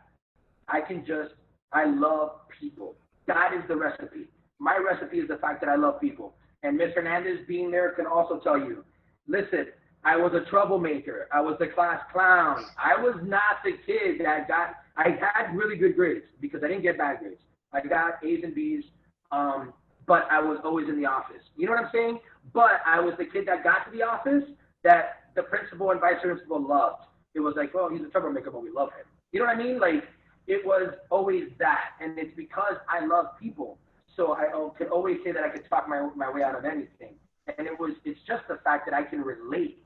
I love people. That is the recipe. My recipe is the fact that I love people. And Ms. Hernandez being there can also tell you, listen, I was a troublemaker. I was the class clown. I was not the kid that I had really good grades because I didn't get bad grades. I got A's and B's, but I was always in the office. You know what I'm saying? But I was the kid that got to the office that the principal and vice principal loved. It was like, well, he's a troublemaker, but we love him. You know what I mean? Like, it was always that. And it's because I love people. So I could always say that I could talk my way out of anything. And it's just the fact that I can relate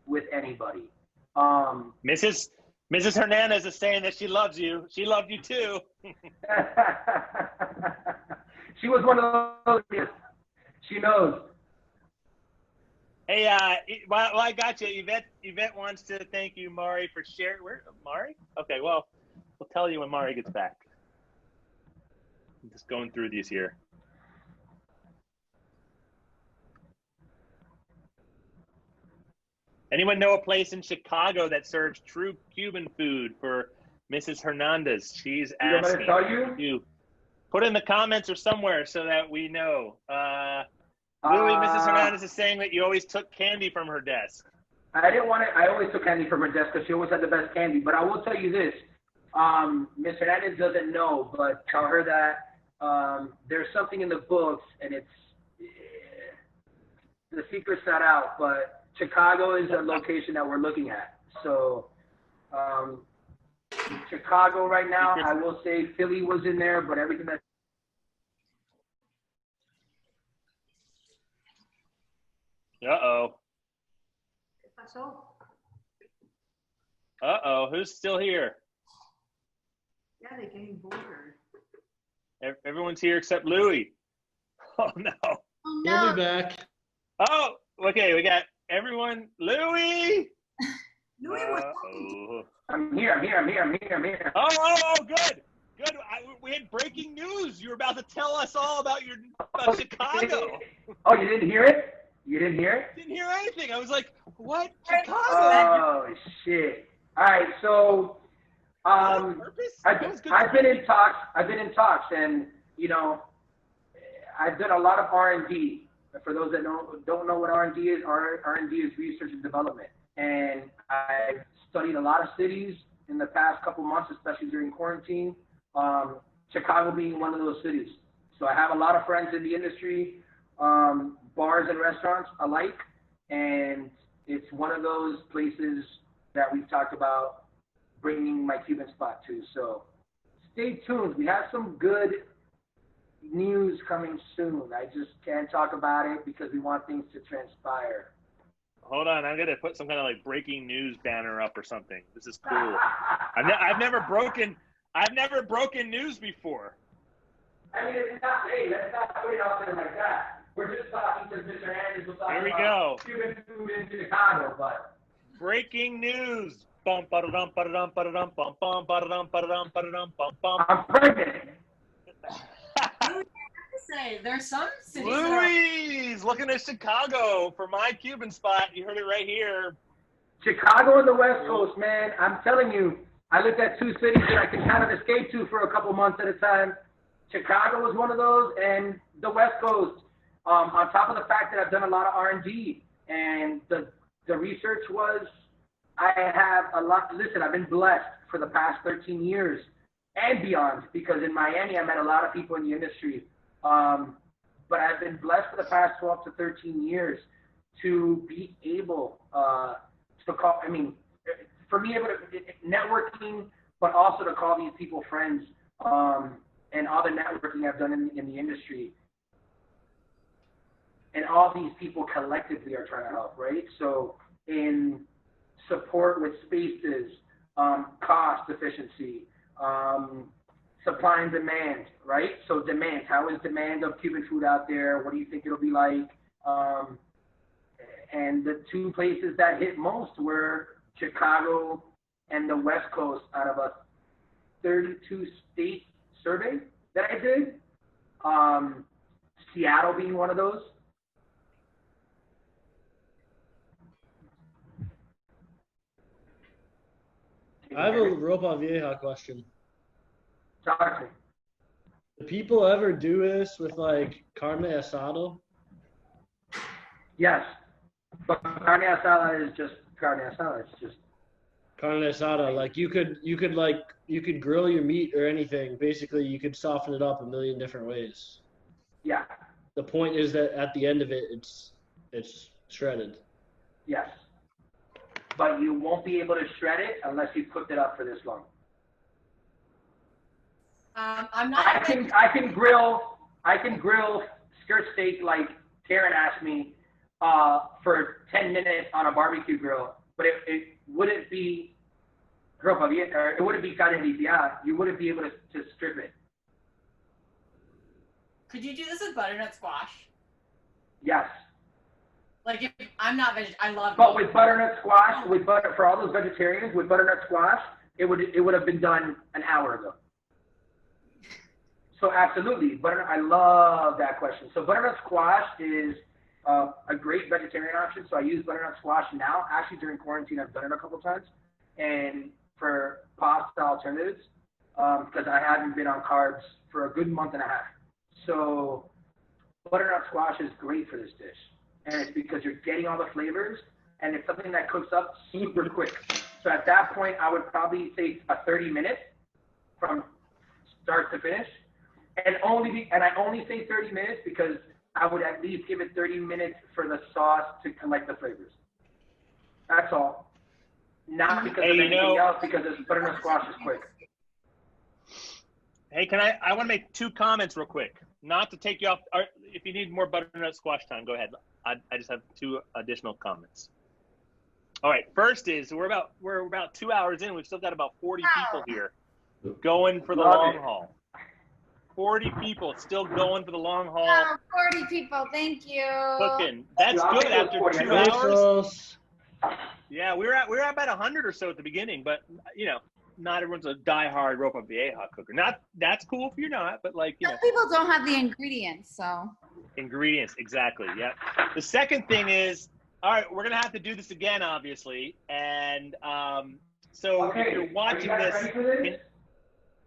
with anybody. Mrs. Hernandez is saying that she loves you. She loved you too. She was one of those kids. She knows. Hey, well, I got you. Yvette wants to thank you, Mari, for sharing. Where, Mari? Okay, well, we'll tell you when Mari gets back. I'm just going through these here. Anyone know a place in Chicago that serves true Cuban food for Mrs. Hernandez? She's asking. You want me to tell you? Put in the comments or somewhere so that we know. Louie, Mrs. Hernandez is saying that you always took candy from her desk. I didn't want to. I always took candy from her desk because she always had the best candy. But I will tell you this. Ms. Hernandez doesn't know, but tell her that there's something in the books, and it's the secret's not out, but Chicago is a location that we're looking at. So Chicago right now, I will say Philly was in there, but everything that Who's still here? Yeah, they're getting bored. Everyone's here except Louie. Oh no. Oh, He'll no. be back. Oh, okay. We got everyone. Louie. Louis was I'm here. Oh, good. We had breaking news. You were about to tell us all about Chicago. Oh, you didn't hear it? You didn't hear it? Didn't hear anything. I was like, what? Chicago? Oh shit! All right, so I've been in talks, and you know, I've done a lot of R&D. For those that don't know what R&D is, R&D is research and development, and I've studied a lot of cities in the past couple months, especially during quarantine. Chicago being one of those cities. So I have a lot of friends in the industry, bars and restaurants alike, and it's one of those places that we've talked about bringing My Cuban Spot to. So stay tuned. We have some good news coming soon. I just can't talk about it because we want things to transpire. Hold on, I'm gonna put some kind of like breaking news banner up or something. This is cool. I've never broken news before. I mean, it's not. Hey, let's not put it out there like that. We're just talking to Mr. Andrews. We're talking Here we about go. Cuban food in Chicago, but Breaking news. Bum ba-da-dum ba-da-dum ba-da-dum bum bum ba-da-dum ba-da-dum ba-da-dum bum bum. I'm pregnant. Say there's some cities. Louie's looking at Chicago for My Cuban Spot. You heard it right here. Chicago and the West Coast, man. I'm telling you, I looked at two cities that I could kind of escape to for a couple months at a time. Chicago was one of those, and the West Coast. On top of the fact that I've done a lot of R&D, and the research was, I have a lot. Listen, I've been blessed for the past 13 years and beyond, because in Miami I met a lot of people in the industry. But I've been blessed for the past 12 to 13 years to be able to call, I mean, for me, able to networking, but also to call these people friends, and all the networking I've done in the industry. And all these people collectively are trying to help, right? So in support with spaces, cost efficiency, supply and demand, right? So demand, how is demand of Cuban food out there? What do you think it'll be like? And the two places that hit most were Chicago and the West Coast out of a 32 state survey that I did. Seattle being one of those. I have a Ropa Vieja question. Talk to me. Do people ever do this with like carne asada? Yes, but carne asada is just carne asada. It's just Carne asada, like you could grill your meat or anything. Basically, you could soften it up a million different ways. yeah, The point is that at the end of it, it's shredded. yes. But you won't be able to shred it unless you cooked it up for this long. I'm not. I can grill skirt steak like Karen asked me for 10 minutes on a barbecue grill, but it wouldn't be Ropa Vieja, or it wouldn't be Karen Vierbuchen. You wouldn't be able to strip it. Could you do this with butternut squash? Yes. Like if I'm not I love. But with butternut squash, for all those vegetarians, with butternut squash, it would have been done an hour ago. So absolutely, I love that question. So butternut squash is a great vegetarian option. So I use butternut squash now. Actually, during quarantine, I've done it a couple times, and for pasta alternatives, because I haven't been on carbs for a good month and a half. So butternut squash is great for this dish. And it's because you're getting all the flavors, and it's something that cooks up super quick. So at that point, I would probably say a 30-minute from start to finish. And I only say 30 minutes because I would at least give it 30 minutes for the sauce to collect the flavors. That's all. Not because of anything else, because this butternut squash is quick. Hey, I want to make two comments real quick. Not to take you off, or if you need more butternut squash time, go ahead. I just have two additional comments. All right, first is we're about 2 hours in. We've still got about 40 people here going for the long haul. 40 people still going for the long haul. Oh, 40 people, thank you. Cooking. That's good after 2 hours. Yeah, we were at about 100 or so at the beginning, but not everyone's a diehard Ropa Vieja cooker. That's cool if you're not, but Some people don't have the ingredients, so. Ingredients, exactly. Yep. The second thing is, all right, we're gonna have to do this again, obviously, and so if you're watching this,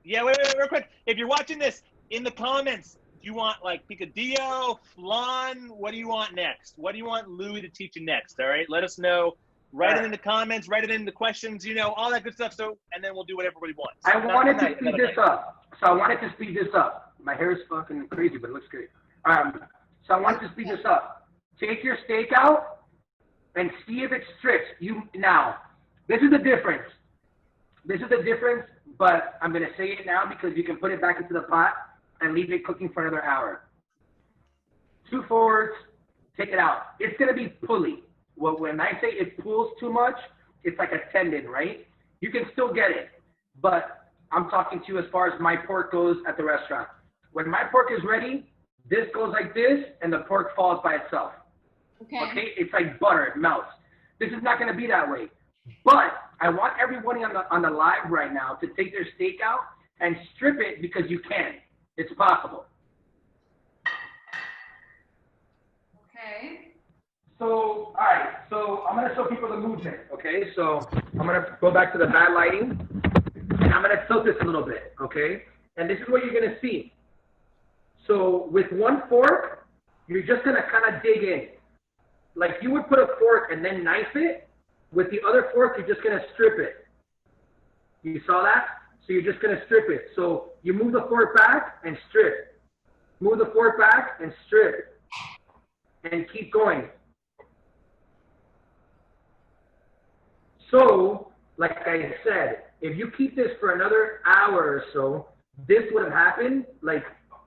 yeah, wait, real quick. If you're watching this in the comments, do you want picadillo, flan? What do you want next? What do you want Louie to teach you next? All right, let us know. Write it in the comments, write it in the questions, all that good stuff. So, and then we'll do what everybody wants. I wanted to speed this up. So I wanted to speed this up. My hair is fucking crazy, but it looks great. So I wanted to speed this up. Take your steak out and see if it strips. Now, this is the difference. This is the difference, but I'm going to say it now because you can put it back into the pot and leave it cooking for another hour. 2 forwards, take it out. It's going to be pulley. Well, when I say it pulls too much, it's like a tendon, right? You can still get it, but I'm talking to you as far as my pork goes at the restaurant. When my pork is ready, this goes like this, and the pork falls by itself. Okay? It's like butter. It melts. This is not going to be that way. But I want everybody on the live right now to take their steak out and strip it because you can. It's possible. Okay. So, all right. So I'm going to show people the movement, okay? So I'm going to go back to the bad lighting, and I'm going to tilt this a little bit, okay? And this is what you're going to see. So with one fork, you're just going to kind of dig in. Like you would put a fork and then knife it. With the other fork, you're just going to strip it. You saw that? So you're just going to strip it. So you move the fork back and strip. Move the fork back and strip. And keep going. So, like I said, if you keep this for another hour or so, this would have happened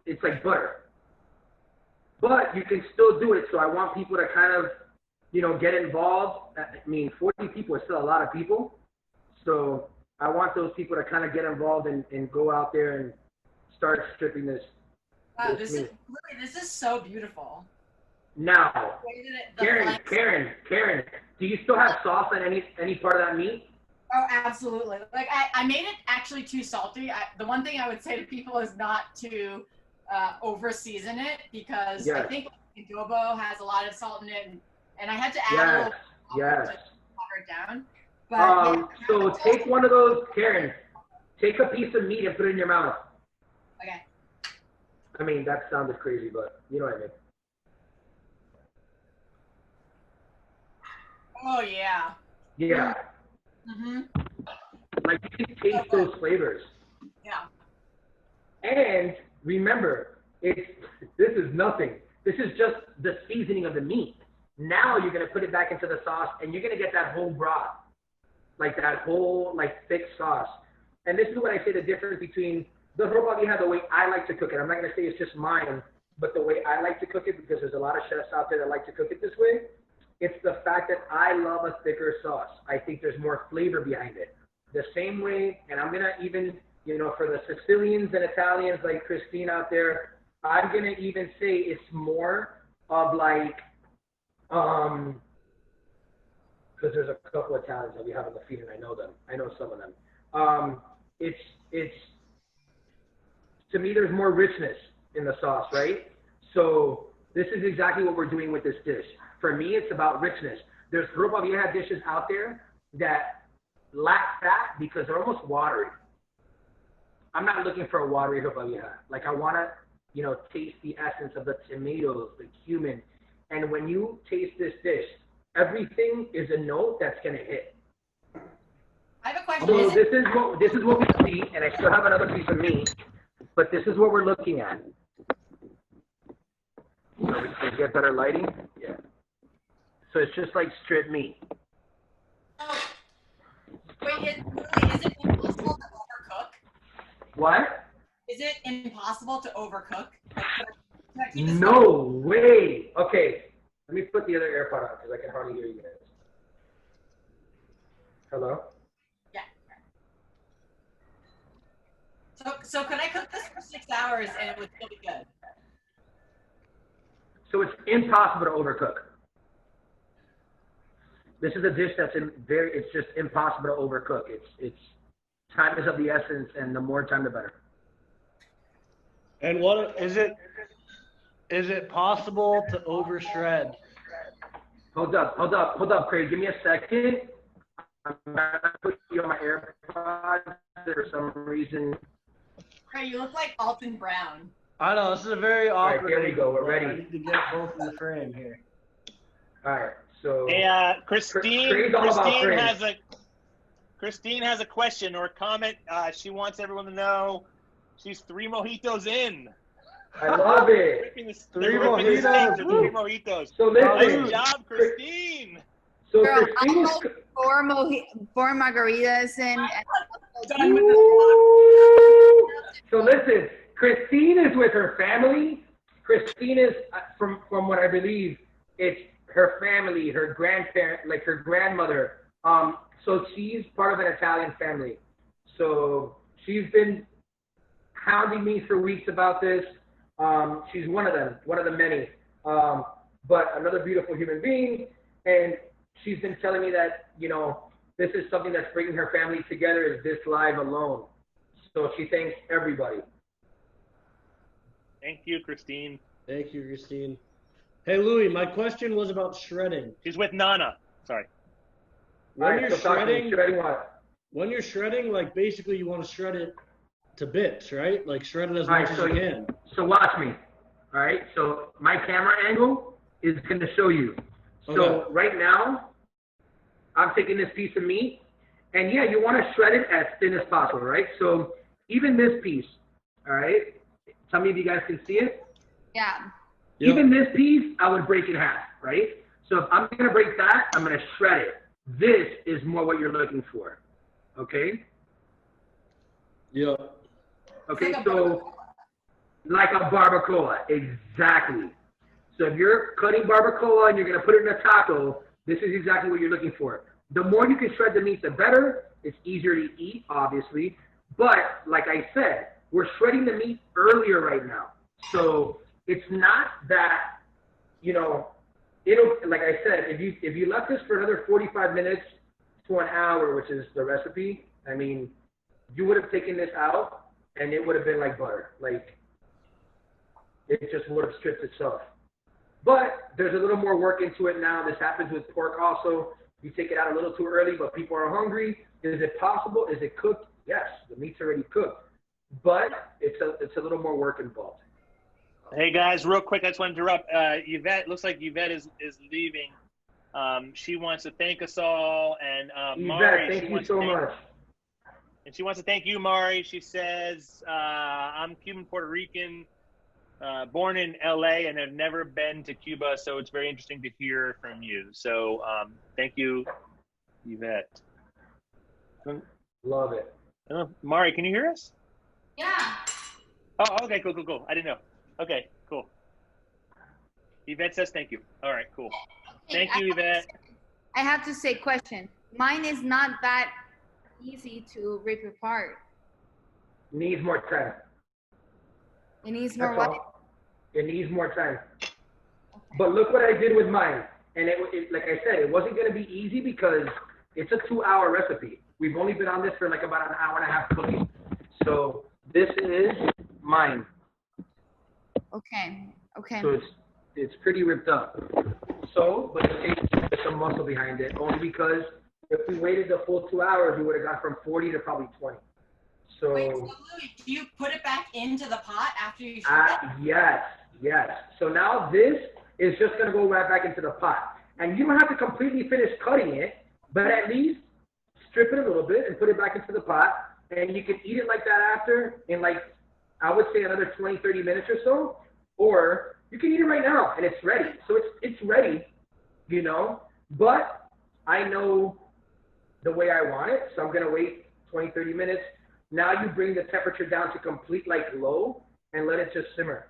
it's like butter. But you can still do it. So I want people to kind of, get involved. I mean, 40 people is still a lot of people. So I want those people to kind of get involved and go out there and start stripping this. Wow, this is so beautiful. Now, Karen, do you still have sauce on any part of that meat? Oh, absolutely. Like I made it actually too salty. The one thing I would say to people is not to over season it, because I think adobo has a lot of salt in it, and I had to add a little salt to water it down. But so take one of those, Karen. Take a piece of meat and put it in your mouth. Okay. I mean, that sounded crazy, but you know what I mean. Oh yeah. Yeah. Mhm. Like you can taste those flavors. Yeah. And remember, this is nothing. This is just the seasoning of the meat. Now you're gonna put it back into the sauce, and you're gonna get that whole broth, like that whole thick sauce. And this is what I say the difference between the Ropa Vieja, the way I like to cook it. I'm not gonna say it's just mine, but the way I like to cook it, because there's a lot of chefs out there that like to cook it this way. It's the fact that I love a thicker sauce. I think there's more flavor behind it. The same way, and I'm gonna even, for the Sicilians and Italians like Christine out there, I'm gonna even say it's more of because there's a couple of Italians that we have on the feed, and I know them. I know some of them. It's to me, there's more richness in the sauce, right? So this is exactly what we're doing with this dish. For me, it's about richness. There's Ropa Vieja dishes out there that lack fat because they're almost watery. I'm not looking for a watery Ropa Vieja. Like, I want to, taste the essence of the tomatoes, the cumin. And when you taste this dish, everything is a note that's going to hit. I have a question. So this is what we see, and I still have another piece of meat, but this is what we're looking at. So we can get better lighting? Yeah. So it's just like strip meat. Oh. Wait, is it impossible to overcook? What? Is it impossible to overcook? No way. Okay, let me put the other AirPod on because I can hardly hear you guys. Hello? Yeah. So could I cook this for 6 hours and it would still be good? So it's impossible to overcook. This is a dish that's it's just impossible to overcook. It's time is of the essence, and the more time the better. And what is it? Is it possible to over shred? Hold up, Craig. Give me a second. I'm gonna put you on my AirPods for some reason. Craig, you look like Alton Brown. I know, this is a very awkward. All right, here we go. We're ready. I need to get both in the frame here. All right, so. Hey, Christine has a question or a comment. She wants everyone to know she's 3 mojitos in. I love it. Three mojitos. So listen, nice job, Christine. So Girl, Christine I is. four margaritas in. So listen, Christine is with her family. Christine is, from what I believe, it's her family, her grandparent, like her grandmother. So she's part of an Italian family. So she's been hounding me for weeks about this. She's one of them, one of the many. But another beautiful human being, and she's been telling me that, this is something that's bringing her family together, is this live alone. So she thanks everybody. Thank you, Christine. Thank you, Christine. Hey, Louie, my question was about shredding. She's with Nana. Sorry. When you're shredding, what? When you're shredding, like, basically you want to shred it to bits, right? Like, shred it as much as you can. So watch me. All right? So my camera angle is going to show you. So right now, I'm taking this piece of meat, and yeah, you want to shred it as thin as possible, right? So even this piece, all right? Tell me if you guys can see it. Yeah. Yep. Even this piece, I would break in half, right? So if I'm going to break that, I'm going to shred it. This is more what you're looking for, okay? Yeah. Okay, so like a barbacoa, exactly. So if you're cutting barbacoa and you're going to put it in a taco, this is exactly what you're looking for. The more you can shred the meat, the better. It's easier to eat, obviously. But like I said, we're shredding the meat earlier right now. So it's not that, you know, it'll, like I said, if you left this for another 45 minutes to an hour, which is the recipe, I mean, you would have taken this out and it would have been like butter. Like, it just would have stripped itself. But there's a little more work into it now. This happens with pork also. You take it out a little too early, but people are hungry. Is it possible? Is it cooked? Yes, the meat's already cooked. But it's a little more work involved. Hey guys, real quick, I just want to interrupt. Yvette, looks like Yvette is leaving. She wants to thank us all, and Mari, Yvette, thank you so much. And she wants to thank you, Mari. She says, I'm Cuban Puerto Rican, born in LA, and have never been to Cuba, so it's very interesting to hear from you. So thank you, Yvette. Love it. Mari, can you hear us? Yeah. Oh, okay, cool. I didn't know. Okay, cool. Yvette says thank you. All right, cool. Okay, Thank you, Yvette. I have to say, question. Mine is not that easy to rip apart. Needs more time. It needs more That's what? all. It needs more time. Okay. But look what I did with mine. And it like I said, it wasn't going to be easy because it's a 2-hour recipe. We've only been on this for like about an hour and a half cooking. So this is mine. Okay. So it's pretty ripped up. So, but there's some muscle behind it, only because if we waited the full 2 hours, we would have gone from 40 to probably 20. So, wait, so Louie, do you put it back into the pot after you strip it? Yes. So now this is just going to go right back into the pot. And you don't have to completely finish cutting it, but at least strip it a little bit and put it back into the pot. And you can eat it like that after in like, I would say another 20, 30 minutes or so. Or you can eat it right now and it's ready. So it's ready, you know, but I know the way I want it. So I'm going to wait 20, 30 minutes. Now you bring the temperature down to complete like low and let it just simmer.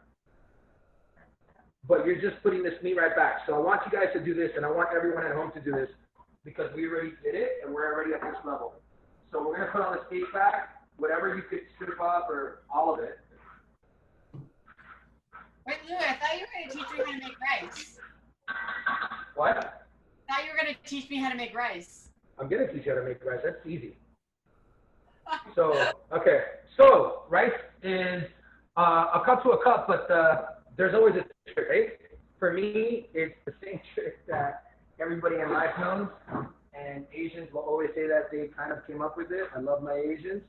But you're just putting this meat right back. So I want you guys to do this, and I want everyone at home to do this because we already did it and we're already at this level. So we're going to put on the steak back, whatever you could strip up or all of it. Wait, Louie, I thought you were going to teach me how to make rice. What? I thought you were going to teach me how to make rice. I'm going to teach you how to make rice. That's easy. So, okay. So, rice is a cup to a cup, but there's always a trick, right? For me, it's the same trick that everybody in life knows, and Asians will always say that they kind of came up with it. I love my Asians,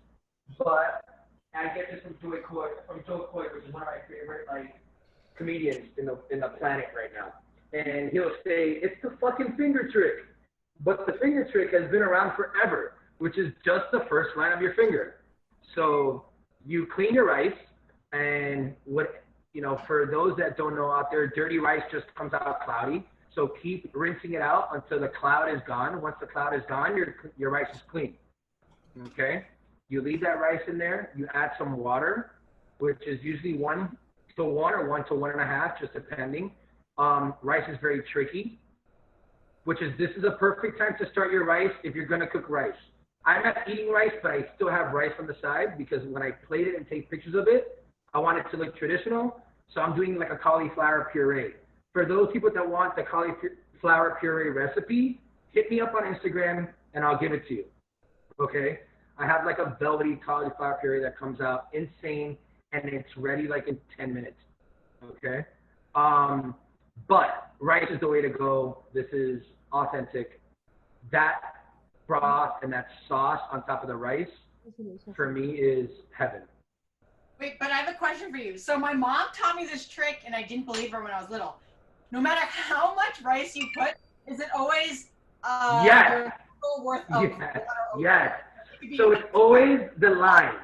but I get this from Joe Coy, which is one of my favorite comedians in the planet right now. And he'll say, it's the fucking finger trick. But the finger trick has been around forever, which is just the first line of your finger. So you clean your rice, and for those that don't know out there, dirty rice just comes out cloudy. So keep rinsing it out until the cloud is gone. Once the cloud is gone, your rice is clean. Okay? You leave that rice in there. You add some water, which is usually 1 to 1 or 1 to 1.5, just depending. Rice is very tricky, this is a perfect time to start your rice if you're going to cook rice. I'm not eating rice, but I still have rice on the side because when I plate it and take pictures of it, I want it to look traditional. So I'm doing like a cauliflower puree. For those people that want the cauliflower puree recipe, hit me up on Instagram and I'll give it to you. Okay? I have like a velvety cauliflower puree that comes out insane and it's ready like in 10 minutes. Okay? But rice is the way to go. This is authentic. That broth and that sauce on top of the rice, for me, is heaven. Wait, but I have a question for you. So my mom taught me this trick, and I didn't believe her when I was little. No matter how much rice you put, is it always yes. worth Yes. So it's always the line.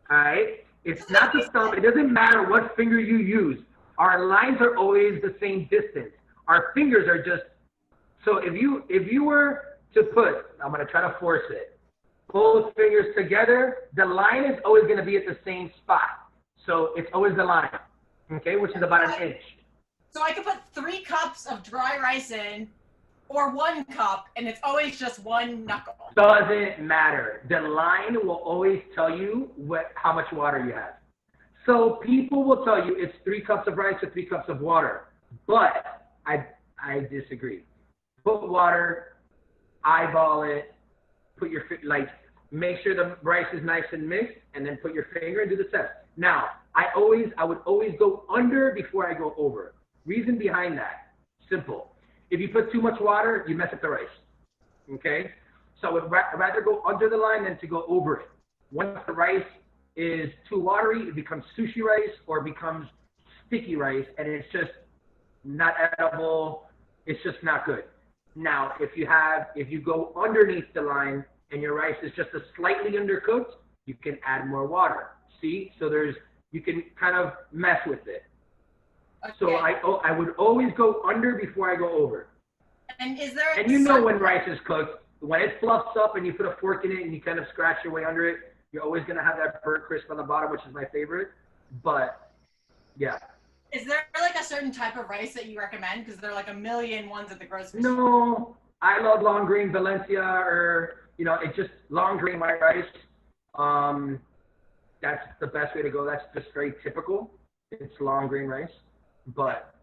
All right? It's not the thumb. It doesn't matter what finger you use. Our lines are always the same distance. Our fingers are just, so if you were to put, I'm going to try to force it, both fingers together, the line is always going to be at the same spot. So it's always the line, okay, which is about an inch. So I could put 3 cups of dry rice in, or 1 cup, and it's always just 1 knuckle? Doesn't matter. The line will always tell you how much water you have. So people will tell you it's 3 cups of rice or 3 cups of water, but I disagree. Put water, eyeball it, put your make sure the rice is nice and mixed, and then put your finger and do the test. Now, I would always go under before I go over. Reason behind that, simple. If you put too much water, you mess up the rice. Okay? So I would rather go under the line than to go over it. Once the rice is too watery, it becomes sushi rice or becomes sticky rice, and it's just not edible. It's just not good. Now, if you go underneath the line and your rice is just a slightly undercooked, you can add more water. See? So you can kind of mess with it. Okay. So I would always go under before I go over. And is there? And you know when rice is cooked, when it fluffs up and you put a fork in it and you kind of scratch your way under it, you're always gonna have that burnt crisp on the bottom, which is my favorite. But yeah. Is there like a certain type of rice that you recommend? Because there are like a million ones at the grocery store. No, I love long grain Valencia, or it's just long grain white rice. That's the best way to go. That's just very typical. It's long grain rice, but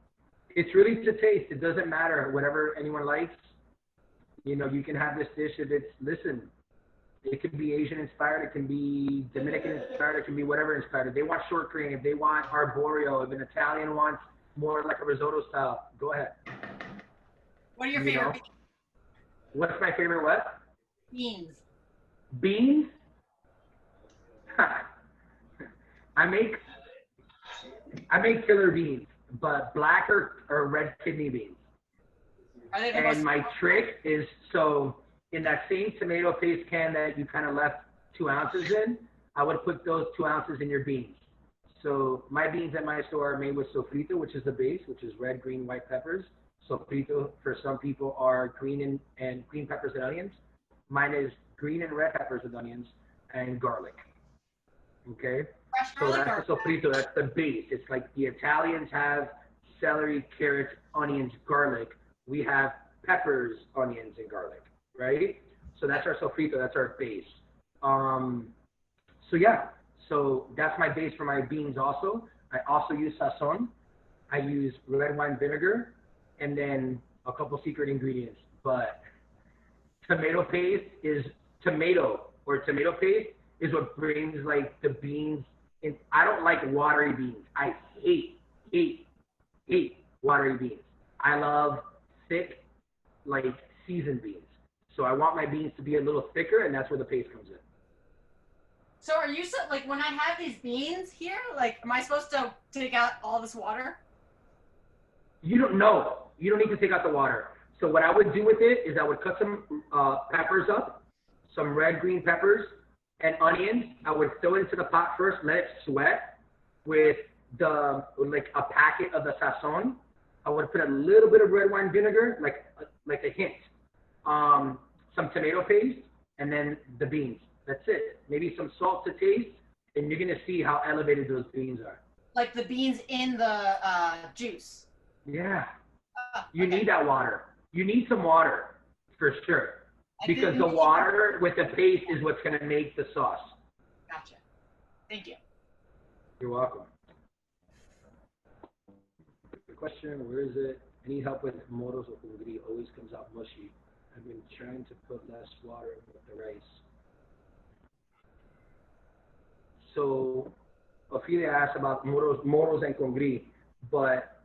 it's really to taste. It doesn't matter whatever anyone likes. You can have this dish if it's It can be Asian inspired. It can be Dominican inspired. It can be whatever inspired. If they want short grain, if they want arborio, if an Italian wants more like a risotto style, go ahead. What are your favorite beans? What's my favorite what? Beans. Beans? I make killer beans, but black or red kidney beans. Are they the and my trick is, so in that same tomato paste can that you kind of left 2 ounces in, I would put those 2 ounces in your beans. So my beans at my store are made with sofrito, which is the base, which is red, green, white peppers. Sofrito for some people are green and green peppers and onions. Mine is green and red peppers and onions and garlic. Okay? So that's the sofrito, that's the base. It's like the Italians have celery, carrots, onions, garlic. We have peppers, onions, and garlic, right? So that's our sofrito, that's our base. So that's my base for my beans also. I also use sazon. I use red wine vinegar, and then a couple secret ingredients. But tomato paste is what brings like the beans in. I don't like watery beans. I hate watery beans. I love thick, like seasoned beans. So I want my beans to be a little thicker, and that's where the paste comes in. So are you like, when I have these beans here, like, am I supposed to take out all this water? You don't know. You don't need to take out the water. So what I would do with it is I would cut some peppers up, some red, green peppers, and onions. I would throw it into the pot first, let it sweat with a packet of the sazon. I would put a little bit of red wine vinegar, like a hint, some tomato paste, and then the beans. That's it. Maybe some salt to taste, and you're gonna see how elevated those beans are. Like the beans in the juice. Yeah. You need that water. You need some water for sure, because the water with the paste is what's gonna make the sauce. Gotcha. Thank you. You're welcome. Good question. Where is it? I need help with moros or congri. Always comes out mushy. I've been trying to put less water with the rice. So, Ophelia asked about moros and congri, but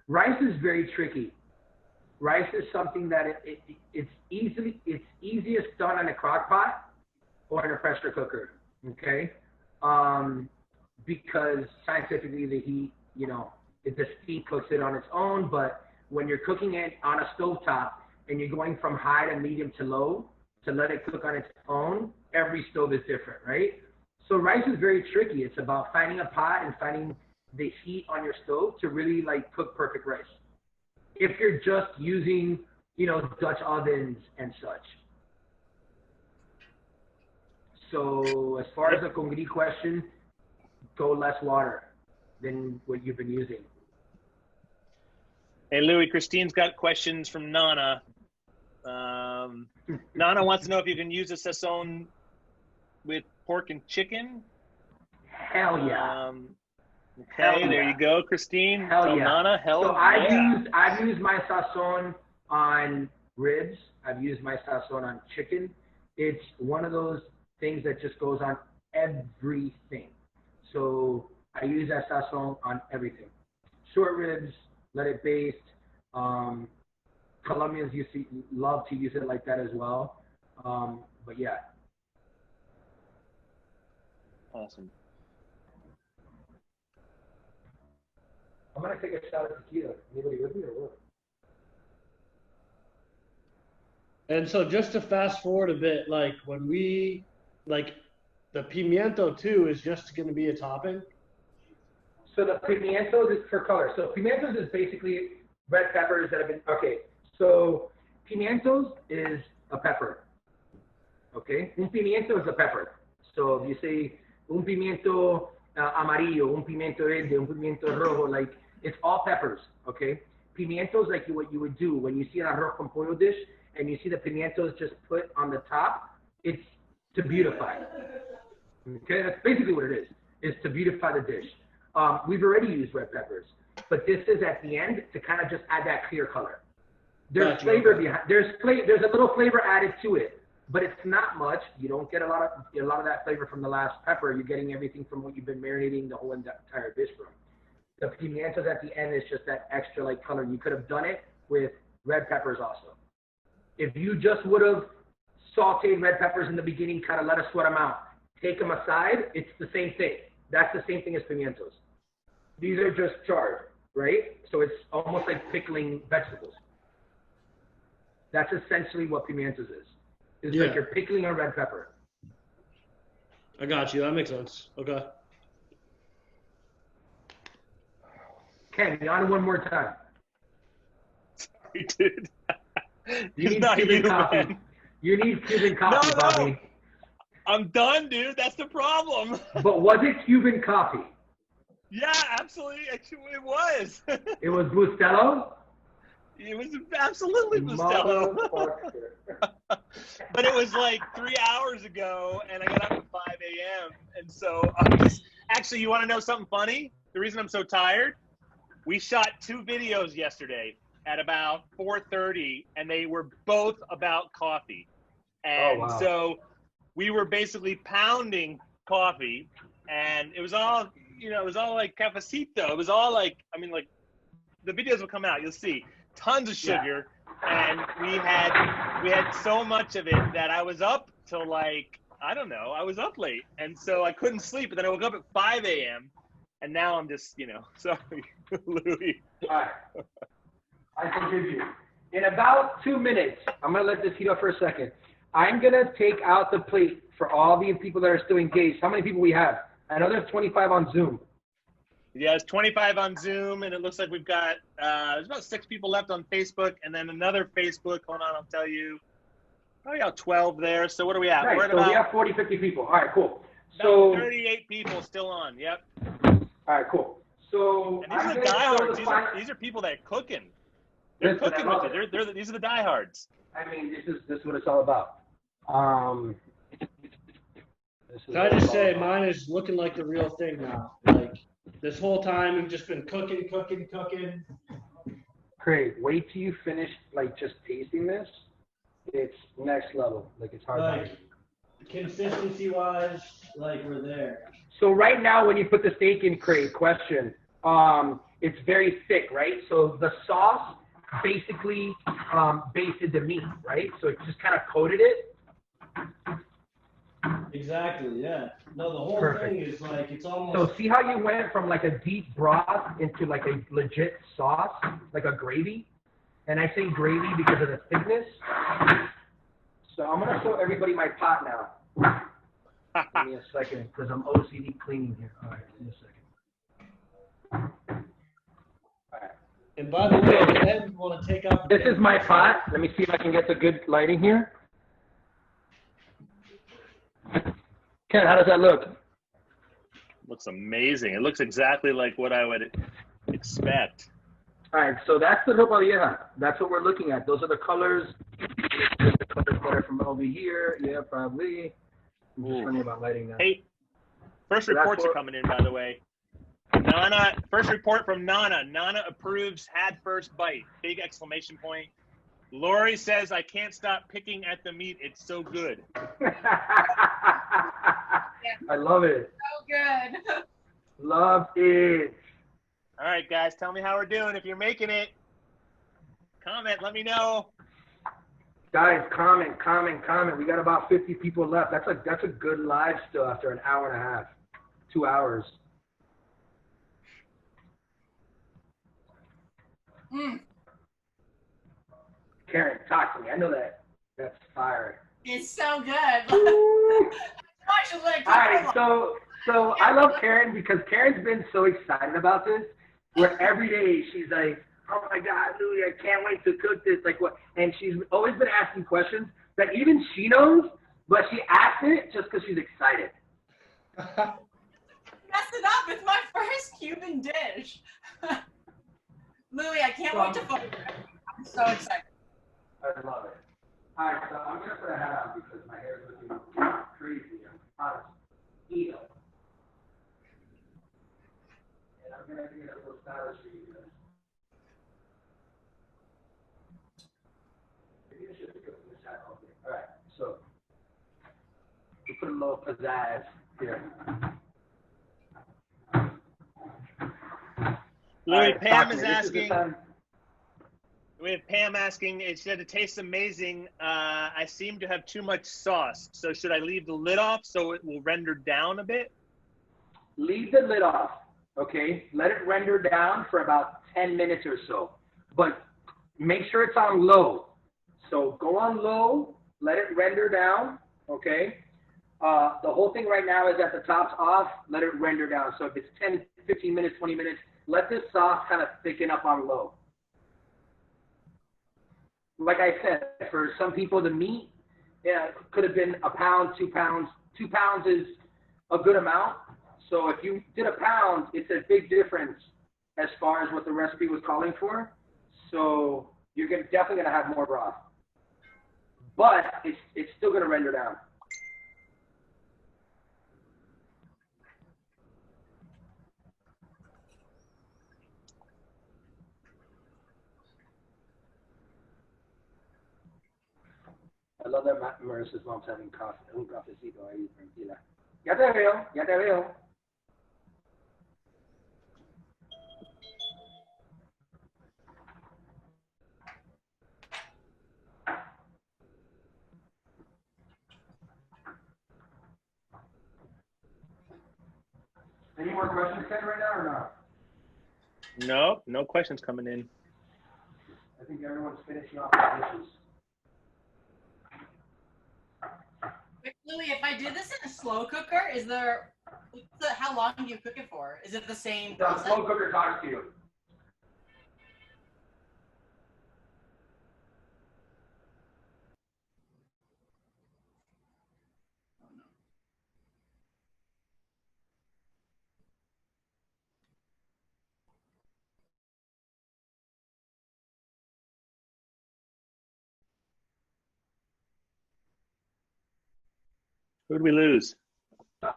rice is very tricky. Rice is something that it's easiest done in a crock pot or in a pressure cooker, okay? Because scientifically the heat, the steam cooks it on its own, but when you're cooking it on a stovetop and you're going from high to medium to low to let it cook on its own, every stove is different, right? So rice is very tricky. It's about finding a pot and finding the heat on your stove to really cook perfect rice. If you're just using, Dutch ovens and such. So as far as the congri question, go less water than what you've been using. Hey, Louie, Christine's got questions from Nana. Nana wants to know if you can use a sazon with pork and chicken. Hell yeah. Okay, Hell there yeah. you go, Christine. Hell Tell yeah. Nana, hell So yeah. I've used my sazon on ribs. I've used my sazon on chicken. It's one of those things that just goes on everything. So I use that sazon on everything. Short ribs, let it baste. Colombians love to use it like that as well. But yeah. Awesome. I'm gonna take a shot of tequila. Anybody with me or what? And so just to fast forward a bit, like when we, like the pimiento too is just going to be a topping. So the pimientos is for color. So pimientos is basically red peppers that have been, okay. So pimientos is a pepper. Okay? Un pimiento is a pepper. So if you say un pimiento amarillo, un pimiento verde, un pimiento rojo, like it's all peppers. Okay? Pimientos like what you would do when you see an arroz con pollo dish and you see the pimientos just put on the top. It's to beautify. Okay? That's basically what it is. It's to beautify the dish. We've already used red peppers, but this is at the end to kind of just add that clear color. There's flavor behind. There's a little flavor added to it, but it's not much. You don't get a lot of that flavor from the last pepper. You're getting everything from what you've been marinating the whole entire dish from. The pimientos at the end is just that extra light color. You could have done it with red peppers also. If you just would have sauteed red peppers in the beginning, kind of let us sweat them out, take them aside, it's the same thing. That's the same thing as pimientos. These are just charred, right? So it's almost like pickling vegetables. That's essentially what pimientos is. It's like you're pickling a red pepper. I got you. That makes sense. Okay. Ken, you on one more time. Sorry, dude. You need Cuban coffee. Man. You need Cuban coffee, Bobby. No. I'm done, dude. That's the problem. But was it Cuban coffee? Yeah, absolutely. Actually, it was. It was Bustelo? It was absolutely Bustelo. But it was like 3 hours ago, and I got up at 5 a.m. And so I'm just actually, you want to know something funny? The reason I'm so tired, we shot 2 videos yesterday at about 4:30, and they were both about coffee. And so we were basically pounding coffee, and it was all, it was all like cafecito. It was all like, I mean, like the videos will come out, you'll see tons of sugar. Yeah. And we had so much of it that I was up till like, I don't know, I was up late. And so I couldn't sleep, but then I woke up at 5 a.m. and now I'm just, sorry, Louie. All right. I forgive you. In about 2 minutes, I'm going to let this heat up for a second. I'm going to take out the plate for all the people that are still engaged. How many people we have? I know there's 25 on Zoom. Yeah, it's 25 on Zoom, and it looks like we've got, there's about 6 people left on Facebook, and then another Facebook, hold on, I'll tell you, probably about 12 there. So what are we at? Right, We're at so about, we have 40, 50 people. All right, cool. So 38 people still on, yep. All right, cool. So and these are the diehards. These are people that are cooking. They're cooking with you. These are the diehards. I mean, this is what it's all about. Can I just say, mine is looking like the real thing now. Like, this whole time, we've just been cooking. Craig, wait till you finish, like, just tasting this. It's next level. Like, it's hard. Like, consistency-wise, like, we're there. So right now, when you put the steak in, Craig, question, it's very thick, right? So the sauce basically basted the meat, right? So it just kind of coated it. Exactly, yeah. No, the whole thing is like, it's almost... So see how you went from like a deep broth into like a legit sauce, like a gravy? And I say gravy because of the thickness. So I'm going to show everybody my pot now. Give me a second, because I'm OCD cleaning here. All right, give me a second. All right. And by the way, if you want to take out... This is my pot. Let me see if I can get the good lighting here. Ken, how does that look? Looks amazing. It looks exactly like what I would expect. All right, so that's the Ropa Vieja. That's what we're looking at. Those are the colors. The colors that are from over here. Yeah, probably. I'm just funny about lighting that. Hey, first reports are coming in, by the way. Nana, first report from Nana. Nana approves, had first bite. Big exclamation point. Lori says, I can't stop picking at the meat. It's so good. I love it. So good. Love it. All right, guys, tell me how we're doing. If you're making it, comment, let me know. Guys, comment. We got about 50 people left. That's a good live still after an hour and a half, 2 hours. Karen, talk to me. I know that's fire. It's so good. All right, so I love Karen because Karen's been so excited about this. Where every day she's like, "Oh my God, Louie, I can't wait to cook this." Like what? And she's always been asking questions that even she knows, but she asks it just because she's excited. Messed it up. It's my first Cuban dish. Louie, I can't wait to photograph you. I'm so excited. I love it. All right, so I'm gonna put a hat on because my hair is looking crazy. I'm hot as eel. And I'm gonna get a little stylish for you guys. Maybe I should pick up this hat. Okay. All right, so we put a little pizzazz here. Louis, Pam is asking. We have Pam asking, it said it tastes amazing. I seem to have too much sauce. So should I leave the lid off so it will render down a bit? Leave the lid off, okay? Let it render down for about 10 minutes or so. But make sure it's on low. So go on low, let it render down, okay? The whole thing right now is at the top's off, let it render down. So if it's 10, 15 minutes, 20 minutes, let this sauce kind of thicken up on low. Like I said, for some people, the meat could have been a pound, 2 pounds. 2 pounds is a good amount. So if you did a pound, it's a big difference as far as what the recipe was calling for. So you're definitely going to have more broth. But it's still going to render down. I love that Marissa's mom's having coffee. Un cafecito ahí, tranquila. Ya te veo, ya te veo. Any more questions, Ken, right now or not? No, no questions coming in. I think everyone's finishing off the dishes. Louie, if I did this in a slow cooker, how long do you cook it for? Is it the same process? The slow cooker talks to you. Who'd we lose? Oh,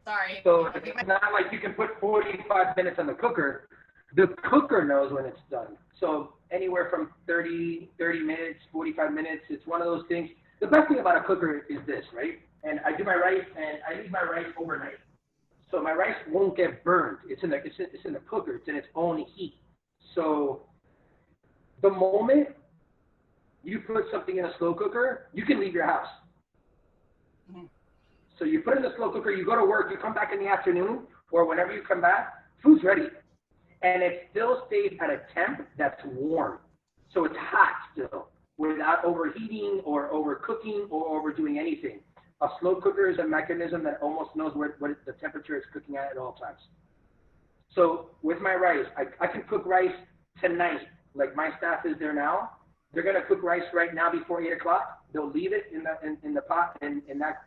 sorry. So it's not like you can put 45 minutes on the cooker. The cooker knows when it's done. So anywhere from 30 minutes, 45 minutes, it's one of those things. The best thing about a cooker is this, right? And I do my rice, and I leave my rice overnight. So my rice won't get burned. It's in the cooker. It's in its own heat. So the moment you put something in a slow cooker, you can leave your house. Mm-hmm. So you put it in the slow cooker, you go to work, you come back in the afternoon, or whenever you come back, food's ready. And it still stays at a temp that's warm. So it's hot still, without overheating or overcooking or overdoing anything. A slow cooker is a mechanism that almost knows what the temperature it's cooking at all times. So with my rice, I can cook rice tonight. Like my staff is there now. They're gonna cook rice right now before 8 o'clock. They'll leave it in the pot in that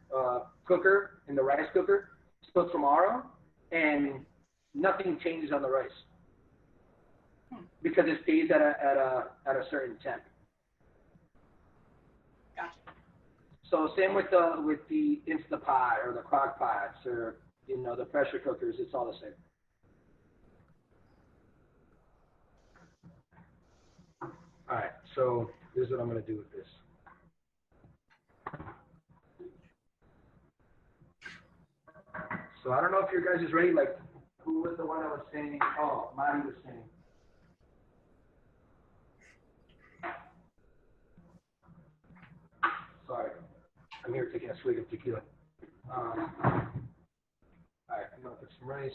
cooker, in the rice cooker, till tomorrow, and nothing changes on the rice. because it stays at a certain temp. Gotcha. So same with the Instapot or the crock pots or the pressure cookers. It's all the same. All right, so this is what I'm gonna do with this. So I don't know if your guys is ready. Like, who was the one that was saying? Oh, Mari was saying. Sorry, I'm here taking a swig of tequila. All right, I'm gonna put some rice.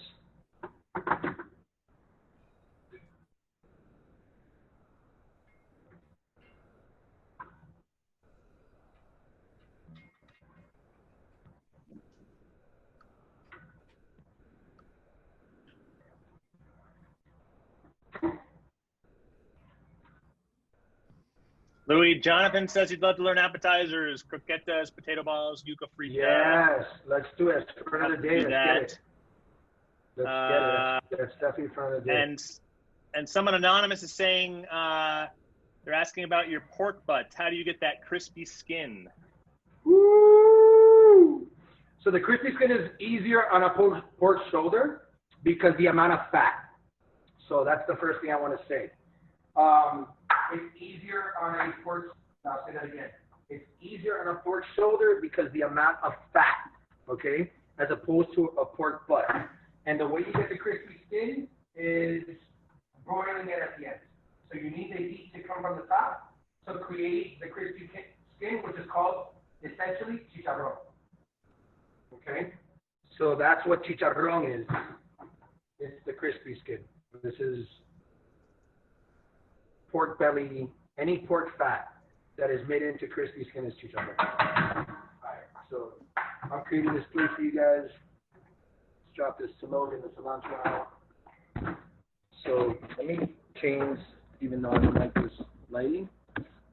Louie, Jonathan says he'd love to learn appetizers, croquetas, potato balls, yuca frita. Yes, let's do it for another day. Do Let's that. get it. Let's get it. That's definitely for another day. And someone anonymous is saying they're asking about your pork butt. How do you get that crispy skin? Woo! So the crispy skin is easier on a pork shoulder because the amount of fat. So that's the first thing I want to say. It's easier on a pork. I'll say that again. It's easier on a pork shoulder because the amount of fat, okay, as opposed to a pork butt. And the way you get the crispy skin is broiling it at the end. So you need the heat to come from the top to create the crispy skin, which is called essentially chicharrón. Okay, so that's what chicharrón is. It's the crispy skin. This is pork belly, any pork fat that is made into crispy skin is chicharrón. All right, so I'm creating this plate for you guys. Let's drop this tomato and the cilantro out. So let me change, even though I don't like this lighting,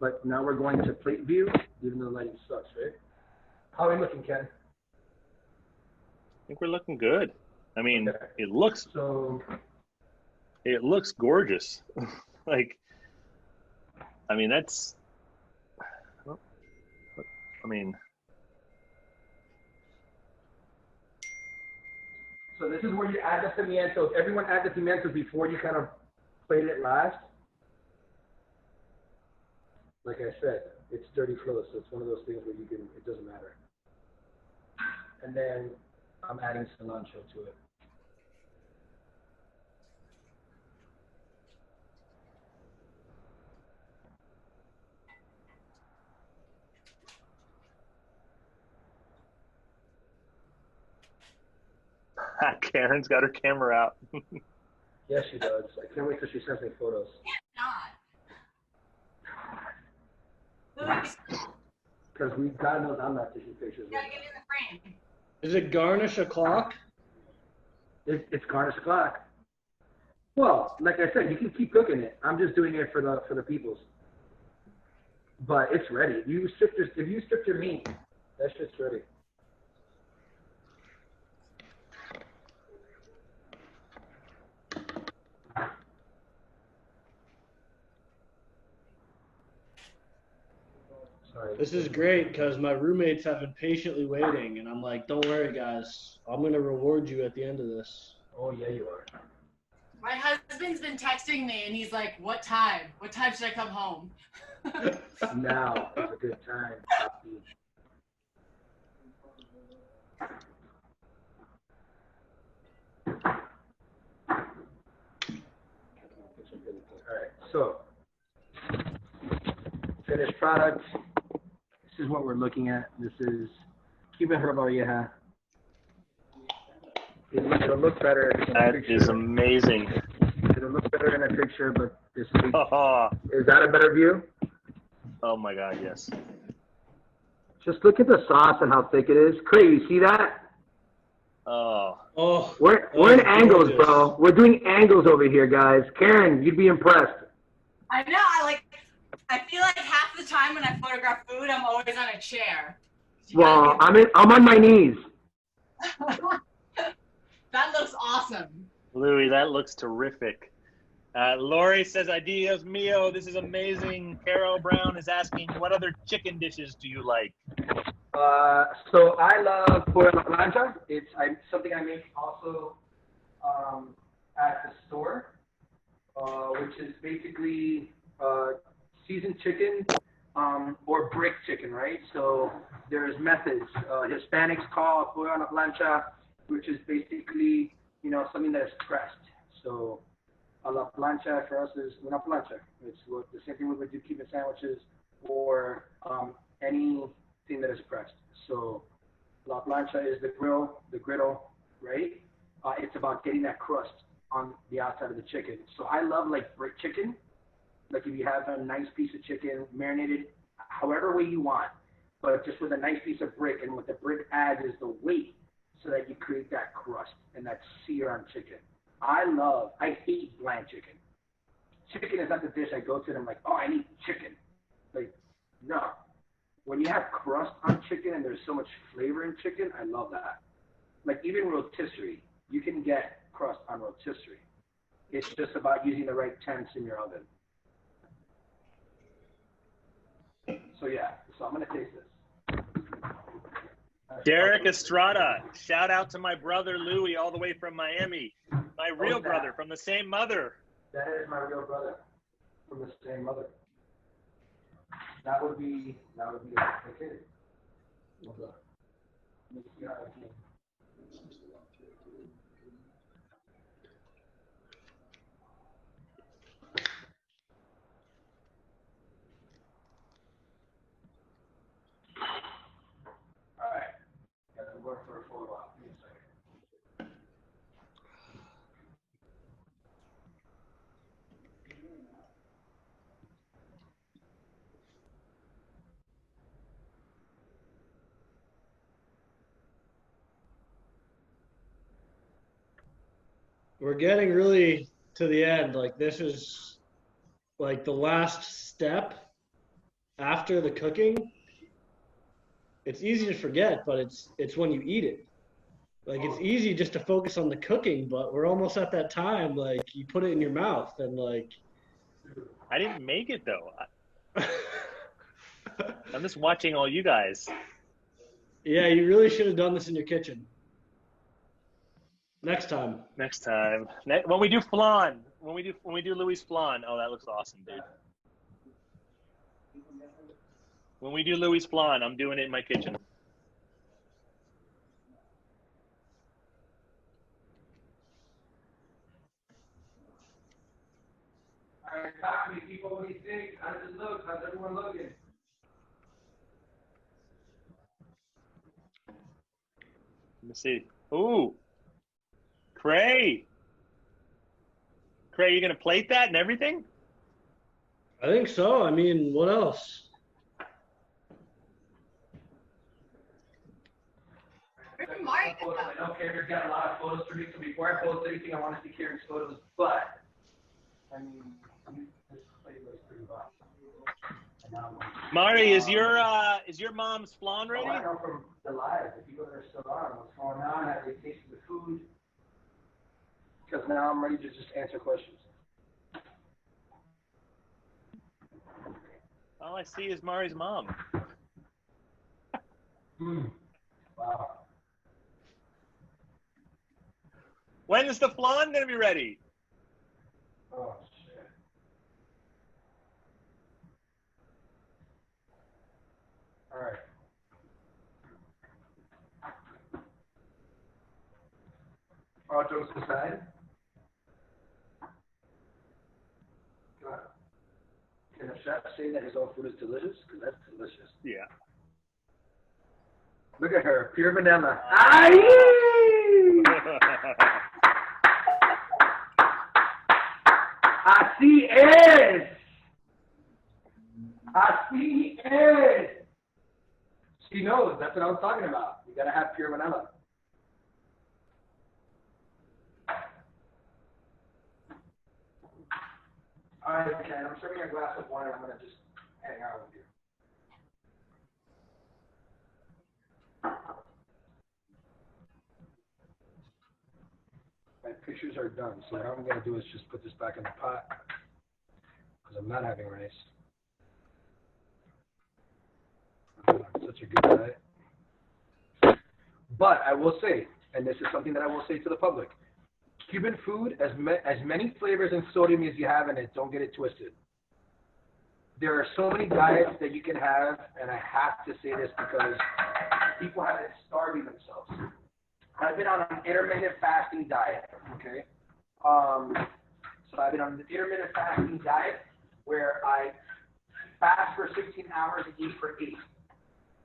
but now we're going to plate view, even though the lighting sucks, right? How are we looking, Ken? I think we're looking good. I mean, Okay. It looks gorgeous. Like, I mean, that's, I mean. So this is where you add the pimientos. Everyone add the pimientos before you kind of plate it last. Like I said, it's dirty flow, so it's one of those things where it doesn't matter. And then I'm adding cilantro to it. Karen's got her camera out. Yes, she does. I can't wait till she sends me photos. Not. Because God knows I'm not taking pictures. Gotta get in the frame. Is it garnish a clock? It's garnish clock. Well, like I said, you can keep cooking it. I'm just doing it for the peoples. But it's ready. If you strip your meat, that shit's ready. Sorry. This is great because my roommates have been patiently waiting, and I'm like, don't worry, guys. I'm going to reward you at the end of this. Oh, yeah, you are. My husband's been texting me, and he's like, what time? What time should I come home? Now is a good time. All right, so finished product. This is what we're looking at. This is Cuban Ropa Vieja. It'll look better in a That picture. is amazing. It'll look better in a picture, but this is that a better view? Oh my God, yes. Just look at the sauce and how thick it is. Cray, you see that? Oh. Oh, We're in angles, gorgeous. bro. We're doing angles over here, guys. Karen, you'd be impressed. I know. I feel like half the time when I photograph food, I'm always on a chair. Well, I'm on my knees. That looks awesome. Louie, that looks terrific. Lori says, "Adios mio, this is amazing." Carol Brown is asking, "What other chicken dishes do you like?" So I love pollo a la plancha. It's something I make also at the store, which is basically seasoned chicken or brick chicken, right? So there's methods. Hispanics call pollo a la plancha, which is basically, something that is pressed. So a la plancha for us is una plancha. It's the same thing we would do Cuban sandwiches or anything that is pressed. So la plancha is the griddle, right? It's about getting that crust on the outside of the chicken. So I love like brick chicken. Like if you have a nice piece of chicken marinated however way you want, but just with a nice piece of brick, and what the brick adds is the weight so that you create that crust and that sear on chicken. I hate bland chicken. Chicken is not the dish I go to and I'm like, oh, I need chicken. Like, no. When you have crust on chicken and there's so much flavor in chicken, I love that. Like even rotisserie, you can get crust on rotisserie. It's just about using the right temps in your oven. So yeah, so I'm gonna taste this. Derek Estrada, shout out to my brother Louie, all the way from Miami. My real brother from the same mother. That is my real brother from the same mother. That would be okay. All right. Got to work for a photo op. Give me a second. We're getting really to the end. Like this is like the last step after the cooking. It's easy to forget, but it's when you eat it. Like it's easy just to focus on the cooking, but we're almost at that time. Like you put it in your mouth and like. I didn't make it though. I'm just watching all you guys. Yeah, you really should have done this in your kitchen. Next time. Next time. When we do flan. When we do Louis' flan. Oh, that looks awesome, dude. When we do Louis' flan, I'm doing it in my kitchen. All right, talk to me, people. What do you think? How does it look? How's everyone looking? Let me see. Ooh. Cray, you gonna plate that and everything? I think so. I mean, what else? I know Karen's got a lot of photos for me, so before I post anything, I want to see Karen's photos. But I mean, this plate looks pretty rough. Mari, is your mom's flan ready? I know from the live, the people that are still on, what's going on? Have they tasted the food? Because now I'm ready to just answer questions. All I see is Mari's mom. Wow. When is the flan gonna be ready? Oh shit. All right. All jokes aside, can a chef say that his own food is delicious? Because that's delicious. Yeah. Look at her, pure vanilla. Aye! Así es. Así es. She knows. That's what I was talking about. You gotta have pure vanilla. All right, Ken. I'm serving a glass of wine. I'm gonna just hang out with you. I appreciate pictures are done. So what I'm going to do is just put this back in the pot because I'm not having rice. Such a good diet. But I will say, and this is something that I will say to the public, Cuban food, as many flavors and sodium as you have in it, don't get it twisted. There are so many diets that you can have, and I have to say this because people have been starving themselves. I've been on an intermittent fasting diet, okay? So I've been on an intermittent fasting diet where I fast for 16 hours and eat for 8.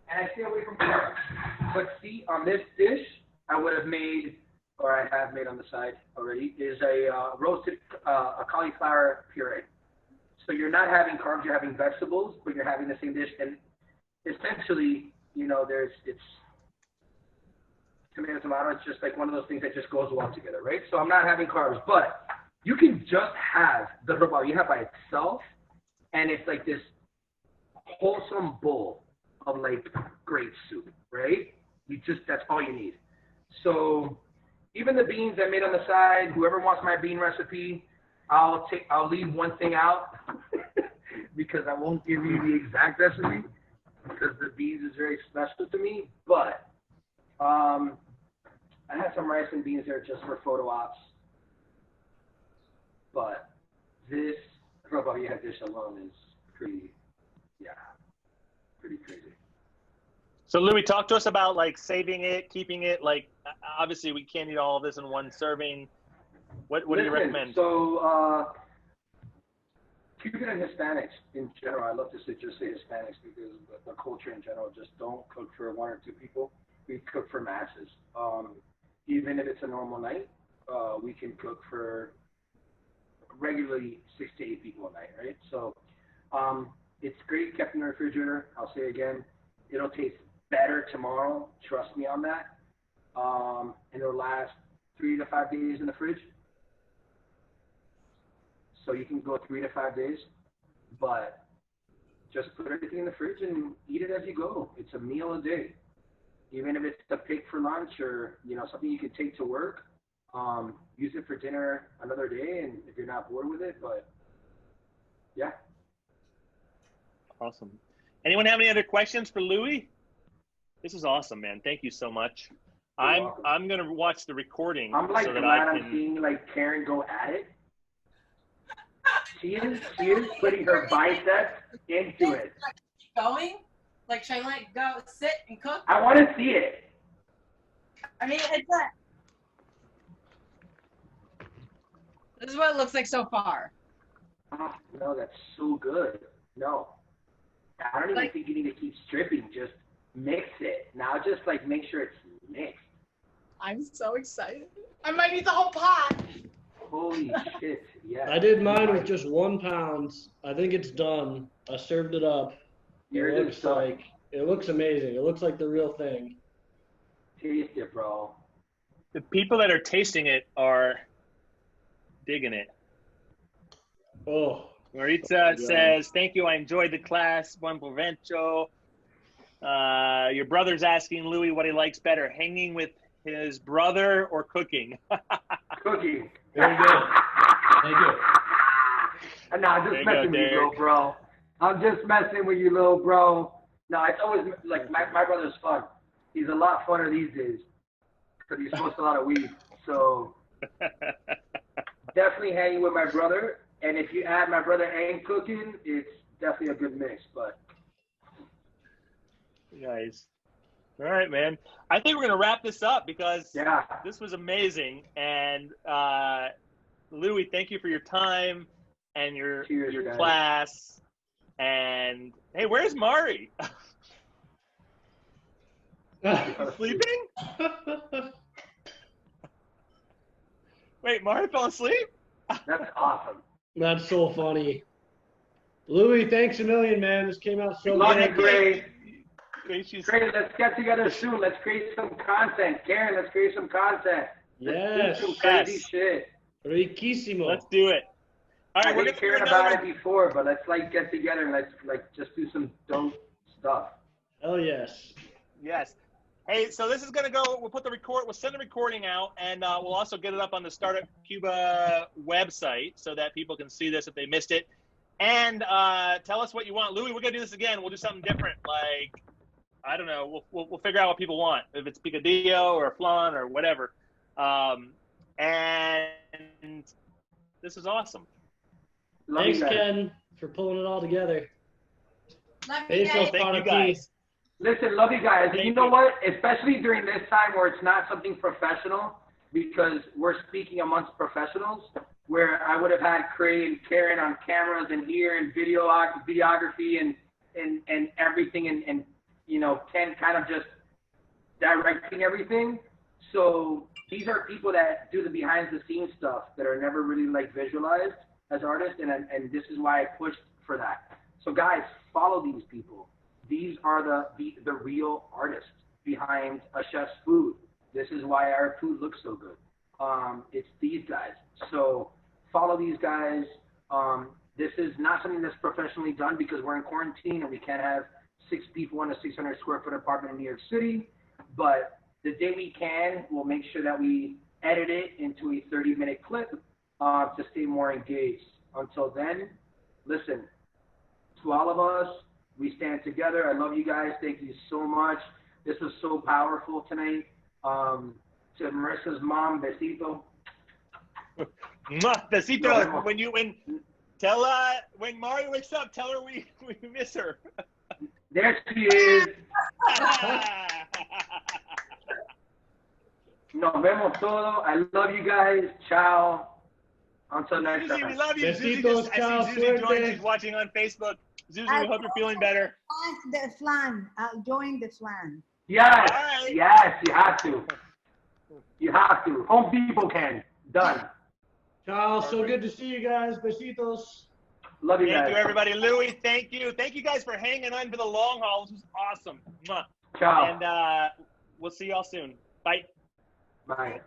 And I stay away from carbs. But see, on this dish, I would have made, or I have made on the side already, is a roasted a cauliflower puree. So you're not having carbs, you're having vegetables, but you're having the same dish. And essentially, you know, it's tomato, it's just like one of those things that just goes well together, right? So I'm not having carbs, but you can just have the ropa vieja by itself, and it's like this wholesome bowl of like great soup, right? That's all you need. So even the beans I made on the side, whoever wants my bean recipe, I'll leave one thing out because I won't give you the exact recipe because the beans is very special to me. But I had some rice and beans there just for photo ops. But this ropa vieja dish alone is pretty crazy. So Louie, talk to us about like saving it, keeping it. Like obviously we can't eat all of this in one serving. What do you recommend? So Cuban and Hispanics in general, I love to just say Hispanics because the culture in general just don't cook for 1 or 2 people. We cook for masses. Even if it's a normal night, we can cook for regularly 6 to 8 people a night, right? So it's great kept in the refrigerator. I'll say again, it'll taste better tomorrow. Trust me on that. And it'll last 3 to 5 days in the fridge. So you can go 3 to 5 days, but just put everything in the fridge and eat it as you go. It's a meal a day. Even if it's a pig for lunch or, you know, something you can take to work, use it for dinner another day, and if you're not bored with it, but yeah. Awesome. Anyone have any other questions for Louie? This is awesome, man. Thank you so much. I'm gonna watch the recording. I'm like so that glad I can... I'm seeing like Karen go at it. She is putting her biceps into it. Going? Like, should I like go sit and cook? I want to see it. I mean, this is what it looks like so far. Oh, no, that's so good. No. I don't even think you need to keep stripping. Just mix it. Now just like make sure it's mixed. I'm so excited. I might eat the whole pot. Holy shit, yeah. I did mine with just 1 pound. I think it's done. I served it up. It looks amazing. It looks like the real thing. Taste it, bro. The people that are tasting it are digging it. Oh. Marissa says, thank you. I enjoyed the class. Buen provecho. Your brother's asking Louie what he likes better, hanging with his brother or cooking? Cooking. Very good. Thank you. No, I'm just messing with you, little bro. I'm just messing with you, little bro. No, it's always, like, my brother's fun. He's a lot funner these days because he smokes a lot of weed. So definitely hanging with my brother. And if you add my brother and cooking, it's definitely a good mix. But nice. All right, man. I think we're going to wrap this up because yeah, this was amazing. And Louie, thank you for your time and your class. And hey, where's Mari? Sleeping? Wait, Mari fell asleep? That's awesome. That's so funny. Louie, thanks a million, man. This came out so Love good. you, Gray. Great, let's get together soon. Let's create some content. Karen, let's create some content. Yes. Let's do some crazy shit. Riquísimo. Let's do it. All right, I didn't care about it before, but let's like get together and let's like just do some dope stuff. Hell yes. Yes. Hey, so this is gonna go. We'll send the recording out, and we'll also get it up on the Startup Cuba website so that people can see this if they missed it. And tell us what you want, Louie. We're gonna do this again. We'll do something different. Like, I don't know. We'll figure out what people want. If it's picadillo or flan or whatever. And this is awesome. Thanks, Ken, for pulling it all together. Love you guys. Thank you guys. Listen, love you guys. And you know what? Especially during this time where it's not something professional, because we're speaking amongst professionals, where I would have had Cray and Karen on cameras and here and videography and everything, and you know, Ken kind of just directing everything. So these are people that do the behind the scenes stuff that are never really like visualized as artists, and this is why I pushed for that. So guys, follow these people. These are the real artists behind a chef's food. This is why our food looks so good. It's these guys. So follow these guys. This is not something that's professionally done because we're in quarantine and we can't have 6 people in a 600 square foot apartment in New York City. But the day we can, we'll make sure that we edit it into a 30-minute clip to stay more engaged. Until then, listen, to all of us, we stand together. I love you guys. Thank you so much. This was so powerful tonight. To Marissa's mom, besito. Besito. When Mario wakes up, tell her we miss her. There she is. Nos vemos todo. I love you guys. Ciao. Until next Zuzy, time. we love you. Besitos, Zuzy ciao, I see Zuzy joined. suerte. She's watching on Facebook. Zuzy, we hope you're feeling better. The flan. I'll join the flan. Yes. All right. Yes, you have to. You have to. Home people can. Done. Ciao. So good to see you guys. Besitos. Love you Thank guys. you, everybody. Louie, thank you. Thank you guys for hanging on for the long haul. This was awesome. Mwah. Ciao. And we'll see y'all soon. Bye. Bye.